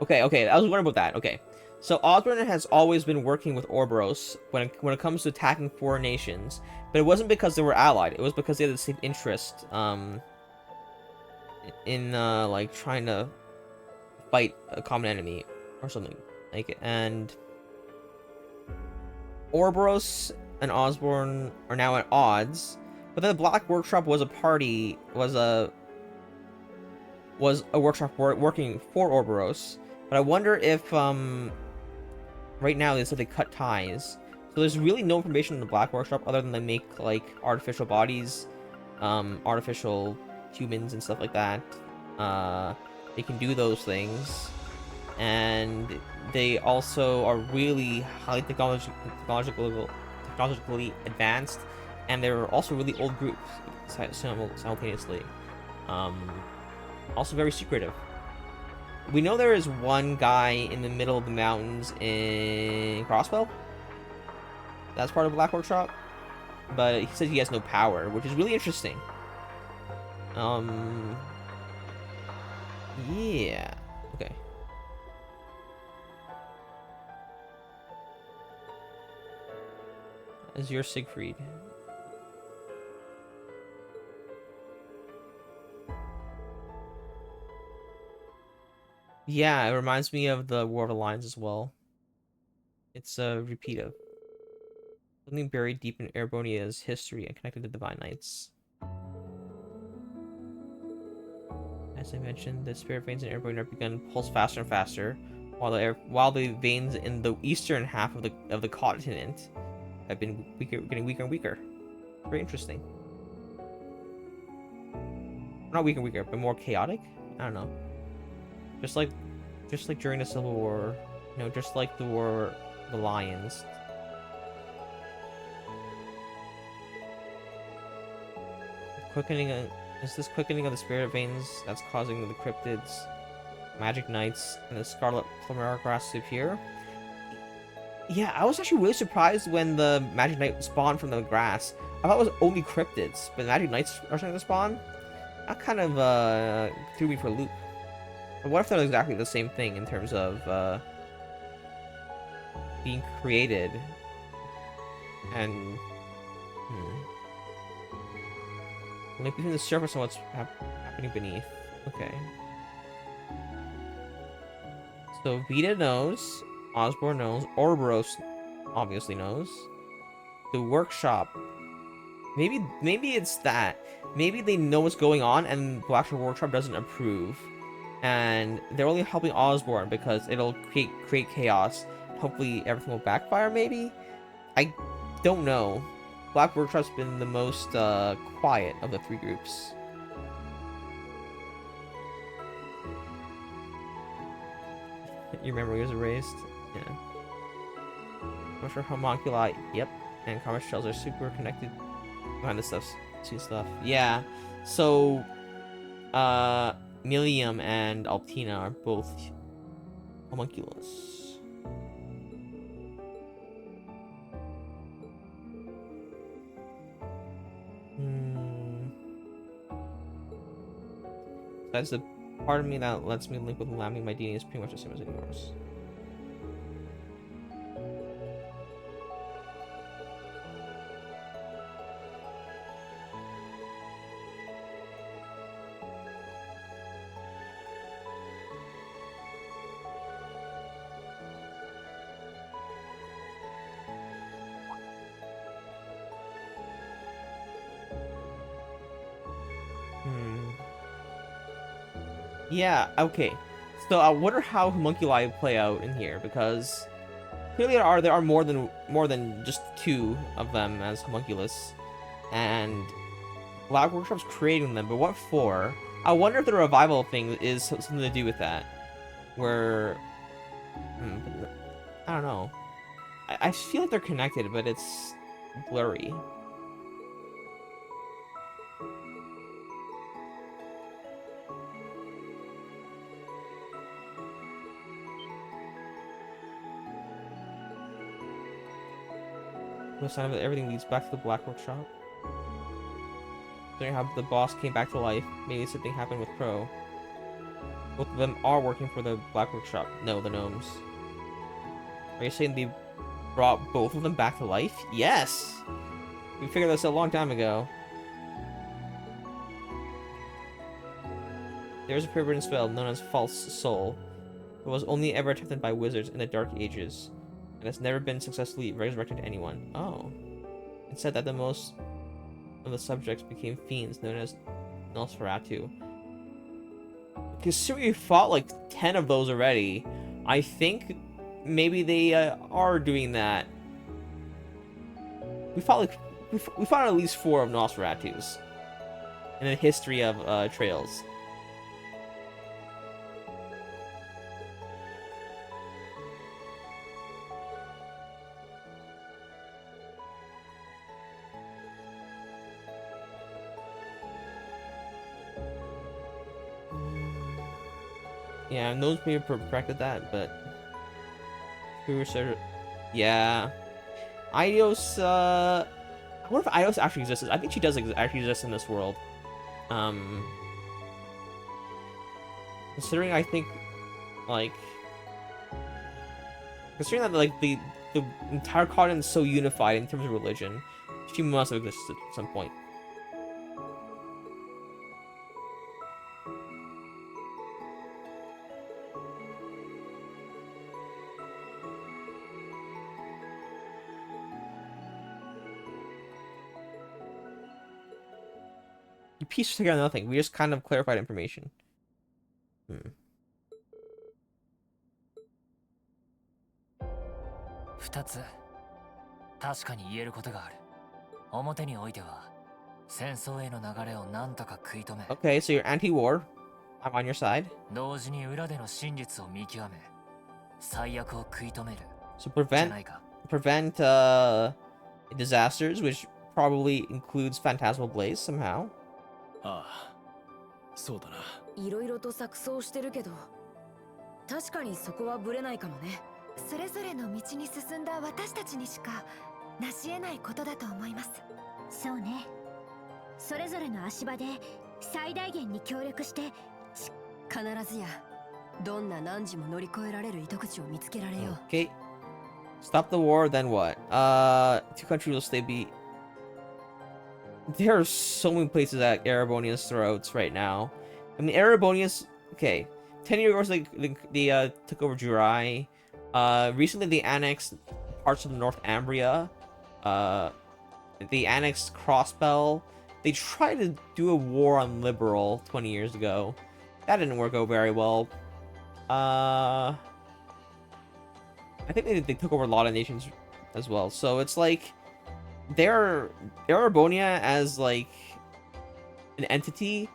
Okay, I was wondering about that. Okay. So Osborne has always been working with Ouroboros when it comes to attacking foreign nations, but it wasn't because they were allied. It was because they had the same interest in like trying to fight a common enemy or something like it. And Ouroboros and Osborne are now at odds, but then the Black Workshop was a workshop working for Ouroboros. But I wonder if right now they said they cut ties, so there's really no information in the Black Workshop other than they make like artificial bodies, artificial humans and stuff like that. They can do those things, and they also are really highly technologically advanced, and they're also really old groups simultaneously. Also very secretive. We know there is one guy in the middle of the mountains in Crossbell. That's part of Black Workshop. But he says he has no power, which is really interesting. Yeah. Okay. Azure Siegfried. Yeah, it reminds me of the War of Alliance as well. It's a repeat of something buried deep in Erebonia's history and connected to Divine Knights. As I mentioned, the spirit veins in Erebonia have begun to pulse faster and faster, while the veins in the eastern half of the continent have been getting weaker and weaker. Very interesting. Not weaker and weaker, but more chaotic. I don't know. Just like during the Civil War, you know, just like the War of the Lions. Is this quickening of the spirit veins that's causing the cryptids, magic knights, and the scarlet plumeria grass to appear? Yeah, I was actually really surprised when the magic knight spawned from the grass. I thought it was only cryptids, but magic knights are starting to spawn. That kind of threw me for a loop. But what if they're exactly the same thing in terms of being created and Link between the surface and what's happening beneath. Okay. So Vita knows, Osborne knows, Ouroboros obviously knows. The workshop. Maybe it's that. Maybe they know what's going on and Blackshore Workshop doesn't approve. And they're only helping Osborne because it'll create chaos. Hopefully everything will backfire, maybe? I don't know. Black Workshop's been the most quiet of the three groups. Your memory was erased? Yeah. I'm sure homunculi, yep. And karma shells are super connected behind the stuff. Yeah. So, Milium and Altina are both homunculus. That's the part of me that lets me link with Lambie. My DNA is pretty much the same as yours. Yeah, okay. So I wonder how homunculi play out in here, because clearly there are more than just two of them as homunculus, and Black Workshop's creating them, but what for? I wonder if the revival thing is something to do with that, where I don't know. I feel like they're connected, but it's blurry. No sign that everything leads back to the Black Workshop. Considering how the boss came back to life, maybe something happened with Crow. Both of them are working for the Black Workshop. No, the gnomes. Are you saying they brought both of them back to life? Yes! We figured this out a long time ago. There is a forbidden spell known as False Soul. It was only ever attempted by wizards in the Dark Ages, and has never been successfully resurrected to anyone. Oh. It said that the most of the subjects became fiends known as Nosferatu. Considering we fought like 10 of those already, I think maybe they are doing that. We fought at least 4 of Nosferatus in the history of Trails. Yeah, and those people perfected that, but who were sort of, yeah. Eidos, I wonder if Eidos actually exists. I think she does actually exist in this world. Considering I think, like, considering that like the entire continent is so unified in terms of religion, she must have existed at some point. You pieced together nothing. We just kind of clarified information. 2つ確かに言えることがある。表においては戦争への流れを何とか食い止め。Okay, so you're anti-war. I'm on your side. 同時に裏での真実を見極め、最悪を食い止める。 So prevent disasters, which probably includes Phantasmal Blaze somehow. ああ、そうだな。いろいろと錯綜してるけど、確かにそこはブレないかもね。それぞれの道に進んだ私たちにしか成し得ないことだと思います。そうね。それぞれの足場で最大限に協力して必ずやどんな難事も乗り越えられる糸口を見つけられよう。Okay. Stop the war, then what? Two countries will stay be. there are so many places at Erebonia's throats right now. I mean, Erebonia's okay. 10 years ago, they took over Jurai. Recently they annexed parts of North Ambria. They annexed Crossbell. They tried to do a war on Liberal 20 years ago. That didn't work out very well. I think they took over a lot of nations as well. So it's like Erebonia as like an entity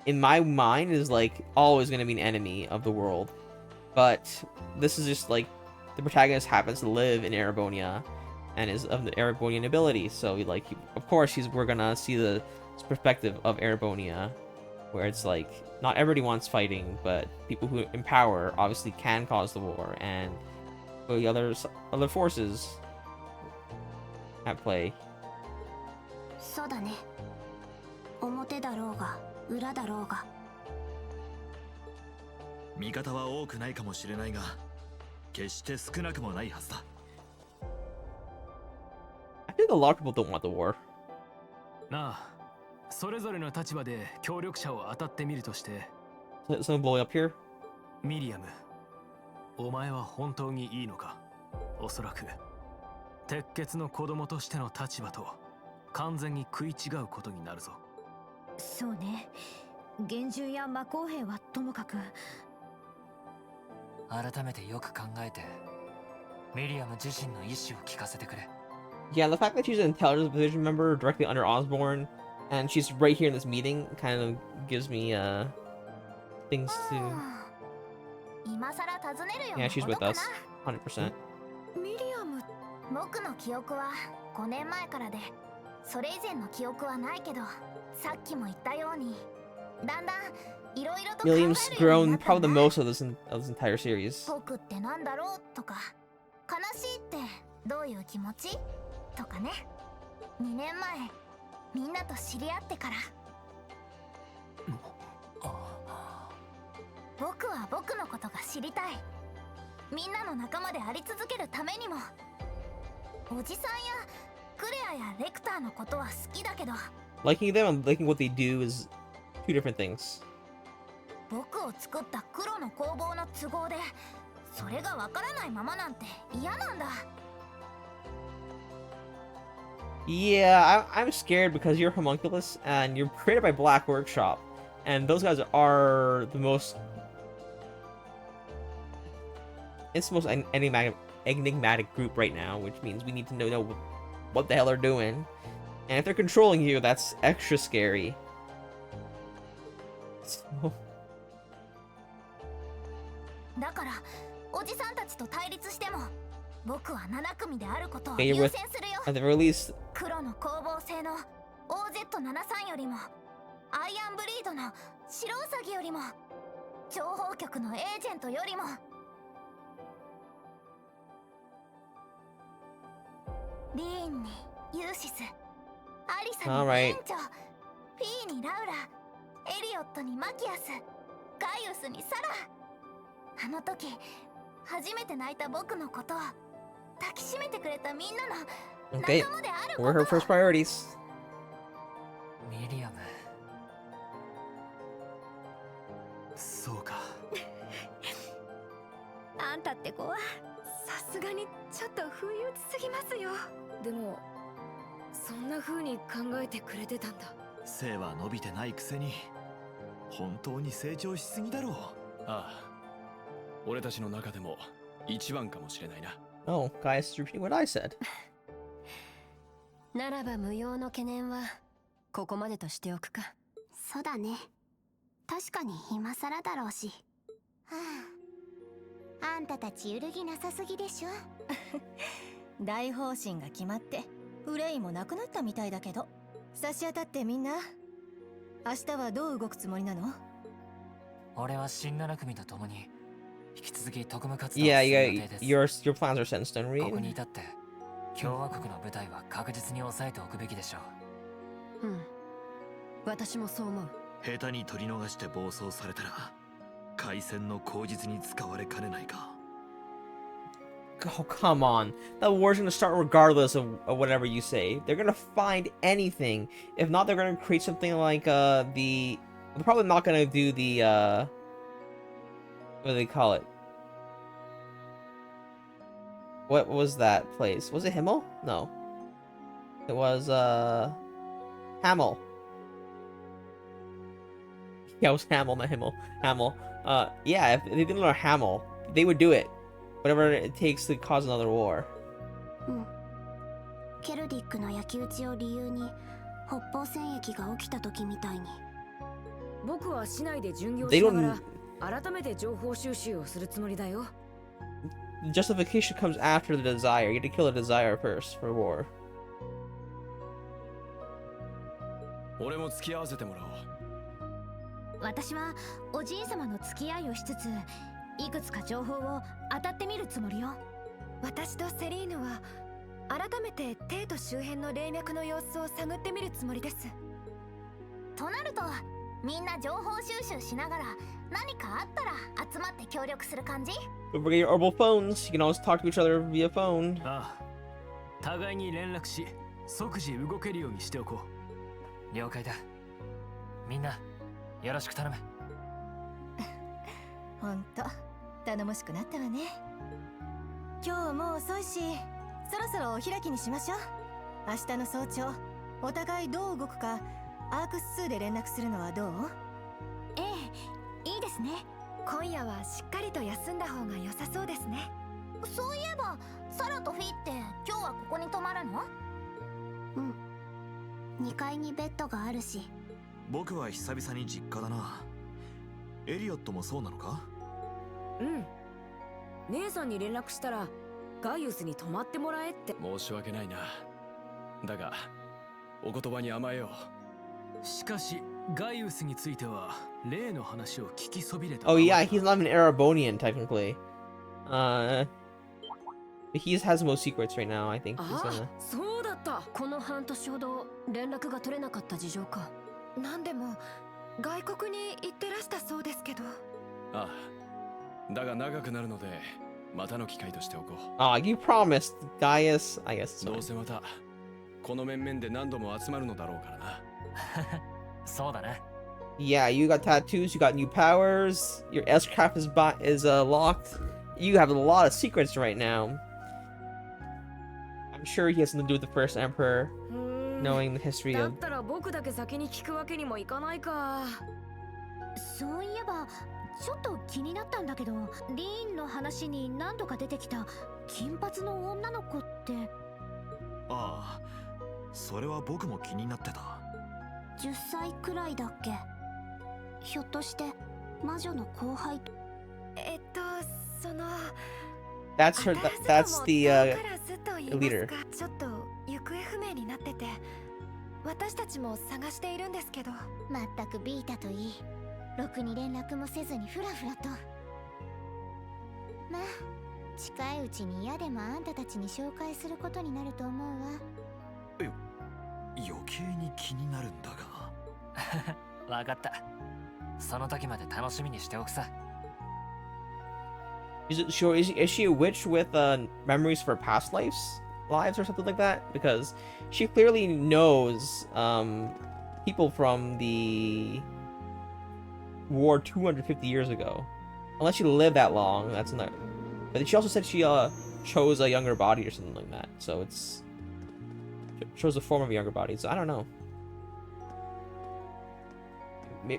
in my mind is like always going to be an enemy of the world. But this is just like the protagonist happens to live in Erebonia and is of the Erebonian nobility. So like, of course, we're gonna see the perspective of Erebonia, where it's like not everybody wants fighting, but people who in power obviously can cause the war, and the other forces at play. そうだね。表だろうが裏だろうが。味方は多くないかもしれないが、決して少なくもないはずだ。I think a lot of people don't want the war. なあ、それぞれの立場で協力者を当たってみるとして。Someone blowing up here? ミリアム、お前は本当にいいのか？おそらく鉄血の子供としての立場と完全に食い違うことになるぞ。そうね。幻獣や魔公兵はともかく。改めてよく考えて、ミリアム自身の意思を聞かせてくれ。Yeah, the fact that she's an intelligence division member directly under Osborne, and she's right here in this meeting, kind of gives me things to. 今さら尋ねるよ。 Yeah, she's with us, 100%. ミリアム、僕の記憶は5年前からで、それ以前の記憶はないけど、さっきも言ったように、だんだんいろいろと考えるようになったな。 Milliam's grown probably the most of this entire series. 僕ってなんだろうとか、悲しいってどういう気持ちとかね。2年前、みんなと知り合ってから。僕は僕のことが知りたい。みんなの仲間であり続けるためにも。おじさんやクレアやレクターのことは好きだけど。Liking them and liking what they do is two different things. 僕を作った黒の工房の都合で、それがわからないままなんて嫌なんだ。Yeah, I'm scared because you're homunculus and you're created by Black Workshop, and those guys are the most. It's the most enigmatic group right now, which means we need to know what the hell they're doing. And if they're controlling you, that's extra scary. So... だから、おじさんたちと対立しても、僕は7組であることを Okay, 優 you're 先するよ。 at the very least. 黒の工房製の OZ73 よりも、アイアンブリードの白ウサギよりも、情報局のエージェントよりも。リーンにユーシス、アリサに店長、フィーにラウラ、エリオットにマキアス、ガイウスにサラ。あの時初めて泣いた僕のことを抱きしめてくれたみんなの Okay, 仲間であること。 we're her first priorities. ミリアム。そうか。あんたって子はさすがにちょっと不意打ちすぎますよ。でもそんな風に考えてくれてたんだ。背は伸びてないくせに本当に成長しすぎだろう。ああ、俺たちの中でも一番かもしれないな。Oh, guys, repeating what I said. ならば無用の懸念はここまでとしておくか。そうだね。確かに今更だろうし。はあ、あんたたち揺るぎなさすぎでしょ。大方針が決まって憂いもなくなったみたいだけど、差し当たってみんな明日はどう動くつもりなの？俺は新7組と共に引き続き特務活動を Yeah, する予定です。your plans are set in stone, ここに Reed. 至って共和国の部隊は確実に抑えておくべきでしょう。うん、私もそう思う。下手に取り逃して暴走されたら開戦の口実に使われかねないか。Oh, come on. That war's gonna start regardless of whatever you say. They're gonna find anything. If not, they're gonna create something like, They're probably not gonna do the, what do they call it? What was that place? Was it Himmel? No. It was, Hamel. Yeah, it was Hamel, not Himmel. Hamel. Yeah, if they didn't learn Hamel, they would do it. Whatever it takes to cause another war. ケルディックの焼き討ちを理由に北方戦役が起きた時みたいに。僕は市内で巡業しながら改めて情報収集をするつもりだよ。Justification comes after the desire. You have to kill the desire first for war. 俺も付き合わせてもらおう。私はおじい様の付き合いをしつつ、いくつか情報を当たってみるつもりよ。私とセリーヌは改めて帝都周辺の霊脈の様子を探ってみるつもりです。となると、みんな情報収集しながら何かあったら集まって協力する感じ？ Don't forget your orbital phones. You can always talk to each other via phone. ああ、互いに連絡し、即時動けるようにしておこう。了解だ。みんな、よろしく頼む。ほんと、頼もしくなったわね。今日もう遅いし、そろそろお開きにしましょう。明日の早朝、お互いどう動くか、アークス2で連絡するのはどう？ええ、いいですね。今夜はしっかりと休んだ方が良さそうですね。そういえば、サラとフィって今日はここに泊まるの？うん。2階にベッドがあるし。僕は久々に実家だな。エリオットもそうなのか？うん。姉さんに連絡したらガイウスに泊まってもらえって。申し訳ないな。だがお言葉に甘えよう。しかしガイウスについては例の話を聞きそびれた。Oh yeah, he's not an Erebonian technically. He has most secrets right now. I think he's gonna. そうだった。この半年ほど連絡が取れなかった事情か。なんでも外国に行ってらしたそうですけど。ああ。だが長くなるのでまたの機会としておこう。Ah, you promised, Gaius. I guess. どうせまたこの面々で何度も集まるのだろうからな。そうだね。Yeah, you got tattoos, you got new powers, your S-craft is locked. You have a lot of secrets right now. I'm sure he has something to do with the first emperor, knowing the history of. だったら僕だけ先に聞くわけにもいかないか。そういえばちょっと気になったんだけど、リーンの話に何度か出てきた金髪の女の子って。ああ、それは僕も気になってた。10歳くらいだっけ？ひょっとして魔女の後輩？その。That's her. That's the leader. ちょっと行方不明になってて、私たちも探しているんですけど。まったくビータといい。ろくに連絡もせずにフラフラと。まあ近いうちに嫌でもあんたたちに紹介することになると思うわ。余計に気になるんだが。わかった。その時まで楽しみにしておくさ。Is she a witch with memories for past lives or something like that? Because she clearly knows people from the war 250 years ago. Unless she lived that long, that's not. But she also said she chose a younger body or something like that. So it shows a form of a younger body. So I don't know.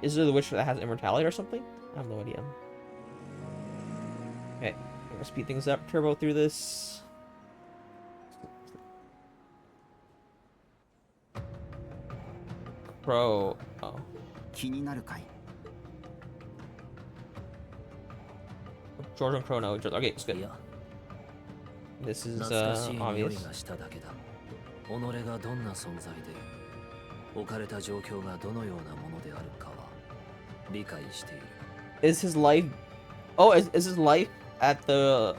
Is it the witch that has immortality or something? I have no idea. Okay, I'm gonna speed things up, turbo through this. Pro. Oh. 気になるかい? George and Chrono. Okay, it's good. This is obvious. 己がどんな存在で置かれた状況がどのようなものであるかは理解している。Is his life? Oh, is his life at the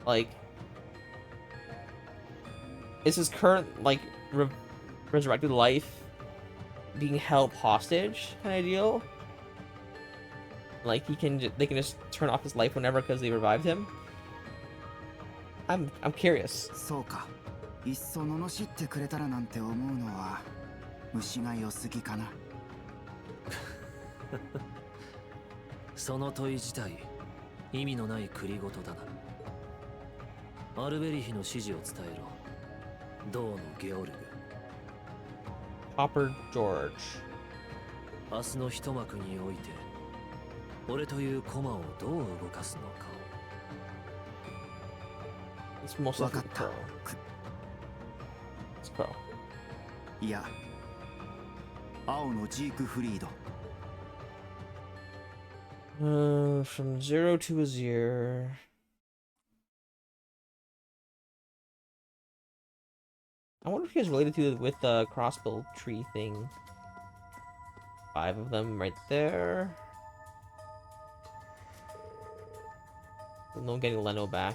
like? Is his current like resurrected life being held hostage kind of deal? Like they can just turn off his life whenever because they revived him. I'm curious. そうか。いっそ罵ってくれたらなんて思うのは虫が良すぎかな。その問い自体意味のない繰り言だな。アルベリヒの指示を伝えろ。銅のゲオルグ。 Hopper George。 明日の一幕において俺という駒をどう動かすのかを。 It's most likely Crow. It's Crow. いや、青のジークフリード。From Zero to Azir. I wonder if he is related to it with the crossbow tree thing. 5 of them right there. No getting Leno back.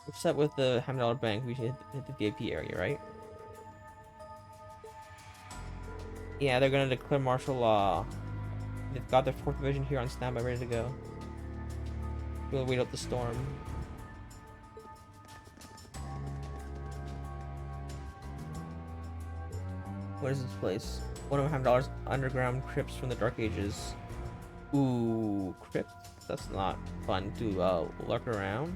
We're set with the $100 bank. We should hit the VIP area, right? Yeah, they're gonna declare martial law. They've got their 4th division here on standby, ready to go. We'll wait out the storm. What is this place? $100 underground crypts from the Dark Ages. Ooh, crypt? That's not fun to lurk around.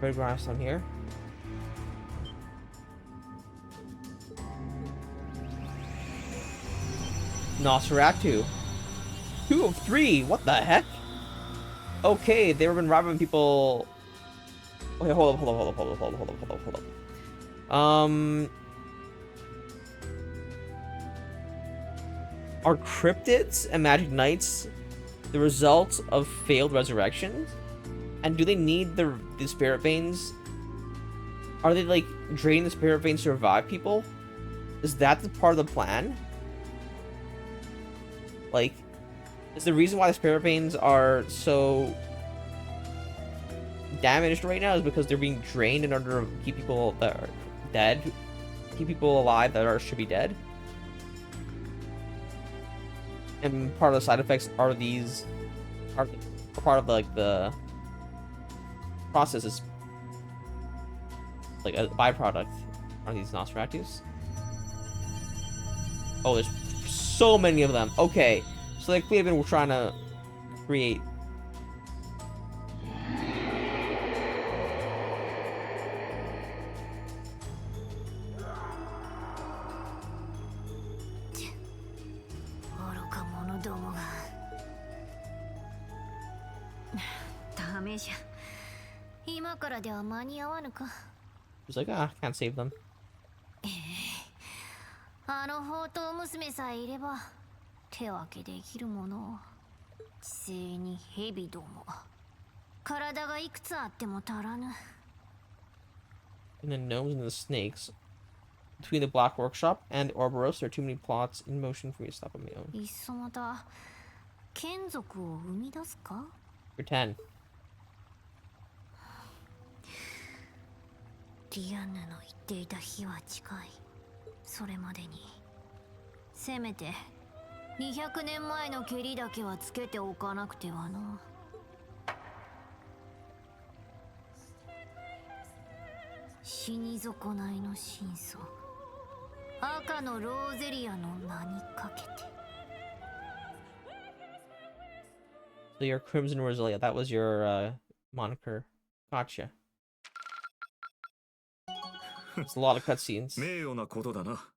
Red grass on here. Nosferatu. 2 of 3. What the heck? Okay, they've been robbing people. Okay, hold up. Are cryptids and magic knights the result of failed resurrections? And do they need the spirit veins? Are they like draining the spirit veins to revive people? Is that the part of the plan? Like, is the reason why the spirit veins are so damaged right now is because they're being drained in order to keep people that are dead, keep people alive that should be dead? And part of the side effects are these are part of like the process is like a byproduct are these Nosferatus. Oh, there's so many of them. Okay, so like we've been trying to create. He's like, ah, can't save them. あの宝刀娘さえいれば手分けできるもの。地勢に蛇ども。体がいくつあっても足らぬ。 And the gnomes and the snakes. Between the Black Workshop and Orboros, there are too many plots in motion for me to stop on my own. いっそまた眷属を生み出すか? You're 10. ディアンヌの言っていた日は近い。それまでにせめて200年前の蹴りだけはつけておかなくてはな。死に損ないの真相。赤のローゼリアの名にかけて。 So you're Crimson Rosalia. That was your moniker. Gotcha. It's a lot of cutscenes. 名誉なことだな。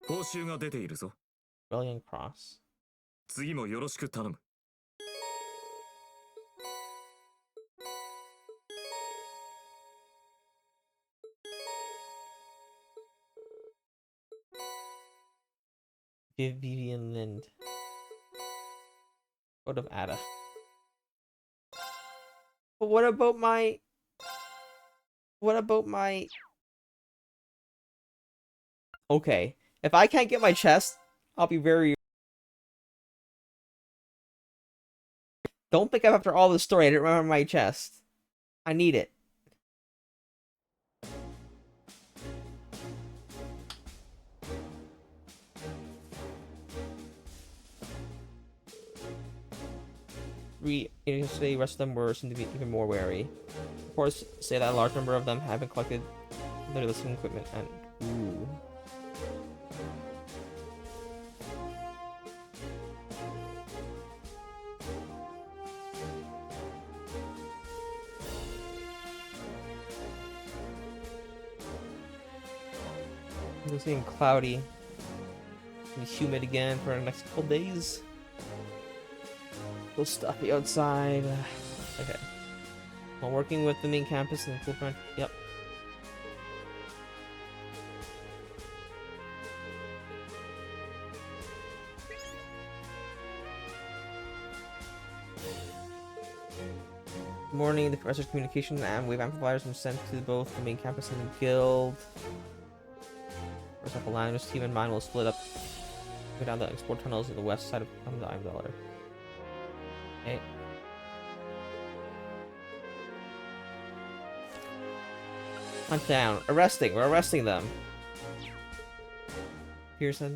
報酬が出ているぞ。Rebellion Cross. 次もよろしく頼む。Vivian Lind. What of Ada? But what about my... What about my... Okay. If I can't get my chest, I'll be very... Don't think after all this story I didn't remember my chest. I need it. yesterday, the rest of them were seemed to be even more wary. Reports say that a large number of them have been collected their listening equipment and ooh. It's getting cloudy and humid again for the next couple days. A little stuffy outside. Okay. While working with the main campus and the cool front. Yep. Morning, the professor's communication and wave amplifiers were sent to both the main campus and the guild. For example, Lander's team and mine will split up, go down the export tunnels on the west side of the Iron Dollar. Okay. Hunt down. Arresting. We're arresting them. Here's a...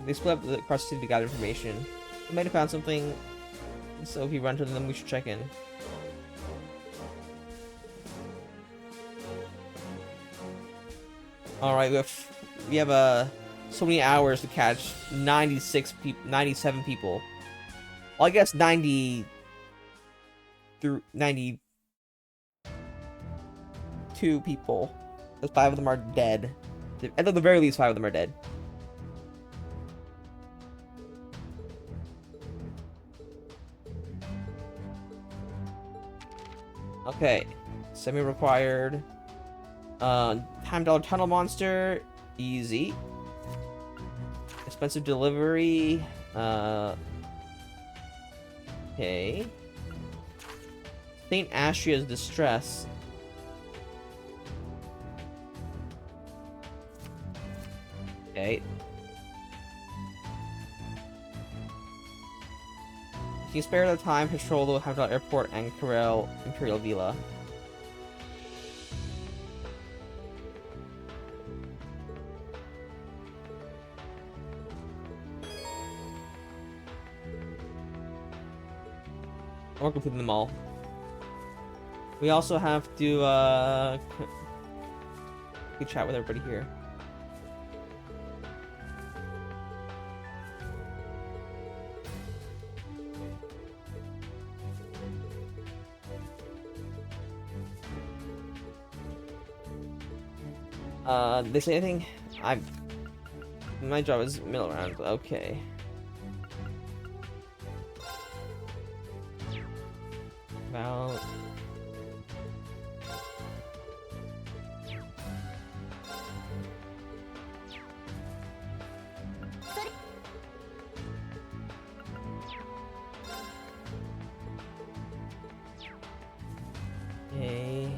They split up across the city to gather information. We might have found something, so if we run to them, we should check in. All right, we have so many hours to catch 97 people. Well, I guess 90 through 92 people. Because 5 of them are dead. At the very least, 5 of them are dead. Okay, semi-required. Time dollar tunnel monster, easy. Expensive delivery. Okay. Saint Astria's distress. Okay. Can you spare the time patrol the Hamdal Airport and Corel Imperial Villa? Or complete them all. We also have to we chat with everybody here. They say anything? My job is middle round. Okay. About. Okay.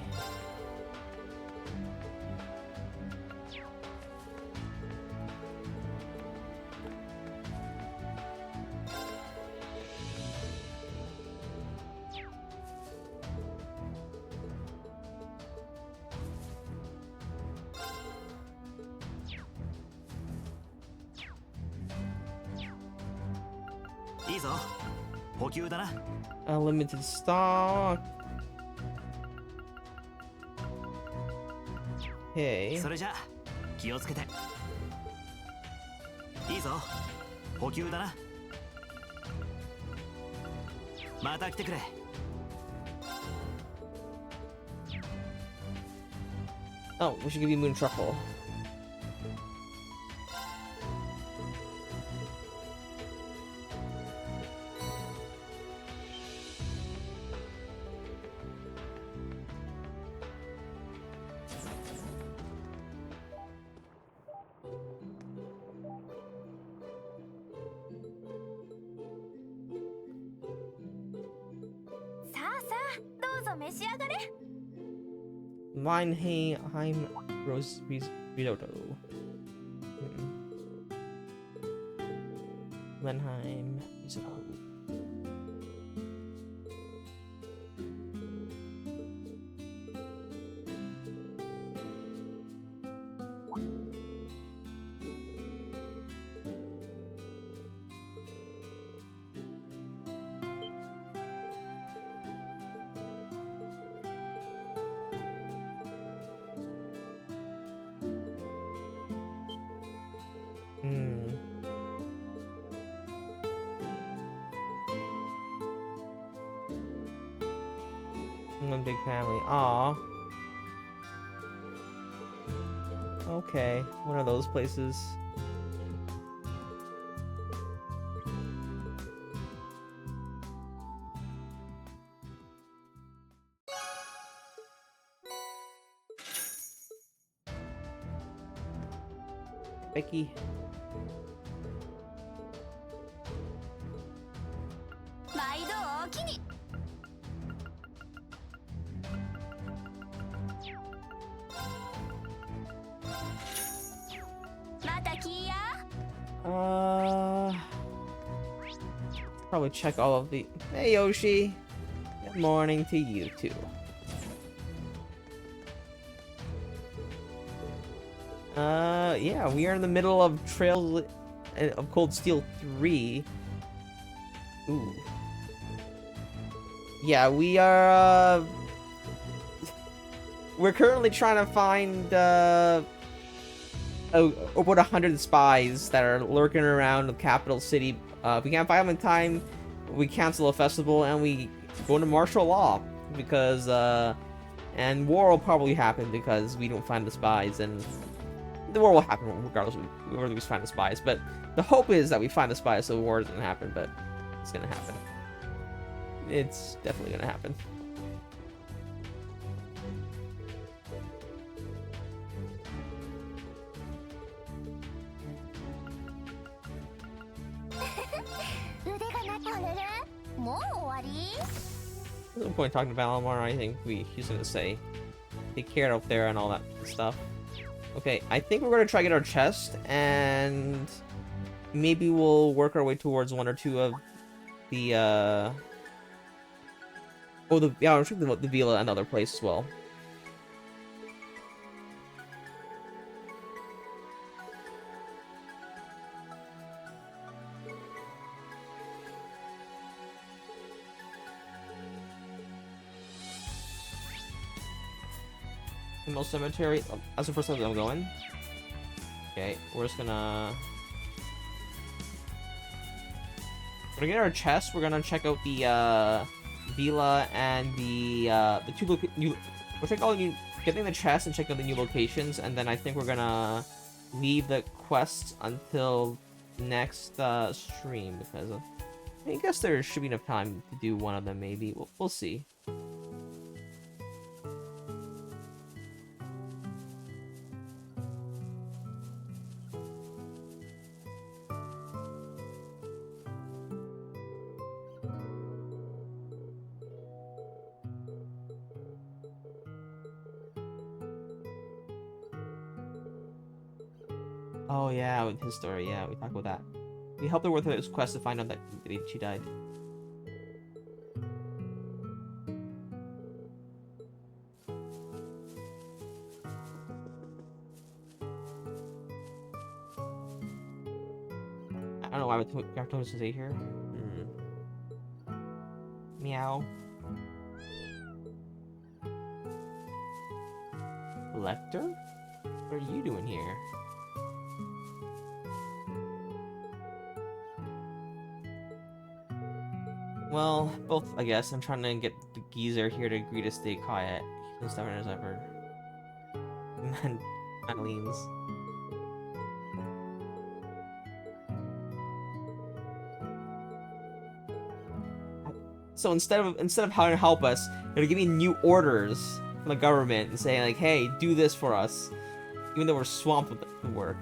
Limited stock. Okay. それじゃ気をつけて。いいぞ。補給だな。また来てくれ。Oh, we should give you moon truffle. Meinheim Rose Risotto. Lenheim. Izuho. One big family. Aw. Okay, one of those places. Becky. 毎度おおきに。また来や。Probably check all of the. Hey Yoshi. Good morning to you too. Yeah, we are in the middle of Trails of Cold Steel 3. Ooh. Yeah, we are, we're currently trying to find, about 100 spies that are lurking around the capital city. If we can't find them in time, we cancel a festival and we go into martial law. Because, and war will probably happen because we don't find the spies, and the war will happen regardless of whether we find the spies. But the hope is that we find the spies so the war doesn't happen, but it's gonna happen. It's definitely gonna happen. There's no point talking to Valimar. I think he's gonna say take care out there and all that stuff. Okay, I think we're gonna try to get our chest, and maybe we'll work our way towards one or two of the I'm thinking about the Vila and other place as well. Himmel Cemetery. That's the first time I'm going. Okay, we're just gonna get our chest. We're gonna check out the Vila and the two new. We'll check all new, getting the chest and check out the new locations, and then I think we're gonna leave the quests until next stream because I guess there should be enough time to do one of them. Maybe we'll see. Oh yeah, with his story, yeah, we talked about that. We helped her with his quest to find out that she died. I don't know why we have to stay here. Meow. Lecter? What are you doing here? Well, both, I guess. I'm trying to get the geezer here to agree to stay quiet. He's as stubborn as ever. And leans. So instead of having to help us, they're giving new orders from the government and saying like, "Hey, do this for us," even though we're swamped with the work.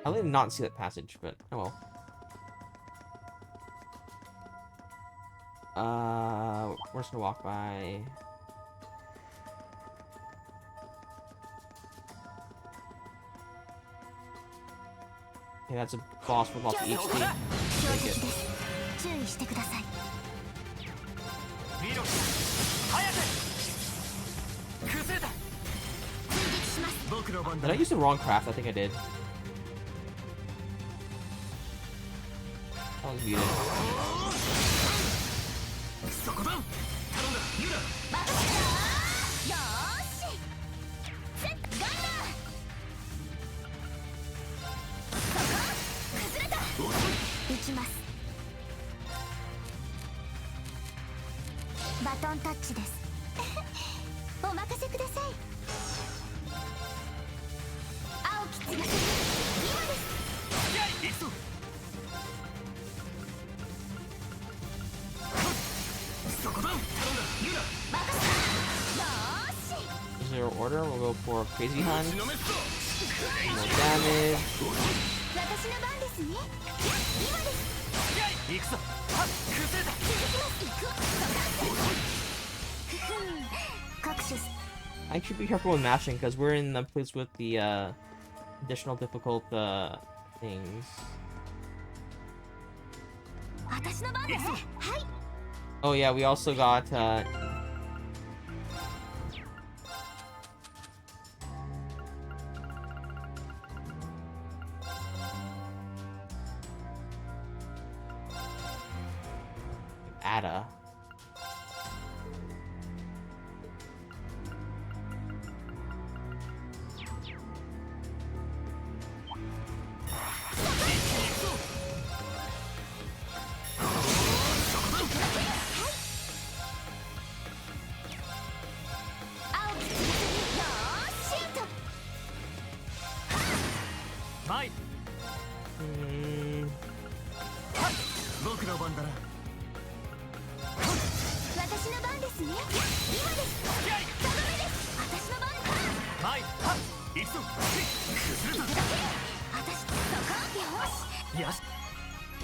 I did not see that passage, but oh We're just gonna walk by. Okay, that's a boss with lots of HP. Take it. 注意してください。 Did I use the wrong craft? I think I did. I'll mute it. 行きます。バトンタッチです。お任せください。青き翼、今です。 Is there an order? We'll go for Crazy Hunt. More damage. 私の番ですね。今です。行くぞ。I should be careful with mashing because we're in the place with the additional difficult things. Oh yeah, we also got Ada.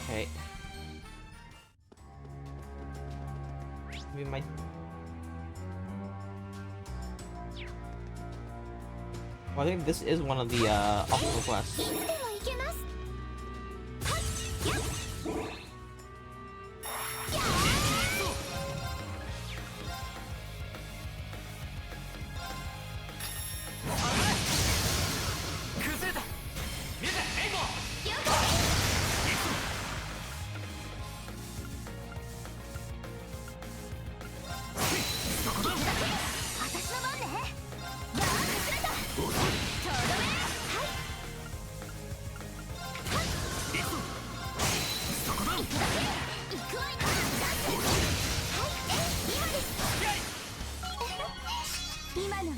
Okay. Maybe my... Well, I think this is one of the optional quests.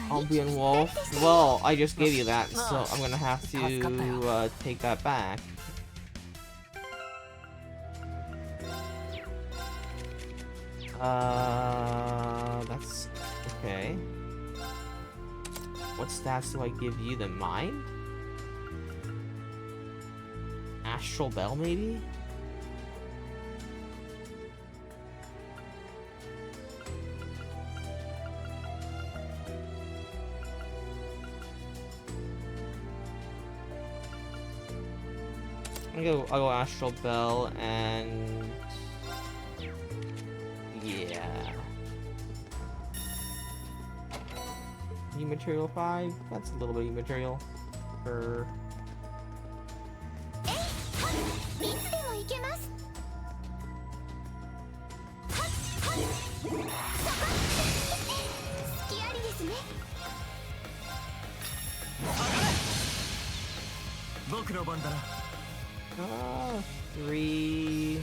Albion Wolf. Well, I just gave you that, so I'm gonna have to take that back. That's okay. What stats do I give you? The mine? Astral Bell, maybe? I'll go Astral Bell and yeah. New material 5. That's a little bit of material for. Ah, 3.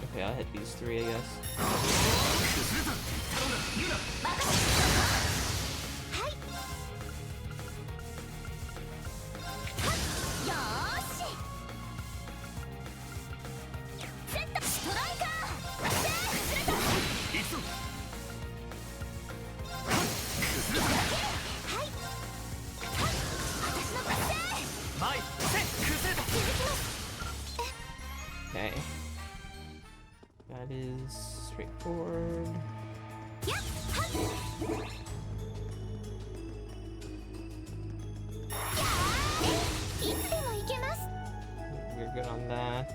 Okay, I'll hit these 3, I guess. That is straightforward. You're good on that.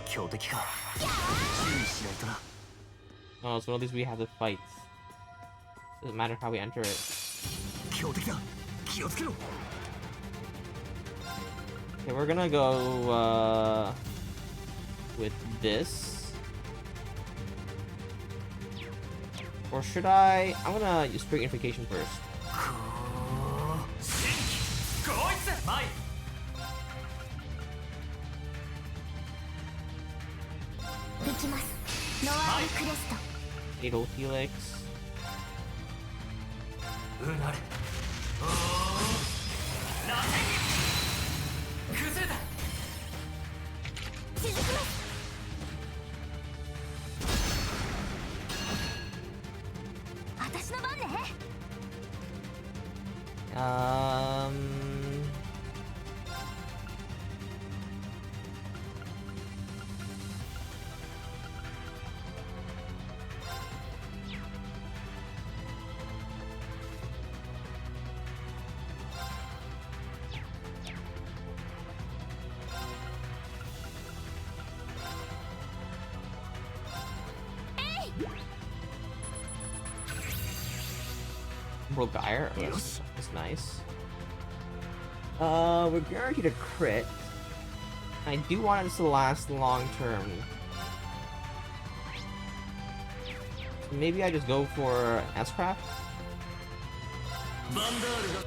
強敵か注意しないとな Oh, so at least we have to fight. Doesn't matter how we enter it. 強敵だ気をつけろ Okay, we're gonna go with this. Or should I? I'm gonna use Spirit Unification first. こいつ前 できますノアールクレスト Fatal Helix. うなれ螺旋崩れた続きます私の番ね Brogire. Oh, that's nice. We're guaranteed a crit. I do want this to last long term. Maybe I just go for S-Craft? バンダールが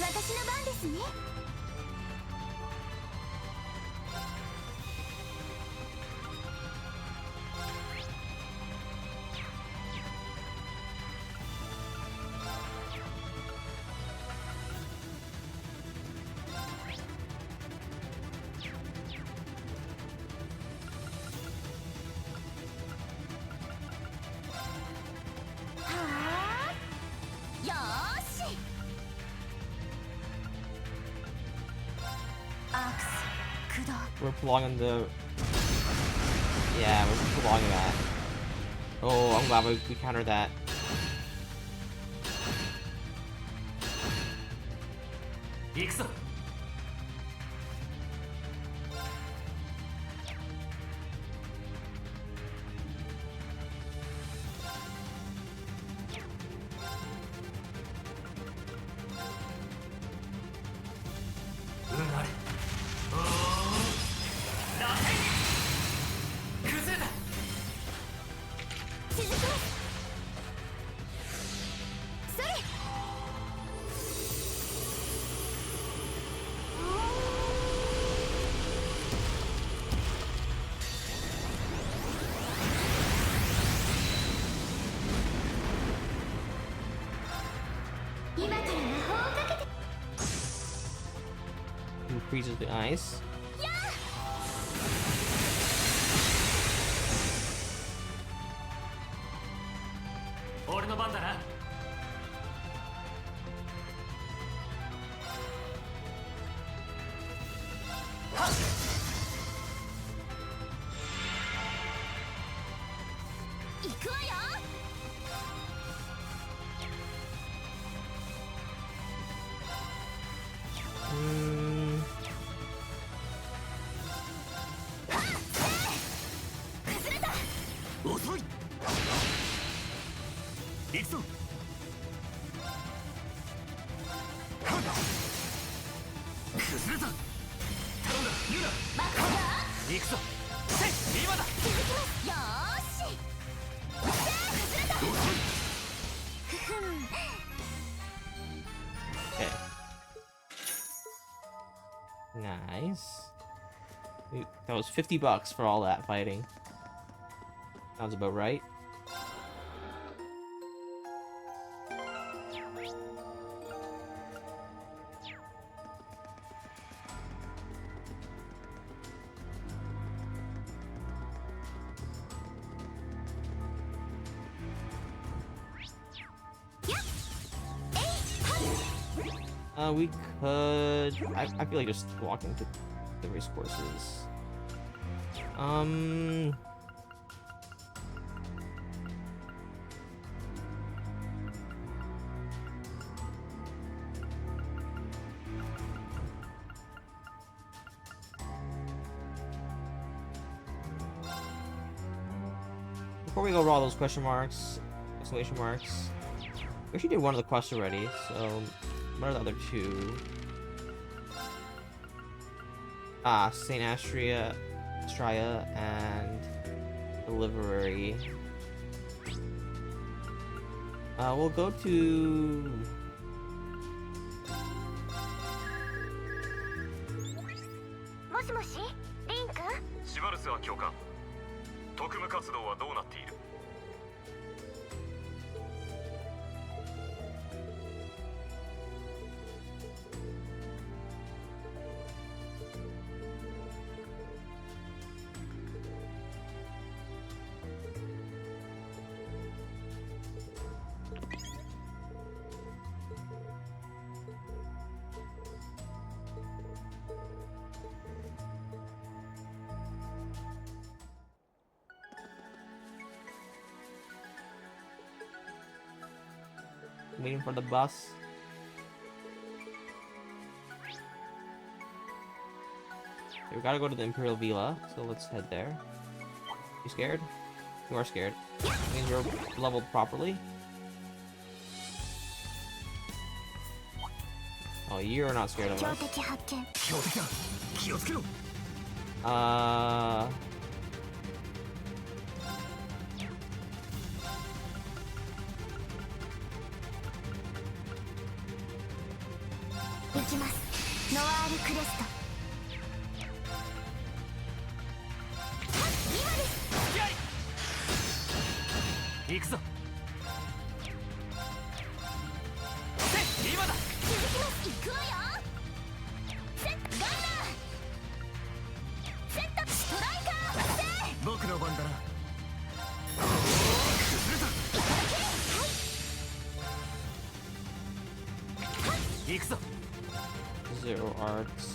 私の番ですね よーし アクス駆動 We're prolonging the... Yeah, we're prolonging that. Oh, I'm glad we countered that. 行くぞ うなれ螺旋崩れた続きますそれ 今から魔法をかけて Who freezes the ice? やー俺の番だな 行くわよ 崩れた 遅い行くぞ 崩れた頼んだユーナバックだ 行くぞせい今だ続きますよーし崩れたふふん Okay. Nice. That was $50 for all that fighting. Sounds about right. We could. I feel like just walking to the race courses. Before we go over all those question marks, exclamation marks, we actually did one of the quests already, so what are the other two? St. Astria, and Delivery. We'll go to...シバルスは教官。特務活動はどうなっている？Waiting for the bus. Okay, we gotta go to the Imperial Villa, so let's head there. You scared? You are scared. That means you're leveled properly. Oh, you're not scared of us. Zero arts.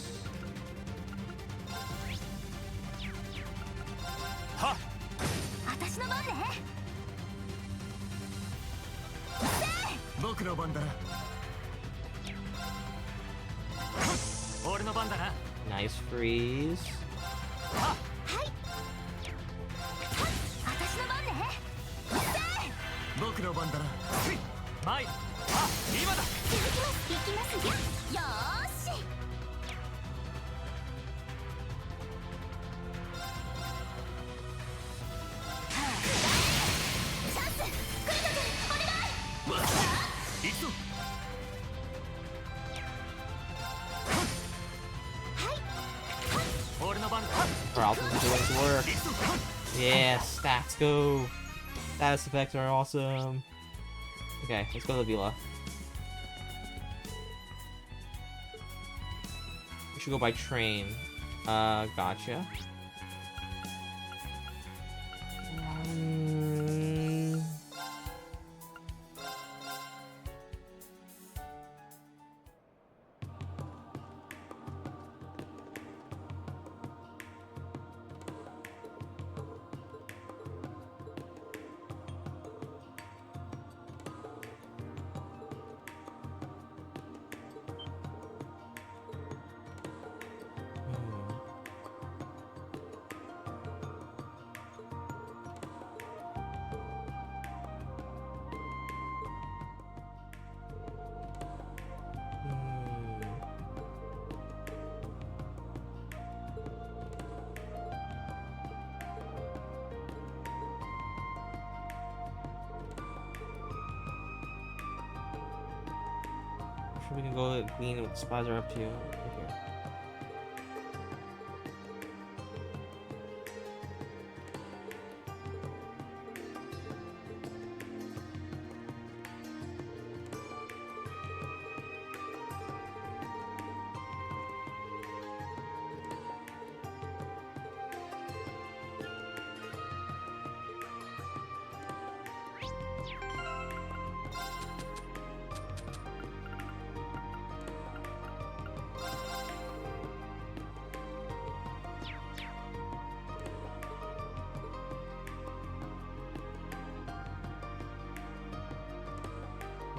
Nice freeze. Yes, stats go. Status effects are awesome. Okay, let's go to the Villa. We should go by train. Gotcha. We can go clean what the spies are up to. Okay.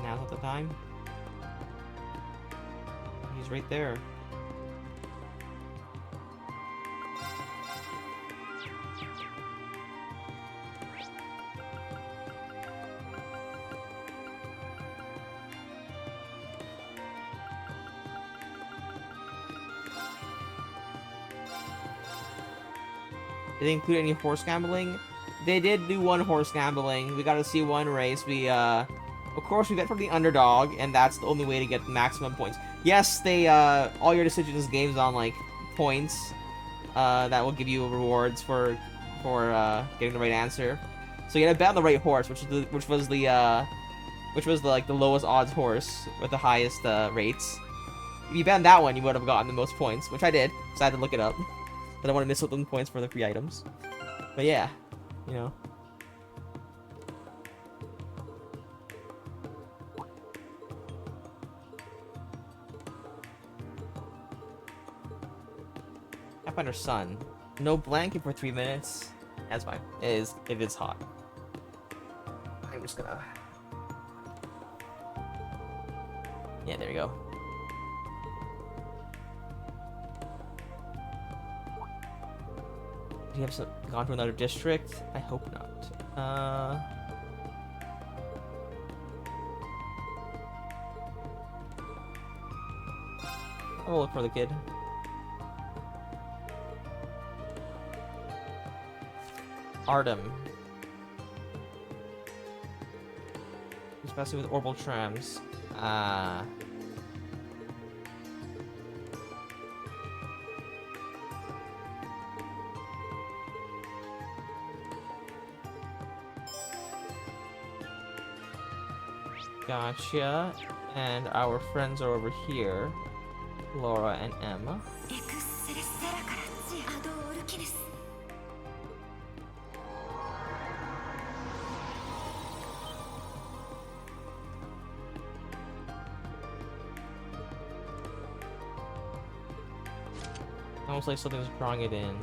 Now's not the time. He's right there. Did they include any horse gambling? They did do one horse gambling. We got to see one race. We, of course, we bet for the underdog, and that's the only way to get maximum points. Yes, they, all your decisions games on, like, points, that will give you rewards for getting the right answer. So you gotta bet on the right horse, which was the like, the lowest odds horse with the highest, rates. If you bet on that one, you would have gotten the most points, which I did, so I had to look it up. I don't want to miss out on points for the free items. But yeah, you know. Pathfinder Sun. No blanket for 3 minutes. That's fine. It is hot. I'm just gonna... Yeah, there you go. Do you have gone to another district? I hope not. I'll look for the kid. Artem. Especially with orbital trams. Gotcha. And our friends are over here. Laura and Emma. Almost like something's drawing it in.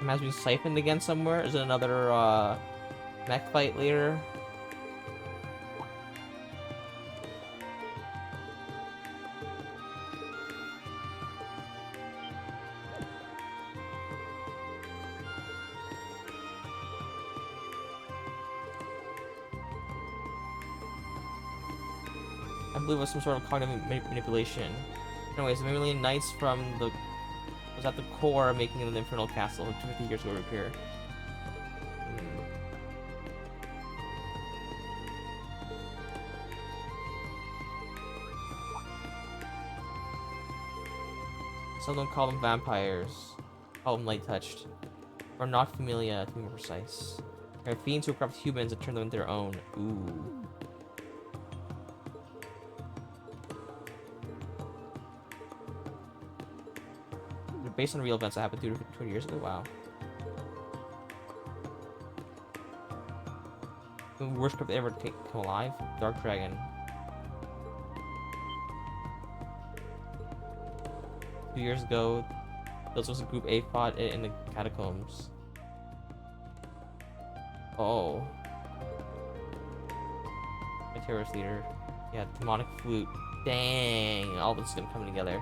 Has been siphoned again somewhere? Is it another mech fight later? I believe it was some sort of cognitive manipulation. Anyways, the Mammalian Knights from the was at the core making an infernal castle 50 years ago repair. Some don't call them vampires. Call them light touched. Or not familia, to be more precise. They're fiends who corrupt humans and turn them into their own. Ooh. Based on real events that happened 20 years ago. Wow. The worst crypt ever come alive? Dark Dragon. 2 years ago, this was a group A fought it in the catacombs. Oh. My terrorist leader. Yeah, demonic flute. Dang, all this is gonna come together.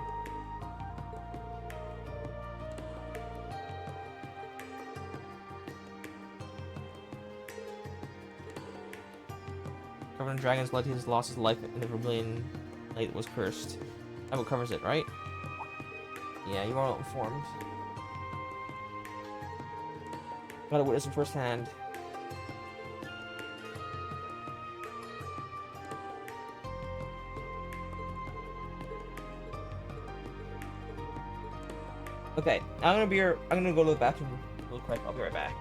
Covered in dragons led to his lost his life in the Vermilion Light was cursed. That what covers it, right? Yeah, you are well informed. Gotta witness it firsthand. Okay, I'm gonna go to the bathroom real quick. I'll be right back.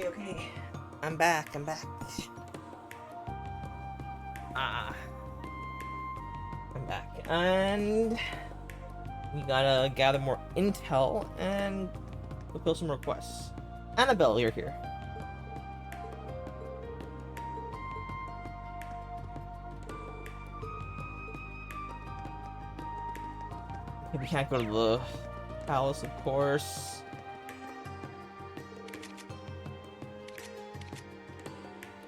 Okay. I'm back. I'm back. And we gotta gather more intel and fulfill some requests. Annabelle, you're here. We can't go to the palace, of course.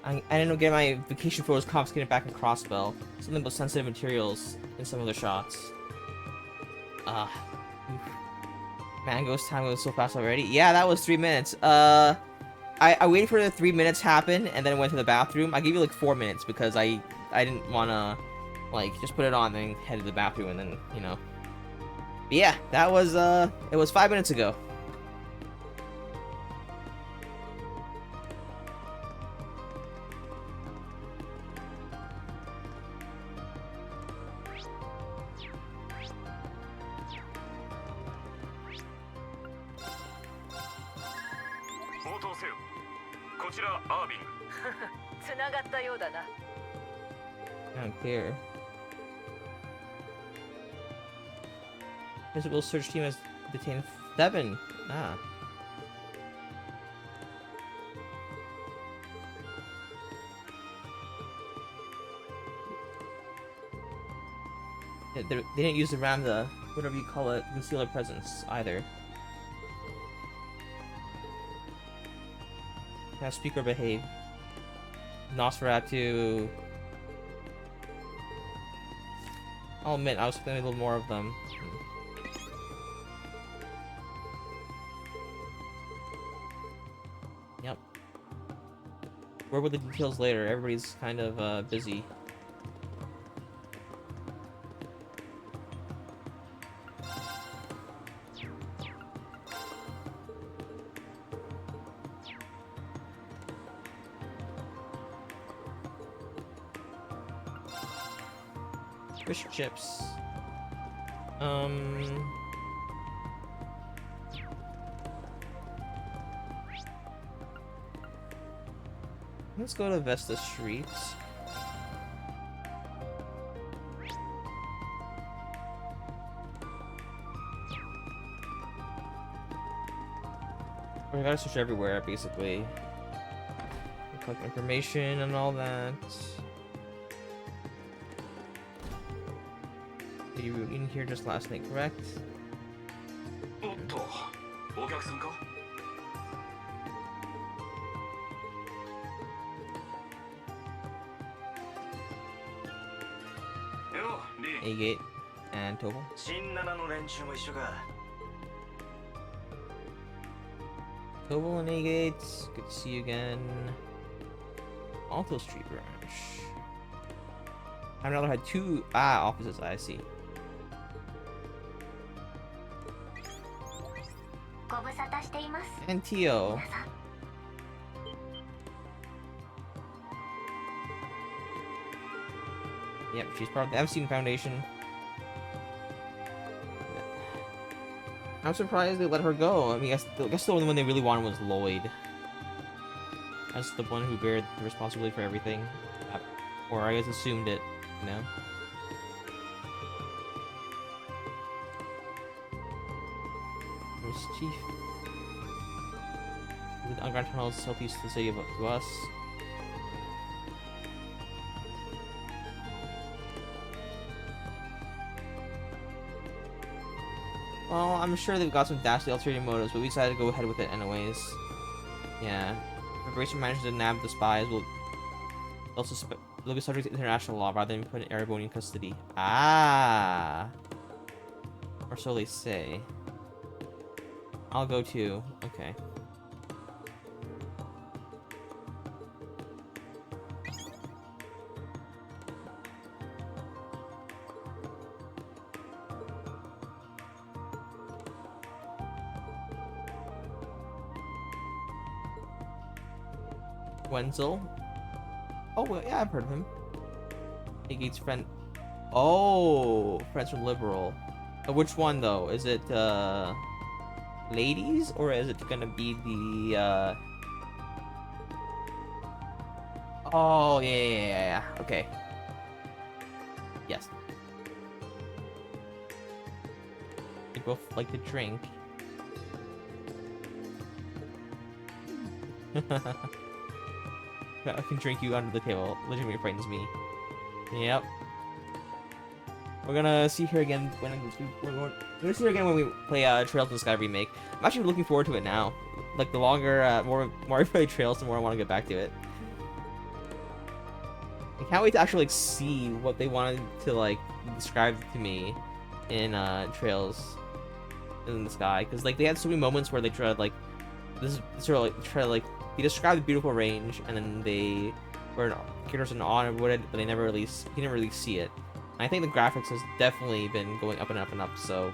I didn't get my vacation photos confiscated back in Crossbell. Something about sensitive materials in some of the shots. Mango's time goes so fast already. Yeah, that was 3 minutes. I waited for the 3 minutes happen and then went to the bathroom. I gave you like 4 minutes because I didn't wanna like just put it on and then head to the bathroom and then, you know. But yeah, that was it was 5 minutes ago. Unclear. Visible search team has detained 7. Ah. They didn't use the RAM, the whatever you call it, conceal their presence either. Now speak or behave. Nosferatu. I'll admit, I was expecting a little more of them. Yep. Where were the details later? Everybody's kind of busy. Fish chips. Let's go to Vesta Street. We gotta search everywhere, basically. Collect information and all that. You were in here just last night, correct? A-Gate and Tobal. Tobal and A-Gate, good to see you again. Alto Street branch. I'd rather had 2 offices, I see. And Tio. Yep, she's part of the Epstein Foundation. I'm surprised they let her go. I mean, I guess the only one they really wanted was Lloyd. That's the one who bared the responsibility for everything. Or I guess assumed it, you know? Chief. The underground tunnels southeast of the city to us. Well, I'm sure they've got some dastardly ulterior motives, but we decided to go ahead with it anyways. Yeah. If Rachel manages to nab the spies, they'll be subject to international law rather than put in Erebonian custody. Ah! Or so they say. I'll go too. Okay. Wenzel. Oh, well, yeah, I've heard of him. A-Gate's friend. Oh, friends from Liberal. Which one though? Is it ladies, or is it gonna be the Oh, yeah. Okay. Yes. They both like to drink. I can drink you under the table. Legitimately frightens me. Yep. We're gonna see her again when we're gonna see her again when we play Trails in the Sky remake. I'm actually looking forward to it now. Like the longer, more I play Trails, the more I want to get back to it. I can't wait to actually like see what they wanted to like describe to me in Trails in the Sky, because like they had so many moments where they tried like this sort of like try to like they described the beautiful range and then they were characters in awe of it, but they never really you never really see it. I think the graphics has definitely been going up and up and up, so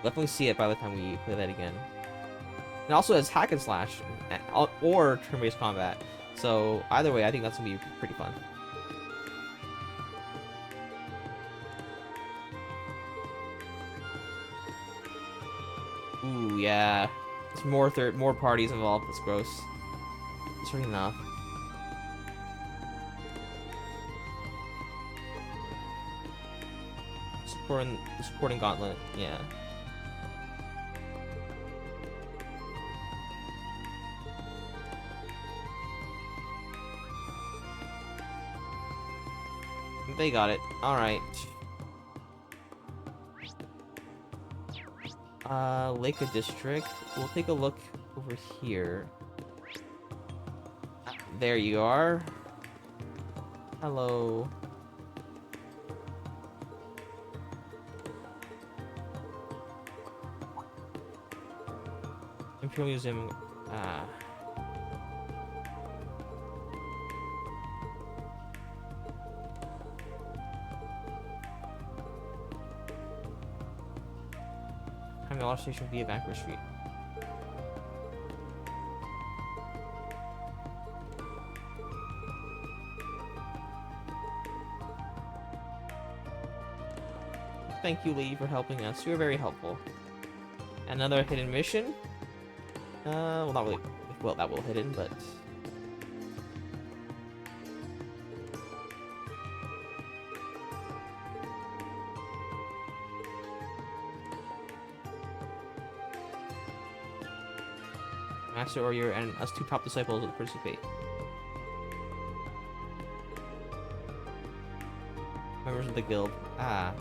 definitely see it by the time we play that again. And also as hack and slash or turn-based combat, so either way, I think that's gonna be pretty fun. Ooh, yeah. There's more parties involved. That's gross. That's really enough. Supporting Gauntlet, yeah. They got it. Alright. Leica District. We'll take a look over here. There you are. Hello. Imperial Museum. Hamilton Station via Vancouver Street. Thank you, Lee, for helping us. You were very helpful. Another hidden mission. Well, not really. Well, that will hidden, but. Master Warrior and us two top disciples will participate. Members of the guild. Ah.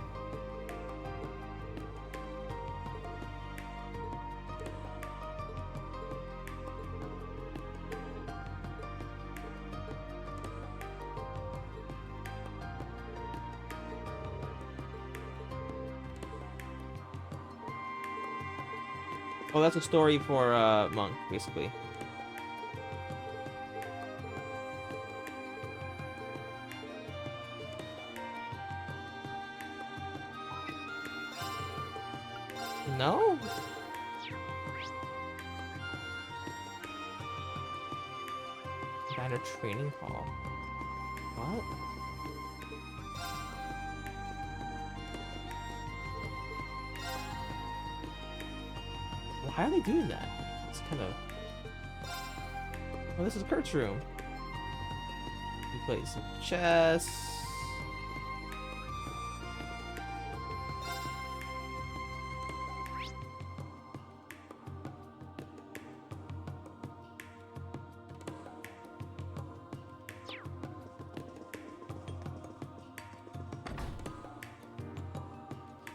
Oh, that's a story for Monk, basically. No? At a training hall. What? Why are they doing that? It's kind of... Oh, this is Kurt's room. He plays some chess.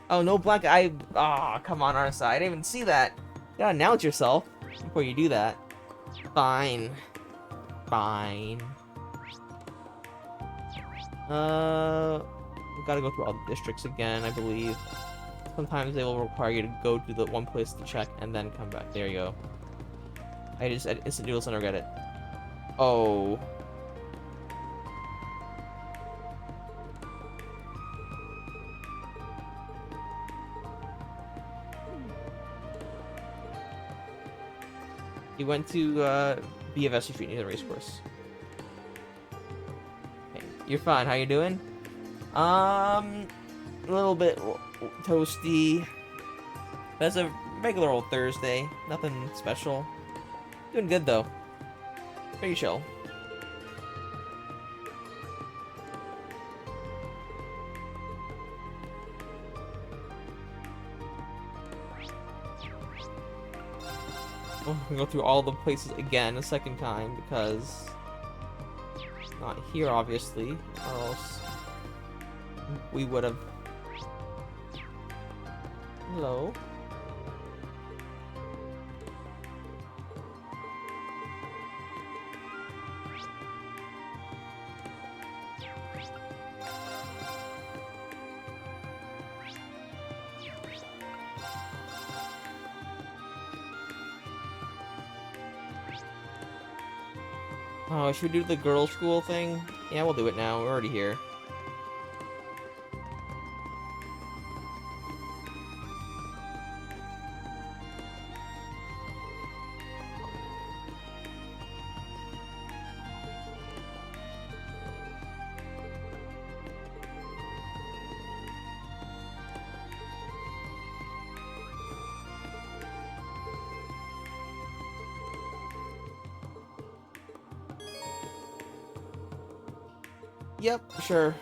Oh, no black eye. Ah, oh, come on, Arsa. I didn't even see that. You gotta announce yourself before you do that. Fine. Fine. We've gotta go through all the districts again, I believe. Sometimes they will require you to go to the one place to check and then come back. There you go. I just at Instant Noodle Center get it. Oh. You went to BFS Street near the racecourse. Hey, you're fine. How you doing? A little bit toasty. That's a regular old Thursday. Nothing special. Doing good though. Pretty chill. I'm gonna go through all the places again a second time because not here obviously, or else we would have. Hello. Oh, should we do the girls' school thing? Yeah, we'll do it now. We're already here. Yep, sure.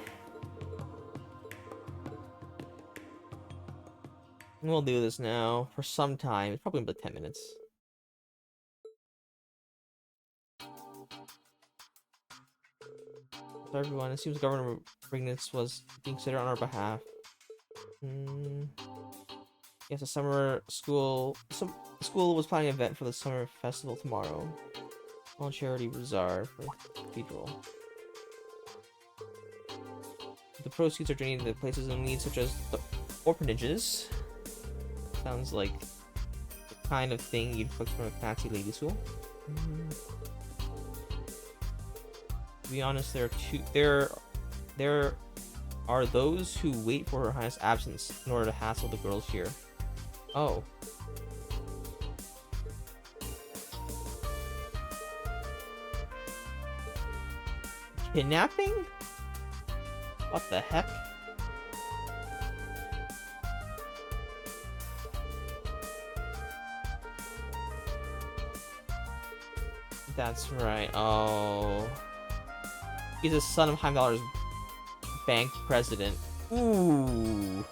We'll do this now for some time. It's probably about 10 minutes. So everyone, it seems Governor Brignitz was being considered on our behalf. Yes, a summer school. The school was planning an event for the summer festival tomorrow. Small charity bazaar for Cathedral. The proceeds are donated to places in need, such as the orphanages. Sounds like the kind of thing you'd put from a fancy lady school. To be honest, there are those who wait for Her Highness' absence in order to hassle the girls here. Oh. Kidnapping? What the heck? That's right. Oh. He's the son of Heimdaller's bank president. Ooh.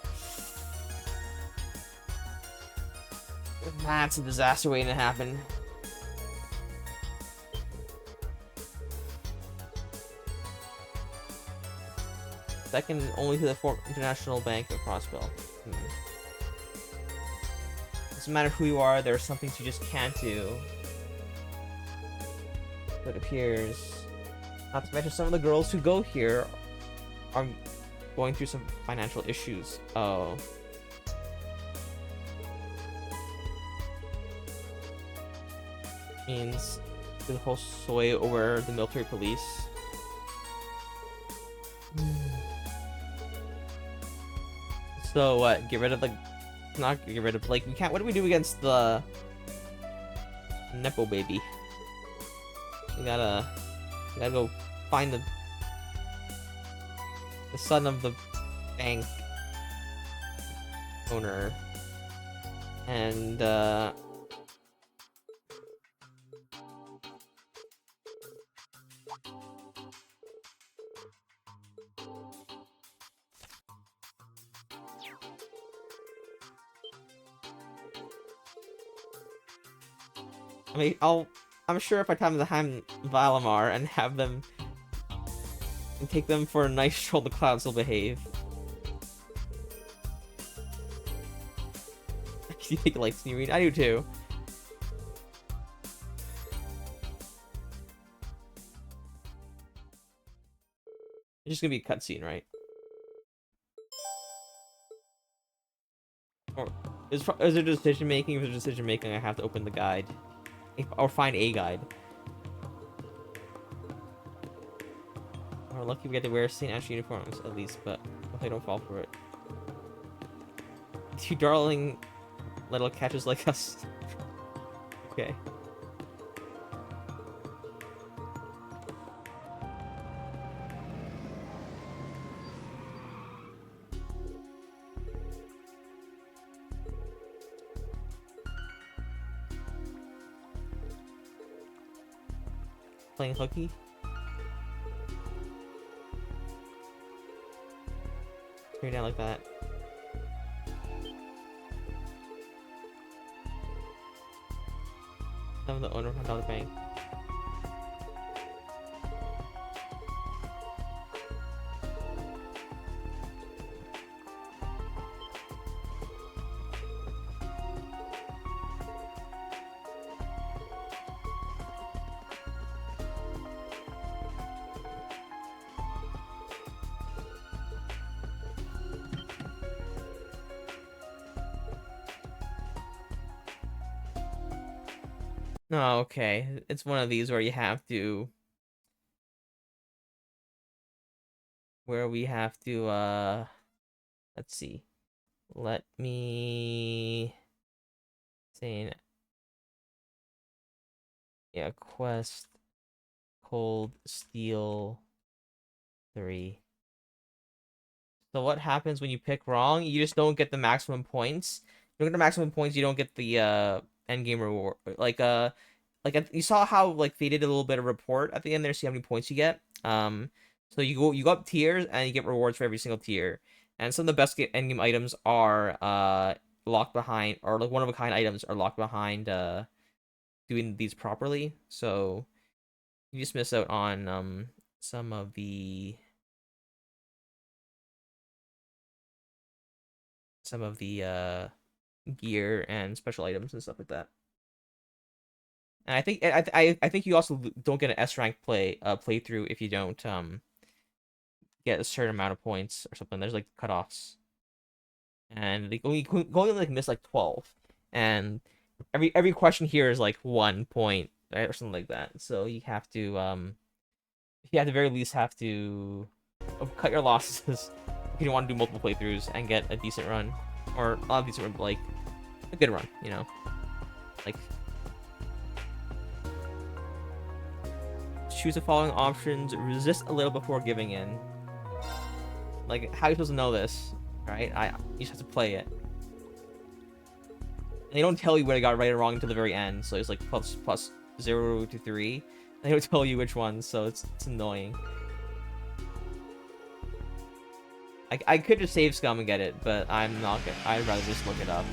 That's a disaster waiting to happen. Second only to the International Bank of Crossbell. Doesn't matter who you are, there are some things you just can't do. It appears. Not to mention some of the girls who go here are going through some financial issues. Oh. Means the whole sway over the military police. So what? Get rid of the... Not get rid of... Like, we can't... What do we do against the... Nepo baby? We gotta go find the son of the bank owner. And, I mean, I'm sure if I time the Heim Valimar and have them and take them for a nice stroll, the clouds will behave. You think like Sneering? I do too. It's just gonna be a cutscene, right? Or is there decision making? If there's decision making, I have to open the guide. Or find a guide. We're lucky we get to wear St. Ash uniforms, at least, but hope they don't fall for it. You darling little catches like us. Okay. Playing hooky. Turn it down like that. another bank. Oh, okay. It's one of these where you have to... Where we have to, let's see. Let me... Saying... Yeah, quest... Cold Steel 3. So what happens when you pick wrong? You just don't get the maximum points. You don't get the maximum points, you don't get the, end game reward. Like you saw how like they did a little bit of report at the end there, see how many points you get. So you go up tiers and you get rewards for every single tier. And some of the best end game items are locked behind, or like one of a kind items are locked behind doing these properly. So you just miss out on some of the gear and special items and stuff like that. And I think you also don't get an S rank playthrough if you don't get a certain amount of points or something. There's like cutoffs, and they only like miss like 12, and every question here is like 1 point, right, or something like that. So you have to at the very least have to cut your losses if you don't want to do multiple playthroughs and get a decent run, or not a decent run, but like a good run, you know, like. Choose the following options. Resist a little before giving in. Like, how are you supposed to know this? Right? You just have to play it. And they don't tell you what I got right or wrong until the very end. So it's like plus 0 to 3. And they don't tell you which one, so it's annoying. I could just save Scum and get it, but I'm not gonna. I'd rather just look it up.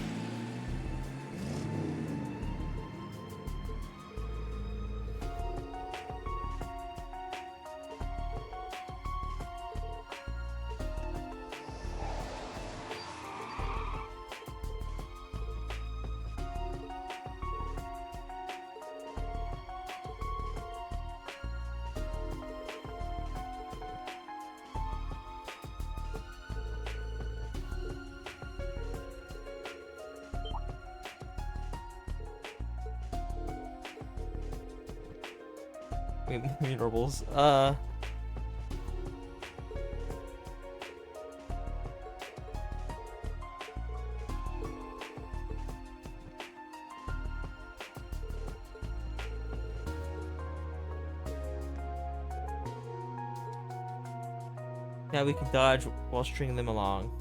Memorables. Now we can dodge while stringing them along.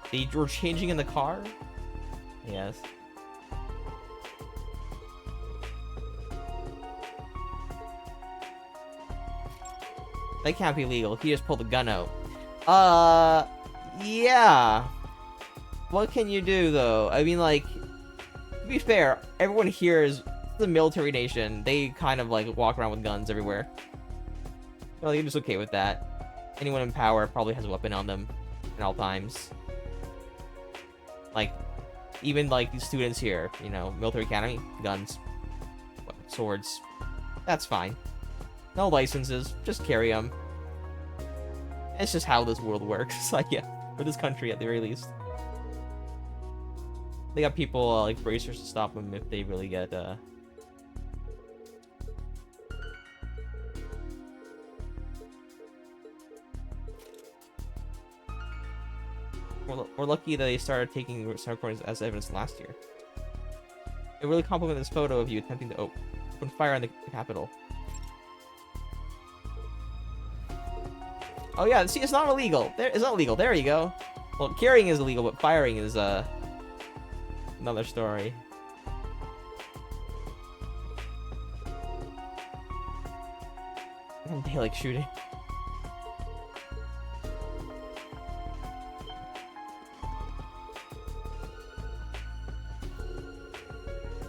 They were changing in the car? Yes. That can't be legal. He just pulled a gun out. Yeah. What can you do, though? I mean, like, to be fair, everyone here is the military nation. They kind of, like, walk around with guns everywhere. Well, you're just okay with that. Anyone in power probably has a weapon on them at all times. Like, even, like, these students here, you know, military academy, guns, swords, that's fine. No licenses, just carry them. It's just how this world works, like, yeah, for this country at the very least. They got people, like, bracers to stop them if they really get, We're lucky that they started taking sound recordings as evidence last year. It really complimented this photo of you attempting to open fire on the Capitol. Oh yeah, see, it's not illegal. It's not illegal. There you go. Well, carrying is illegal, but firing is another story. Daylight shooting.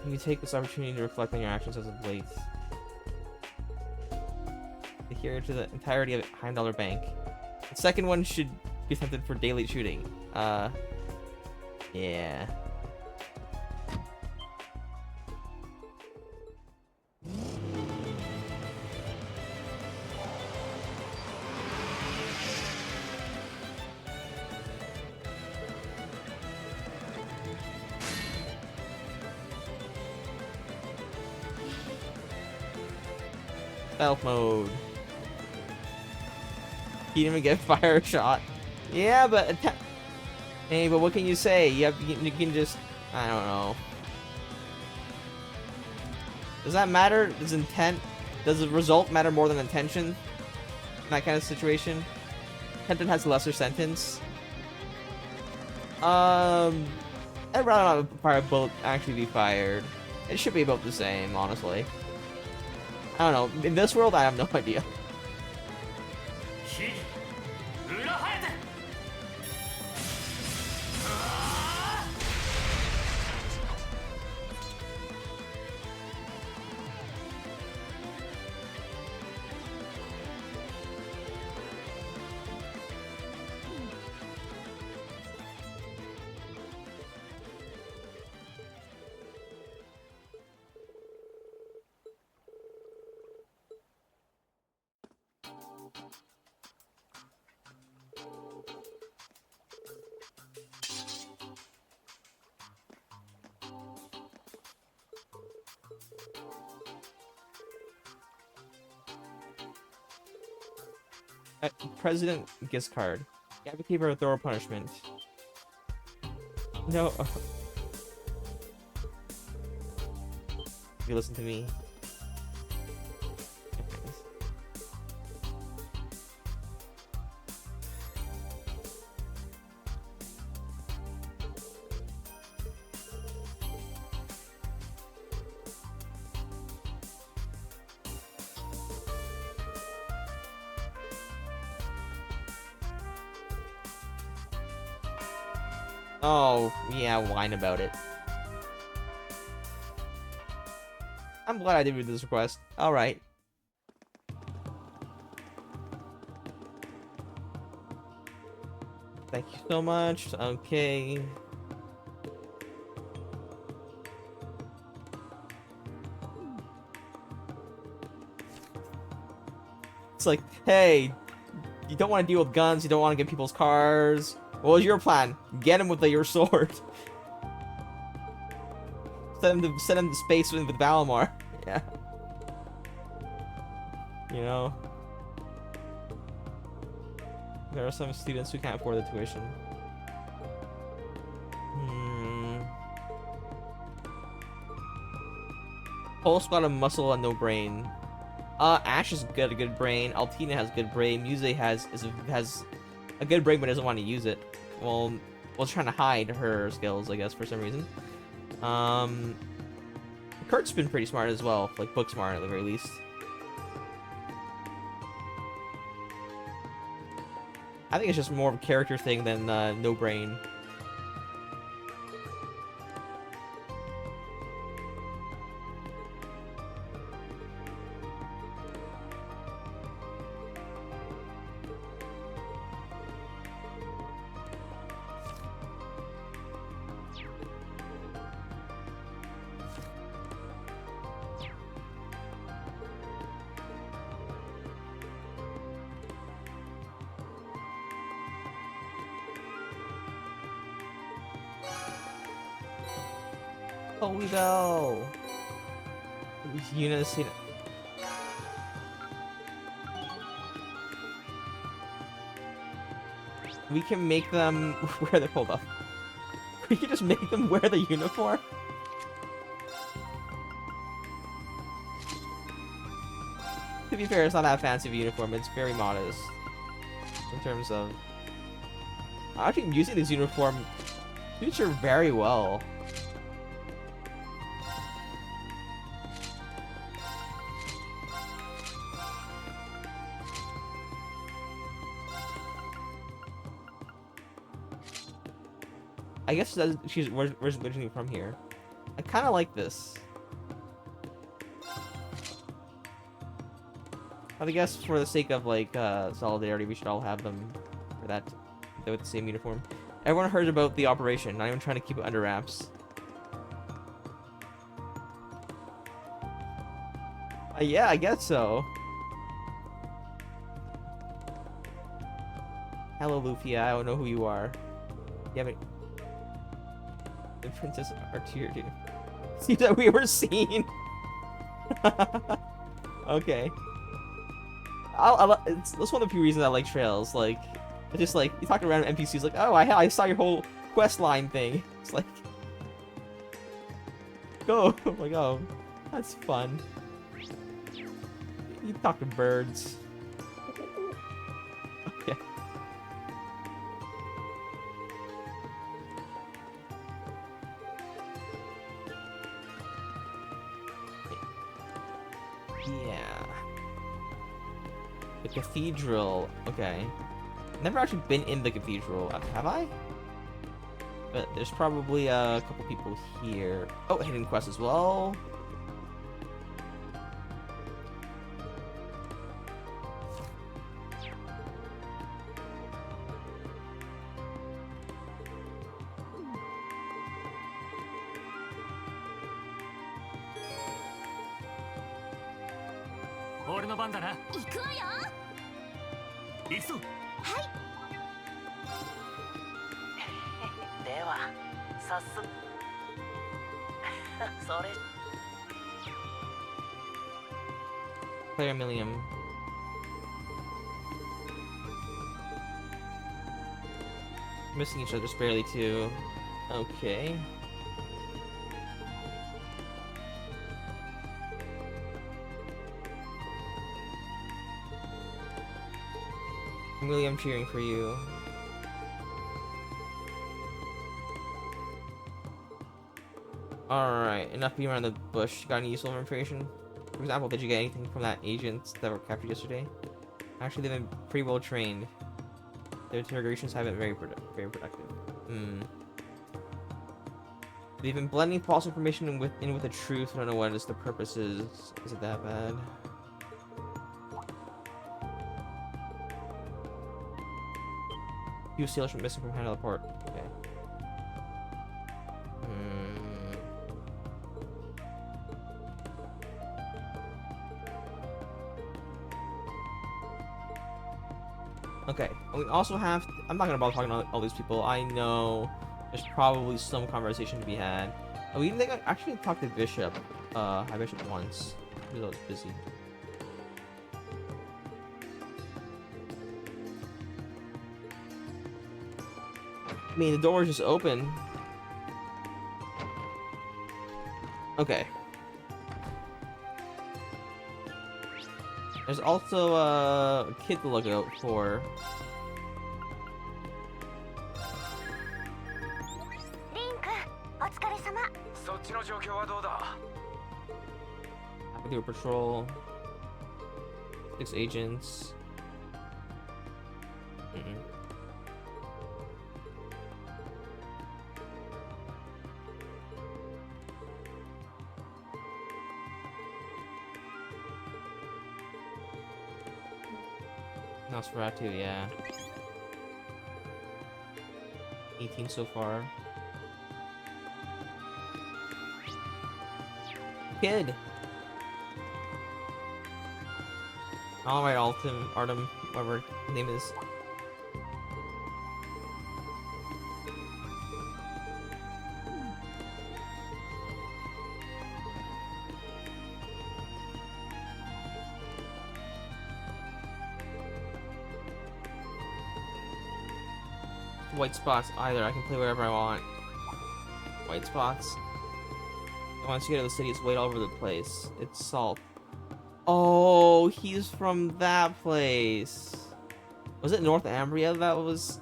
You take this opportunity to reflect on your actions as of late. Adhere to the entirety of $100 Bank. The second one should be something for daylight shooting. Yeah. Stealth mode. He didn't even get fire shot. Yeah, but hey, but what can you say? You can just, I don't know. Does that matter? Does intent? Does the result matter more than intention? In that kind of situation, Kenton has a lesser sentence. I'd rather not fire a bullet actually be fired. It should be about the same, honestly. I don't know. In this world, I have no idea. President gift card. Advocate for a thorough punishment. No. You listen to me. Oh, yeah, whine about it. I'm glad I did read this request. Alright. Thank you so much. Okay. It's like, hey, you don't want to deal with guns, you don't want to get people's cars. What was your plan? Get him with your sword. Send him to space with Valimar. Yeah. You know. There are some students who can't afford the tuition. Pulse got a muscle and no brain. Ash has got a good brain. Altina has good brain. Muse has a good brain but doesn't want to use it. Well, trying to hide her skills, I guess, for some reason. Kurt's been pretty smart as well, like book smart at the very least. I think it's just more of a character thing than no brain. Holy bell! Yuna's seen it. We can make them wear the hold up. We can just make them wear the uniform. To be fair, it's not that fancy of a uniform. It's very modest. in terms of actually using this uniform suits her very well. I guess she's originally from here. I kind of like this. But I guess for the sake of like solidarity, we should all have them for that with the same uniform. Everyone heard about the operation. Not even trying to keep it under wraps. Yeah, I guess so. Hello, Lufia. I don't know who you are. You haven't. The Princess Artier, dude. See that we were seen. Okay. That's one of the few reasons I like Trails. Like, it's just like you talk to random NPCs, like, oh, I saw your whole quest line thing. It's like, go. I'm like, oh, that's fun. You talk to birds. Okay. Yeah. The cathedral. Okay. Never actually been in the cathedral. Have I? But there's probably a couple people here. Oh, hidden quest as well. Player Millium. Missing each other just barely too. Okay. William cheering for you. Alright, enough being around the bush. Got any useful information? For example, did you get anything from that agents that were captured yesterday? Actually, they've been pretty well trained. Their interrogations have been very productive. They've been blending false information in with the truth. I don't know what the purpose is. Is it that bad? Few sailors were missing from Hannah Port. Okay. Okay, we also have. I'm not gonna bother talking to all these people. I know there's probably some conversation to be had. We think I actually talked to Bishop, High Bishop once. He was busy. I mean, the door is just open. Okay. There's also a kid to look out for. I can do a patrol. 6 agents. Nosferatu, yeah. 18 so far. Kid! Alright, Artem, whatever his name is. White spots either. I can play wherever I want. White spots. Once you get to the city, it's white all over the place. It's salt. Oh, he's from that place. Was it North Ambria that was?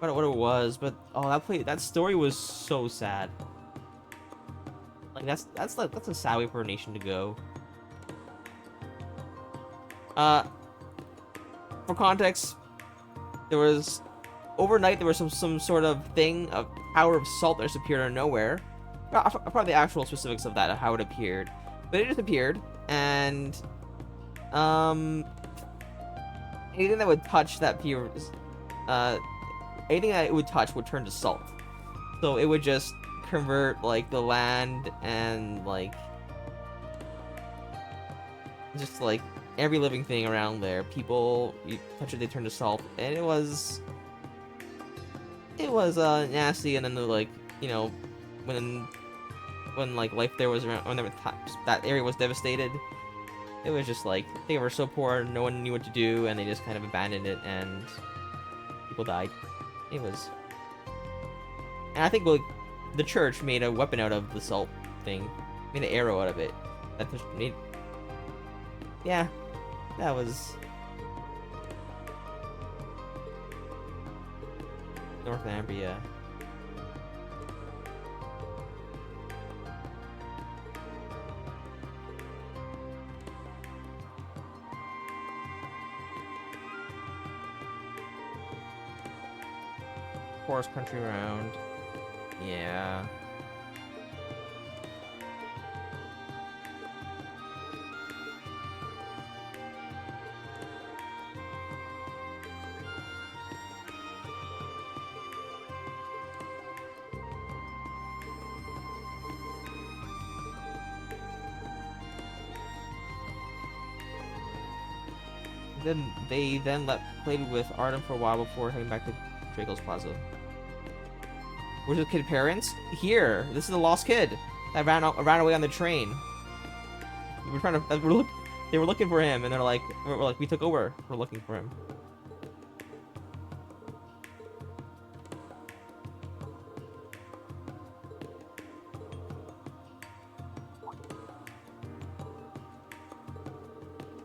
I don't know what it was, but oh, that story was so sad. Like that's a sad way for a nation to go. For context, there was overnight there was some sort of thing, a power of salt that just appeared out of nowhere. Probably the actual specifics of that, of how it appeared, but it just appeared, and anything that would touch that pure, anything that it would touch would turn to salt. So it would just convert like the land and like just like every living thing around there. People, you touch it, they turn to salt, and it was nasty. And then the, like, you know, when like life there was around, when that area was devastated, it was just like they were so poor, no one knew what to do, and they just kind of abandoned it, and people died. It was, and I think like the church made a weapon out of the salt thing, made an arrow out of it. That just made, yeah, that was North Ambria. Forest country around. Yeah. Then they played with Artem for a while before heading back to Draco's Plaza. Where's the kid parents? Here. This is the lost kid that ran away on the train. We were trying to. They were looking for him, and they're like, we're like, we took over. We're looking for him.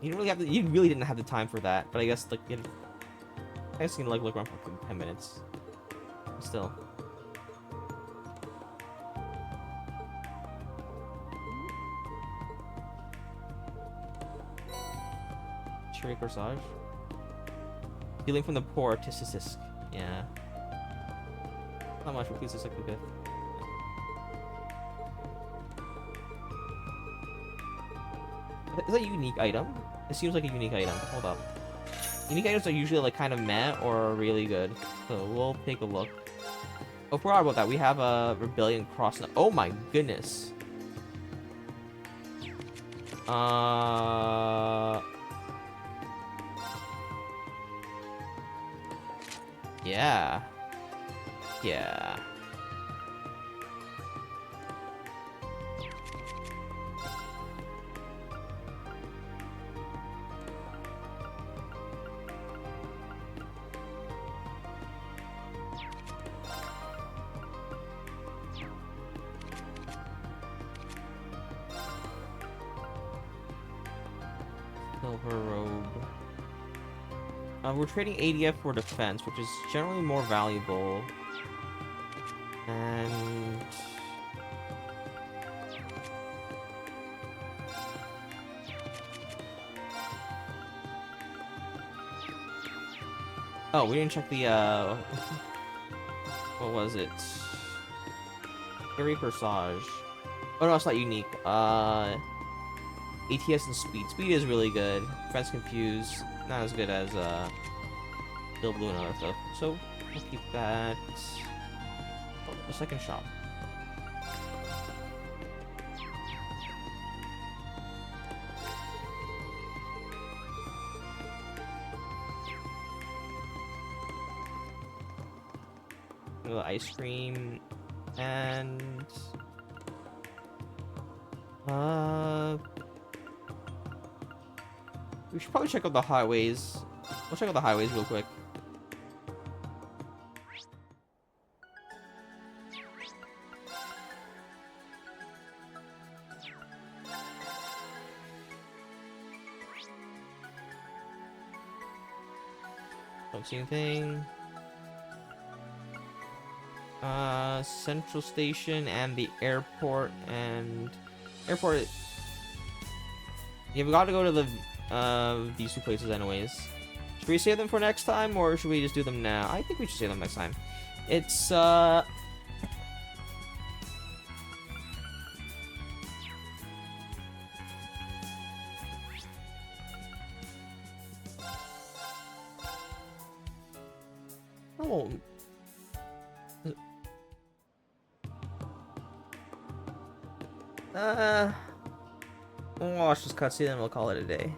You really didn't have the time for that, but I guess like I guess you can like look around for 10 minutes. Still. Cherry Corsage. Healing from the poor to Sissisk. Yeah. Not much, but please just like the fifth. Is that a unique item? It seems like a unique item. Hold up. Unique items are usually like kind of meh or really good. So we'll take a look. Oh, forgot about that. We have a Rebellion Cross. Oh my goodness. Yeah. Yeah. Silver robe. We're trading ADF for defense, which is generally more valuable. And oh, we didn't check the what was it? Cherry Corsage. Oh no, it's not unique. ATS and speed. Speed is really good. Friends Confused, not as good as Bill Blue and other stuff. So we'll keep that. Oh, the second shop. The ice cream and we should probably check out the highways. We'll check out the highways real quick. Don't see anything. Central Station and the airport and airport. Yeah, we got to go to the these two places anyways. Should we save them for next time, or should we just do them now? I think we should save them next time. It's oh. We'll watch this cutscene and we'll call it a day.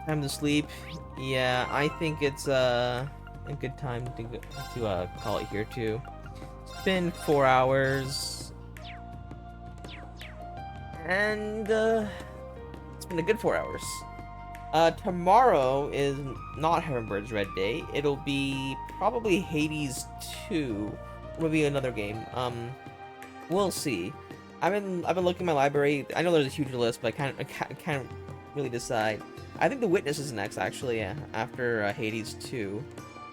Time to sleep. Yeah, I think it's a good time to call it here too. It's been 4 hours, and it's been a good 4 hours. Tomorrow is not Heavenbird's Red Day. It'll be probably Hades 2. It'll be another game. We'll see. I've been looking at my library. I know there's a huge list, but I can't really decide. I think The Witness is next, actually, after Hades 2.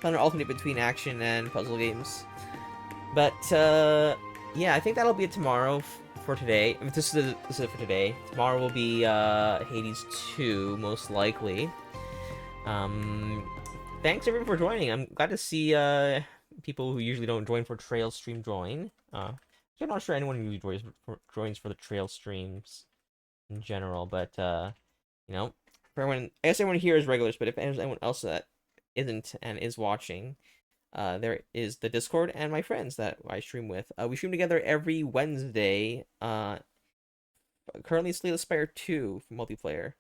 Kind of alternate between action and puzzle games. But, yeah, I think that'll be it tomorrow for today. I mean, this is it for today. Tomorrow will be Hades 2, most likely. Thanks, everyone, for joining. I'm glad to see people who usually don't join for Trail Stream join. I'm not sure anyone who joins for the Trail Streams in general, but, you know, for everyone, I guess everyone here is regulars, but if there's anyone else that isn't and is watching, there is the Discord and my friends that I stream with. We stream together every Wednesday. Currently, Slay the Spire 2 for multiplayer,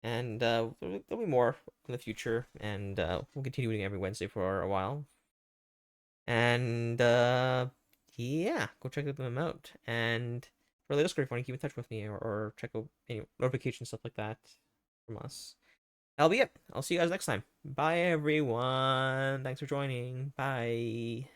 and there'll be more in the future, and we'll continue doing every Wednesday for a while. And yeah, go check them out. And for the Discord, if you want to keep in touch with me or check out any notifications, stuff like that from us. That'll be it. I'll see you guys next time. Bye, everyone. Thanks for joining. Bye.